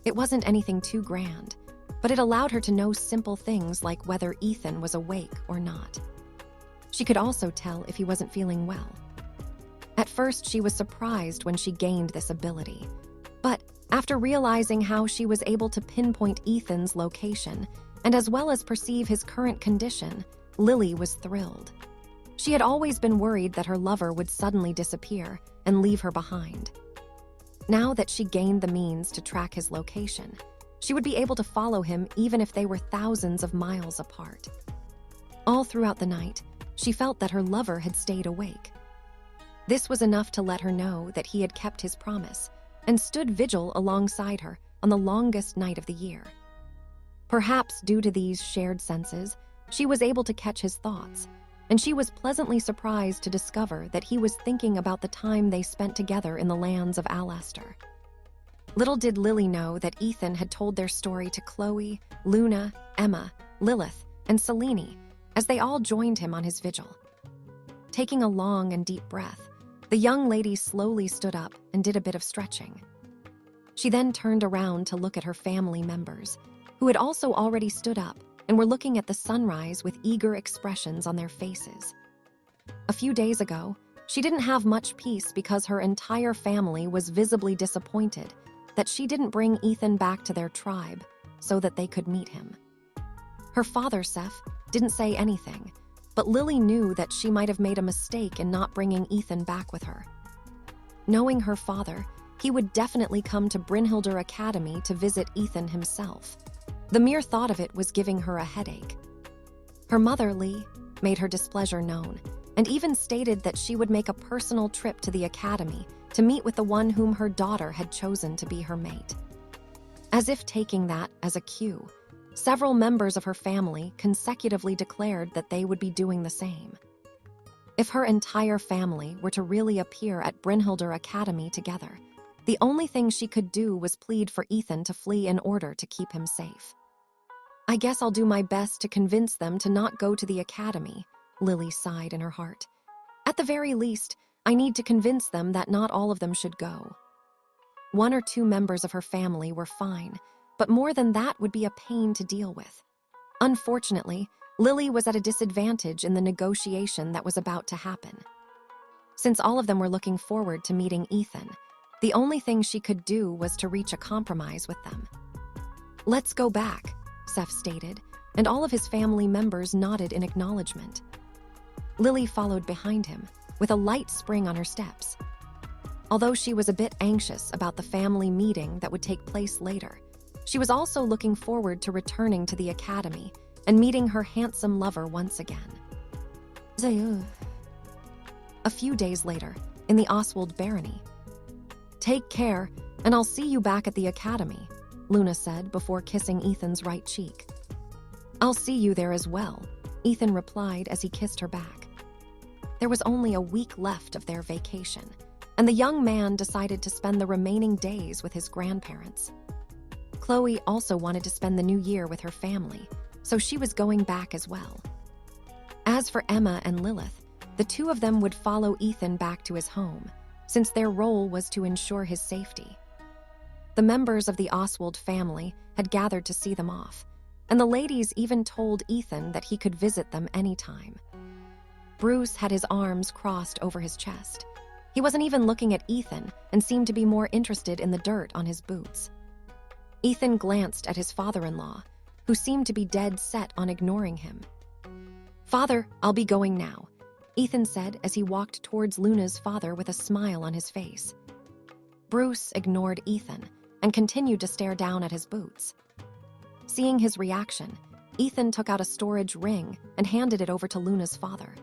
It wasn't anything too grand, but it allowed her to know simple things like whether Ethan was awake or not. She could also tell if he wasn't feeling well. At first, she was surprised when she gained this ability, but after realizing how she was able to pinpoint Ethan's location, and as well as perceive his current condition, Lily was thrilled. She had always been worried that her lover would suddenly disappear and leave her behind. Now that she gained the means to track his location, she would be able to follow him even if they were thousands of miles apart. All throughout the night, she felt that her lover had stayed awake. This was enough to let her know that he had kept his promise and stood vigil alongside her on the longest night of the year. Perhaps due to these shared senses, she was able to catch his thoughts, and she was pleasantly surprised to discover that he was thinking about the time they spent together in the lands of Alastair. Little did Lily know that Ethan had told their story to Chloe, Luna, Emma, Lilith, and Selene as they all joined him on his vigil. Taking a long and deep breath, the young lady slowly stood up and did a bit of stretching. She then turned around to look at her family members, who had also already stood up and were looking at the sunrise with eager expressions on their faces. A few days ago, she didn't have much peace because her entire family was visibly disappointed that she didn't bring Ethan back to their tribe so that they could meet him. Her father, Seth, didn't say anything, but Lily knew that she might have made a mistake in not bringing Ethan back with her. Knowing her father, he would definitely come to Brynhildr Academy to visit Ethan himself. The mere thought of it was giving her a headache. Her mother, Lee, made her displeasure known, and even stated that she would make a personal trip to the academy to meet with the one whom her daughter had chosen to be her mate. As if taking that as a cue, several members of her family consecutively declared that they would be doing the same. If her entire family were to really appear at Brynhildr Academy together, the only thing she could do was plead for Ethan to flee in order to keep him safe. "I guess I'll do my best to convince them to not go to the academy," Lily sighed in her heart. "At the very least, I need to convince them that not all of them should go." One or two members of her family were fine, but more than that would be a pain to deal with. Unfortunately, Lily was at a disadvantage in the negotiation that was about to happen. Since all of them were looking forward to meeting Ethan, the only thing she could do was to reach a compromise with them. "Let's go back," Seth stated, and all of his family members nodded in acknowledgement. Lily followed behind him, with a light spring on her steps. Although she was a bit anxious about the family meeting that would take place later, she was also looking forward to returning to the academy and meeting her handsome lover once again. A few days later, in the Oswald barony. "Take care, and I'll see you back at the academy," Luna said before kissing Ethan's right cheek. "I'll see you there as well," Ethan replied as he kissed her back. There was only a week left of their vacation, and the young man decided to spend the remaining days with his grandparents. Chloe also wanted to spend the new year with her family, so she was going back as well. As for Emma and Lilith, the two of them would follow Ethan back to his home, since their role was to ensure his safety. The members of the Oswald family had gathered to see them off, and the ladies even told Ethan that he could visit them anytime. Bruce had his arms crossed over his chest. He wasn't even looking at Ethan and seemed to be more interested in the dirt on his boots. Ethan glanced at his father-in-law, who seemed to be dead set on ignoring him. "Father, I'll be going now," Ethan said as he walked towards Luna's father with a smile on his face. Bruce ignored Ethan and continued to stare down at his boots. Seeing his reaction, Ethan took out a storage ring and handed it over to Luna's father.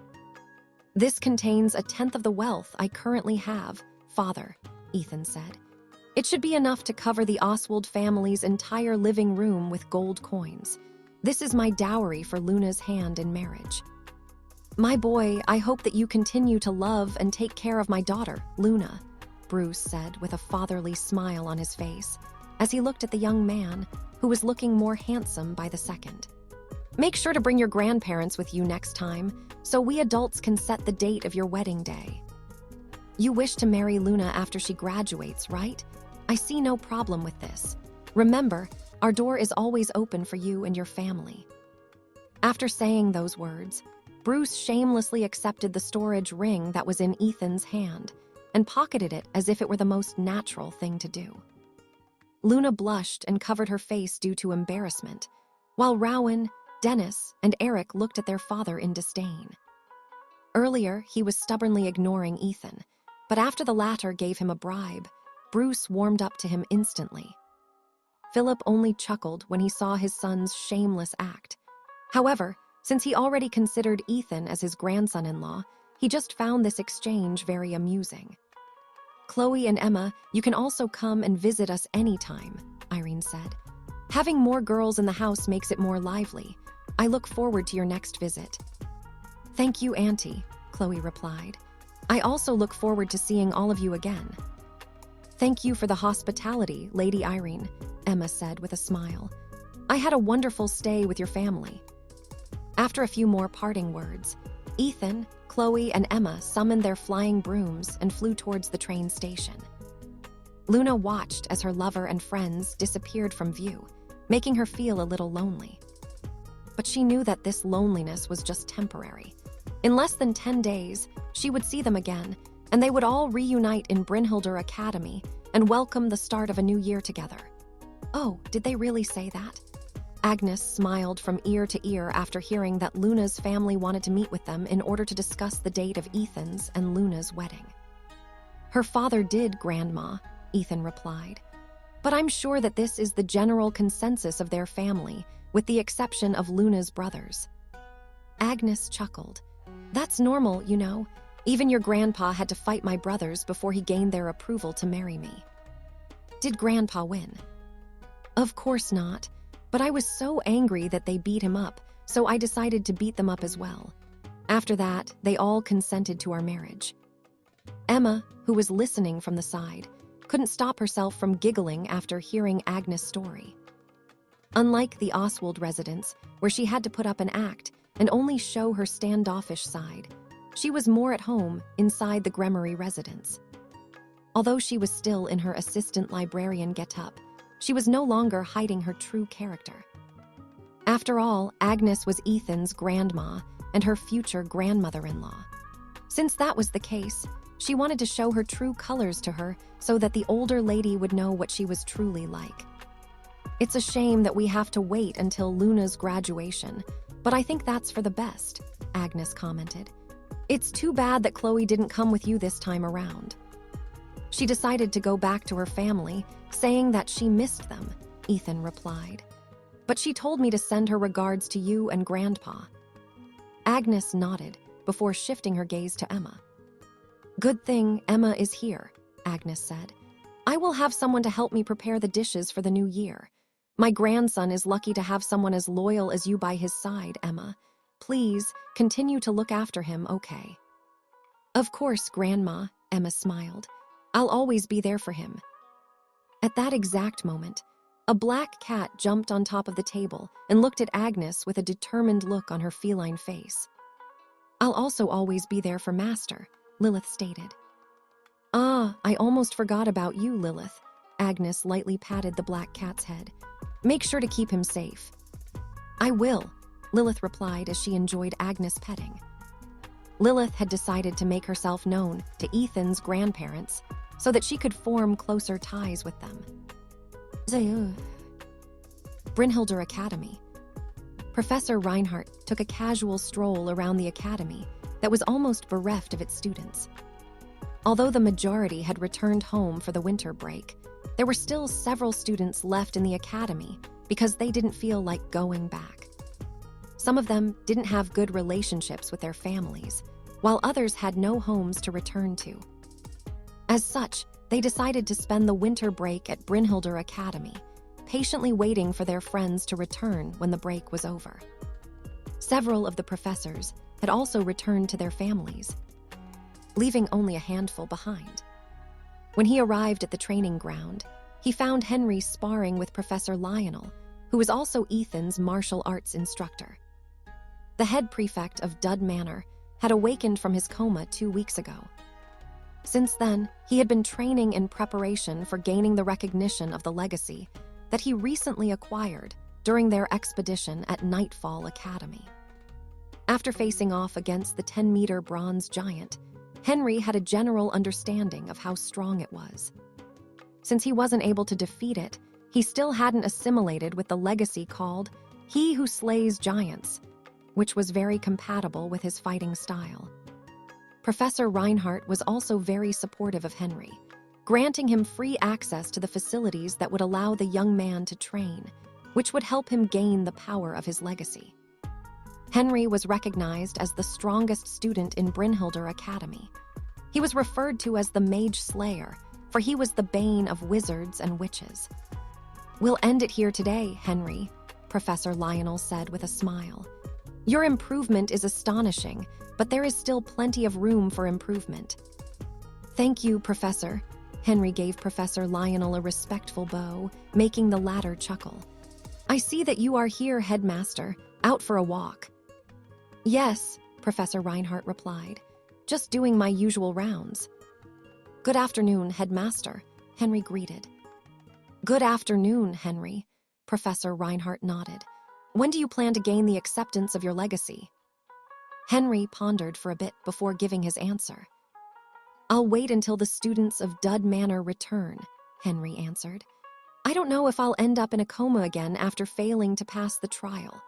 "This contains 1/10 of the wealth I currently have, father," Ethan said. "It should be enough to cover the Oswald family's entire living room with gold coins. This is my dowry for Luna's hand in marriage. My boy, I hope that you continue to love and take care of my daughter, Luna," Bruce said with a fatherly smile on his face as he looked at the young man, who was looking more handsome by the second. "Make sure to bring your grandparents with you next time, so we adults can set the date of your wedding day. You wish to marry Luna after she graduates, right? I see no problem with this. Remember, our door is always open for you and your family." After saying those words, Bruce shamelessly accepted the storage ring that was in Ethan's hand and pocketed it as if it were the most natural thing to do. Luna blushed and covered her face due to embarrassment, while Rowan, Dennis, and Eric looked at their father in disdain. Earlier, he was stubbornly ignoring Ethan, but after the latter gave him a bribe, Bruce warmed up to him instantly. Philip only chuckled when he saw his son's shameless act. However, since he already considered Ethan as his grandson-in-law, he just found this exchange very amusing. "Chloe and Emma, you can also come and visit us anytime," Irene said. "Having more girls in the house makes it more lively. I look forward to your next visit." "Thank you, Auntie," Chloe replied. "I also look forward to seeing all of you again." "Thank you for the hospitality, Lady Irene," Emma said with a smile. "I had a wonderful stay with your family." After a few more parting words, Ethan, Chloe, and Emma summoned their flying brooms and flew towards the train station. Luna watched as her lover and friends disappeared from view, making her feel a little lonely. But she knew that this loneliness was just temporary. In less than 10 days, she would see them again, and they would all reunite in Brynhildr Academy and welcome the start of a new year together. Oh, did they really say that? Agnes smiled from ear to ear after hearing that Luna's family wanted to meet with them in order to discuss the date of Ethan's and Luna's wedding. "Her father did, Grandma," Ethan replied. "But I'm sure that this is the general consensus of their family, with the exception of Luna's brothers." Agnes chuckled. "That's normal, you know. Even your grandpa had to fight my brothers before he gained their approval to marry me." "Did Grandpa win?" "Of course not. But I was so angry that they beat him up, so I decided to beat them up as well. After that, they all consented to our marriage." Emma, who was listening from the side, couldn't stop herself from giggling after hearing Agnes' story. Unlike the Oswald residence, where she had to put up an act and only show her standoffish side, she was more at home inside the Gremory residence. Although she was still in her assistant librarian get-up, she was no longer hiding her true character. After all, Agnes was Ethan's grandma and her future grandmother-in-law. Since that was the case, she wanted to show her true colors to her so that the older lady would know what she was truly like. "It's a shame that we have to wait until Luna's graduation, but I think that's for the best," Agnes commented. "It's too bad that Chloe didn't come with you this time around." "She decided to go back to her family, saying that she missed them," Ethan replied. "But she told me to send her regards to you and Grandpa." Agnes nodded before shifting her gaze to Emma. "Good thing Emma is here," Agnes said. "I will have someone to help me prepare the dishes for the new year. My grandson is lucky to have someone as loyal as you by his side, Emma. Please, continue to look after him, okay?" "Of course, Grandma," Emma smiled. "I'll always be there for him." At that exact moment, a black cat jumped on top of the table and looked at Agnes with a determined look on her feline face. "I'll also always be there for Master," Lilith stated. "Ah, I almost forgot about you, Lilith." Agnes lightly patted the black cat's head. "Make sure to keep him safe." I will, Lilith replied as she enjoyed Agnes' petting. Lilith had decided to make herself known to Ethan's grandparents so that she could form closer ties with them. Brynhilder Academy. Professor Reinhardt took a casual stroll around the academy that was almost bereft of its students. Although the majority had returned home for the winter break, there were still several students left in the academy because they didn't feel like going back. Some of them didn't have good relationships with their families, while others had no homes to return to. As such, they decided to spend the winter break at Brynhilder Academy, patiently waiting for their friends to return when the break was over. Several of the professors had also returned to their families, leaving only a handful behind. When he arrived at the training ground, he found Henry sparring with Professor Lionel, who was also Ethan's martial arts instructor. The head prefect of Dud Manor had awakened from his coma 2 weeks ago. Since then, he had been training in preparation for gaining the recognition of the legacy that he recently acquired during their expedition at Nightfall Academy. After facing off against the 10-meter bronze giant, Henry had a general understanding of how strong it was. Since he wasn't able to defeat it, he still hadn't assimilated with the legacy called He Who Slays Giants, which was very compatible with his fighting style. Professor Reinhardt was also very supportive of Henry, granting him free access to the facilities that would allow the young man to train, which would help him gain the power of his legacy. Henry was recognized as the strongest student in Brynhilder Academy. He was referred to as the Mage Slayer, for he was the bane of wizards and witches. "We'll end it here today, Henry," Professor Lionel said with a smile. "Your improvement is astonishing, but there is still plenty of room for improvement." "Thank you, Professor." Henry gave Professor Lionel a respectful bow, making the latter chuckle. "I see that you are here, Headmaster, out for a walk." "Yes," Professor Reinhardt replied, "just doing my usual rounds." "Good afternoon, Headmaster," Henry greeted. "Good afternoon, Henry," Professor Reinhardt nodded. "When do you plan to gain the acceptance of your legacy?" Henry pondered for a bit before giving his answer. "I'll wait until the students of Dud Manor return," Henry answered. "I don't know if I'll end up in a coma again after failing to pass the trial.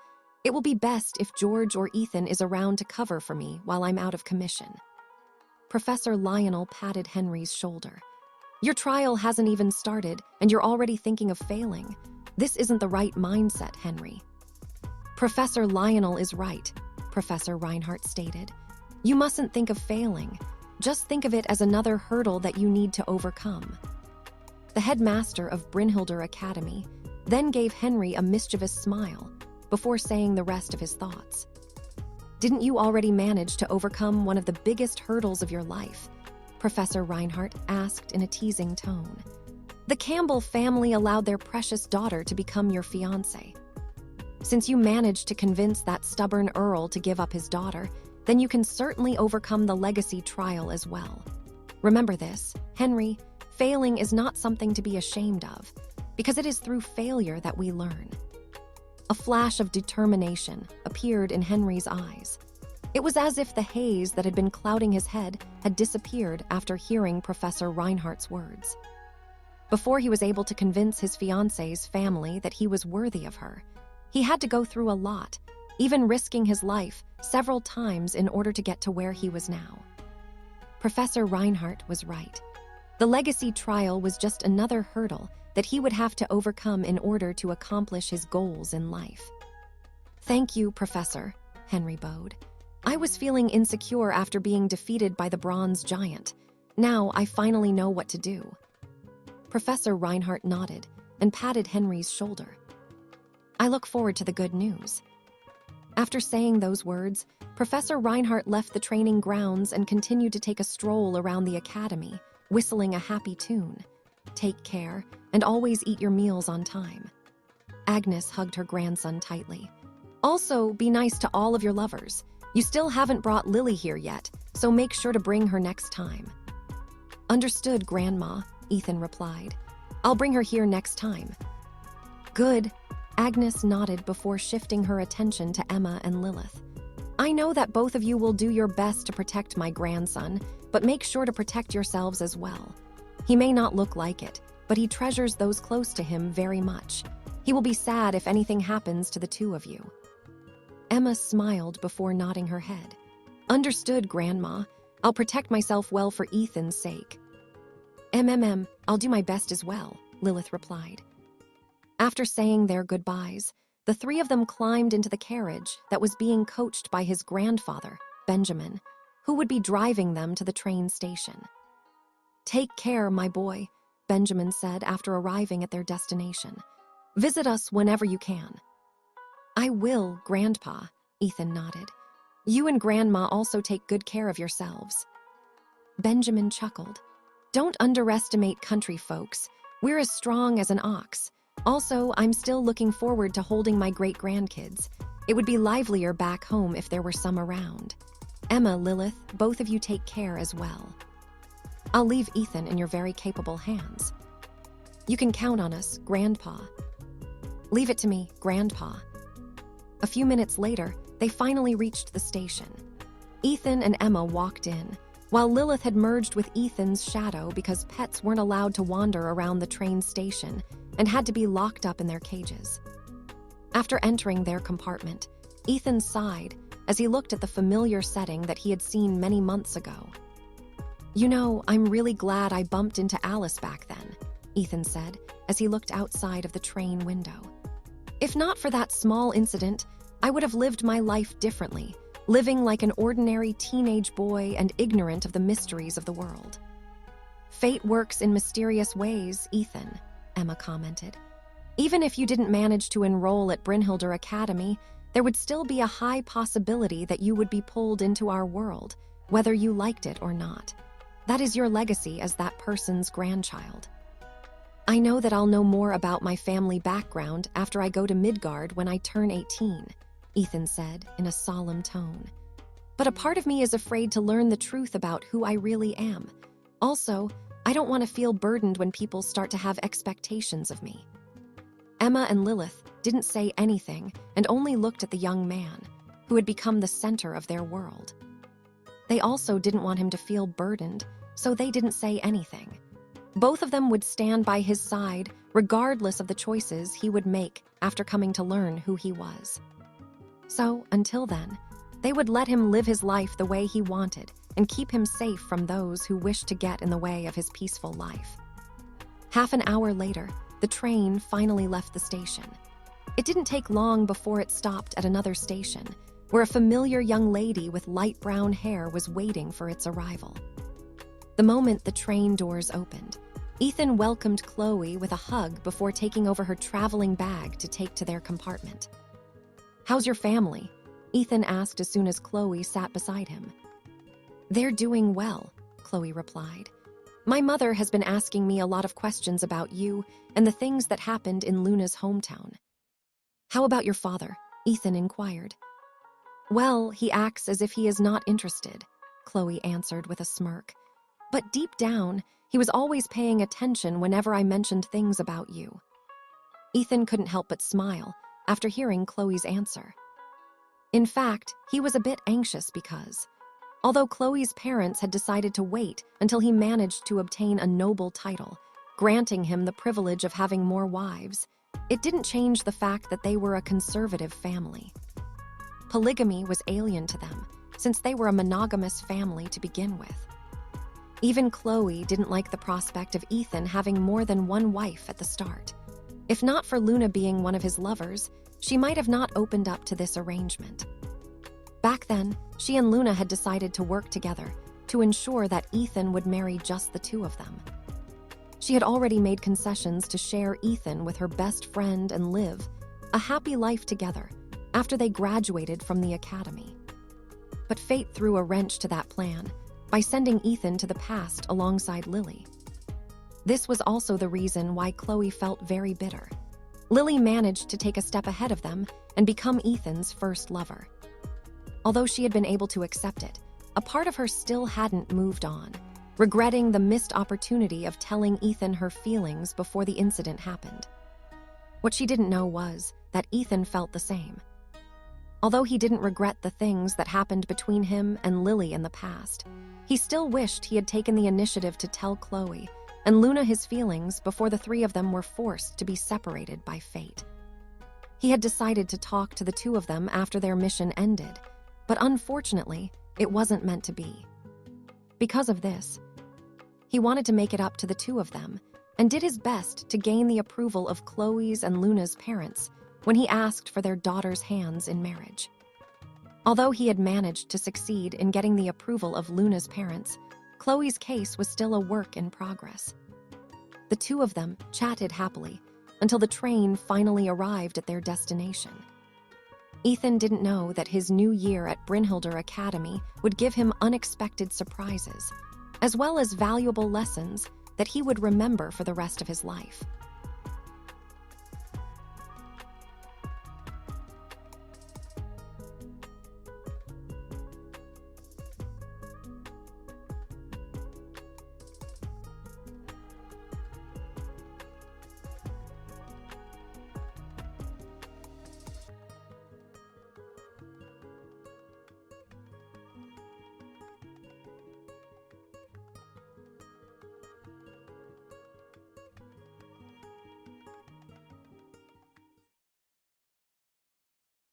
It will be best if George or Ethan is around to cover for me while I'm out of commission." Professor Lionel patted Henry's shoulder. "Your trial hasn't even started, and you're already thinking of failing. This isn't the right mindset, Henry." "Professor Lionel is right," Professor Reinhardt stated. "You mustn't think of failing. Just think of it as another hurdle that you need to overcome." The headmaster of Brynhilder Academy then gave Henry a mischievous smile before saying the rest of his thoughts. "Didn't you already manage to overcome one of the biggest hurdles of your life?" Professor Reinhardt asked in a teasing tone. "The Campbell family allowed their precious daughter to become your fiancée. Since you managed to convince that stubborn Earl to give up his daughter, then you can certainly overcome the legacy trial as well. Remember this, Henry, failing is not something to be ashamed of, because it is through failure that we learn." A flash of determination appeared in Henry's eyes. It was as if the haze that had been clouding his head had disappeared after hearing Professor Reinhardt's words. Before he was able to convince his fiancée's family that he was worthy of her, he had to go through a lot, even risking his life several times in order to get to where he was now. Professor Reinhardt was right. The legacy trial was just another hurdle that he would have to overcome in order to accomplish his goals in life. "Thank you, Professor," Henry bowed. "I was feeling insecure after being defeated by the bronze giant. Now I finally know what to do." Professor Reinhardt nodded and patted Henry's shoulder. "I look forward to the good news." After saying those words, Professor Reinhardt left the training grounds and continued to take a stroll around the academy, whistling a happy tune. "Take care, and always eat your meals on time." Agnes hugged her grandson tightly. "Also, be nice to all of your lovers. You still haven't brought Lily here yet, so make sure to bring her next time." "Understood, Grandma," Ethan replied. "I'll bring her here next time." "Good," Agnes nodded before shifting her attention to Emma and Lilith. I know that both of you will do your best to protect my grandson, but make sure to protect yourselves as well. He may not look like it, but he treasures those close to him very much. He will be sad if anything happens to the two of you. Emma smiled before nodding her head. Understood, Grandma. I'll protect myself well for Ethan's sake. I'll do my best as well, Lilith replied. After saying their goodbyes, the three of them climbed into the carriage that was being coached by his grandfather, Benjamin, who would be driving them to the train station. Take care, my boy, Benjamin said after arriving at their destination. Visit us whenever you can. I will, Grandpa, Ethan nodded. You and Grandma also take good care of yourselves. Benjamin chuckled. Don't underestimate country folks. We're as strong as an ox. Also, I'm still looking forward to holding my great-grandkids. It would be livelier back home if there were some around. Emma, Lilith, both of you take care as well. I'll leave Ethan in your very capable hands. You can count on us, Grandpa. Leave it to me, Grandpa. A few minutes later, they finally reached the station. Ethan and Emma walked in, while Lilith had merged with Ethan's shadow because pets weren't allowed to wander around the train station and had to be locked up in their cages. After entering their compartment, Ethan sighed as he looked at the familiar setting that he had seen many months ago. You know, I'm really glad I bumped into Alice back then, Ethan said as he looked outside of the train window. If not for that small incident, I would have lived my life differently, living like an ordinary teenage boy and ignorant of the mysteries of the world. Fate works in mysterious ways, Ethan, Emma commented. Even if you didn't manage to enroll at Brynhilder Academy, there would still be a high possibility that you would be pulled into our world, whether you liked it or not. That is your legacy as that person's grandchild. I know that I'll know more about my family background after I go to Midgard when I turn 18, Ethan said in a solemn tone. But a part of me is afraid to learn the truth about who I really am. Also, I don't want to feel burdened when people start to have expectations of me. Emma and Lilith didn't say anything and only looked at the young man, who had become the center of their world. They also didn't want him to feel burdened, so they didn't say anything. Both of them would stand by his side regardless of the choices he would make after coming to learn who he was. So, until then, they would let him live his life the way he wanted and keep him safe from those who wished to get in the way of his peaceful life. Half an hour later, the train finally left the station. It didn't take long before it stopped at another station, where a familiar young lady with light brown hair was waiting for its arrival. The moment the train doors opened, Ethan welcomed Chloe with a hug before taking over her traveling bag to take to their compartment. How's your family? Ethan asked as soon as Chloe sat beside him. They're doing well, Chloe replied. My mother has been asking me a lot of questions about you and the things that happened in Luna's hometown. How about your father? Ethan inquired. Well, he acts as if he is not interested, Chloe answered with a smirk. But deep down, he was always paying attention whenever I mentioned things about you. Ethan couldn't help but smile after hearing Chloe's answer. In fact, he was a bit anxious because, although Chloe's parents had decided to wait until he managed to obtain a noble title, granting him the privilege of having more wives, it didn't change the fact that they were a conservative family. Polygamy was alien to them, since they were a monogamous family to begin with. Even Chloe didn't like the prospect of Ethan having more than one wife at the start. If not for Luna being one of his lovers, she might have not opened up to this arrangement. Back then, she and Luna had decided to work together to ensure that Ethan would marry just the two of them. She had already made concessions to share Ethan with her best friend and live a happy life together after they graduated from the academy. But fate threw a wrench to that plan by sending Ethan to the past alongside Lily. This was also the reason why Chloe felt very bitter. Lily managed to take a step ahead of them and become Ethan's first lover. Although she had been able to accept it, a part of her still hadn't moved on, regretting the missed opportunity of telling Ethan her feelings before the incident happened. What she didn't know was that Ethan felt the same. Although he didn't regret the things that happened between him and Lily in the past, he still wished he had taken the initiative to tell Chloe and Luna his feelings before the three of them were forced to be separated by fate. He had decided to talk to the two of them after their mission ended, but unfortunately, it wasn't meant to be. Because of this, he wanted to make it up to the two of them and did his best to gain the approval of Chloe's and Luna's parents when he asked for their daughter's hands in marriage. Although he had managed to succeed in getting the approval of Luna's parents, Chloe's case was still a work in progress. The two of them chatted happily until the train finally arrived at their destination. Ethan didn't know that his new year at Brynhildr Academy would give him unexpected surprises, as well as valuable lessons that he would remember for the rest of his life.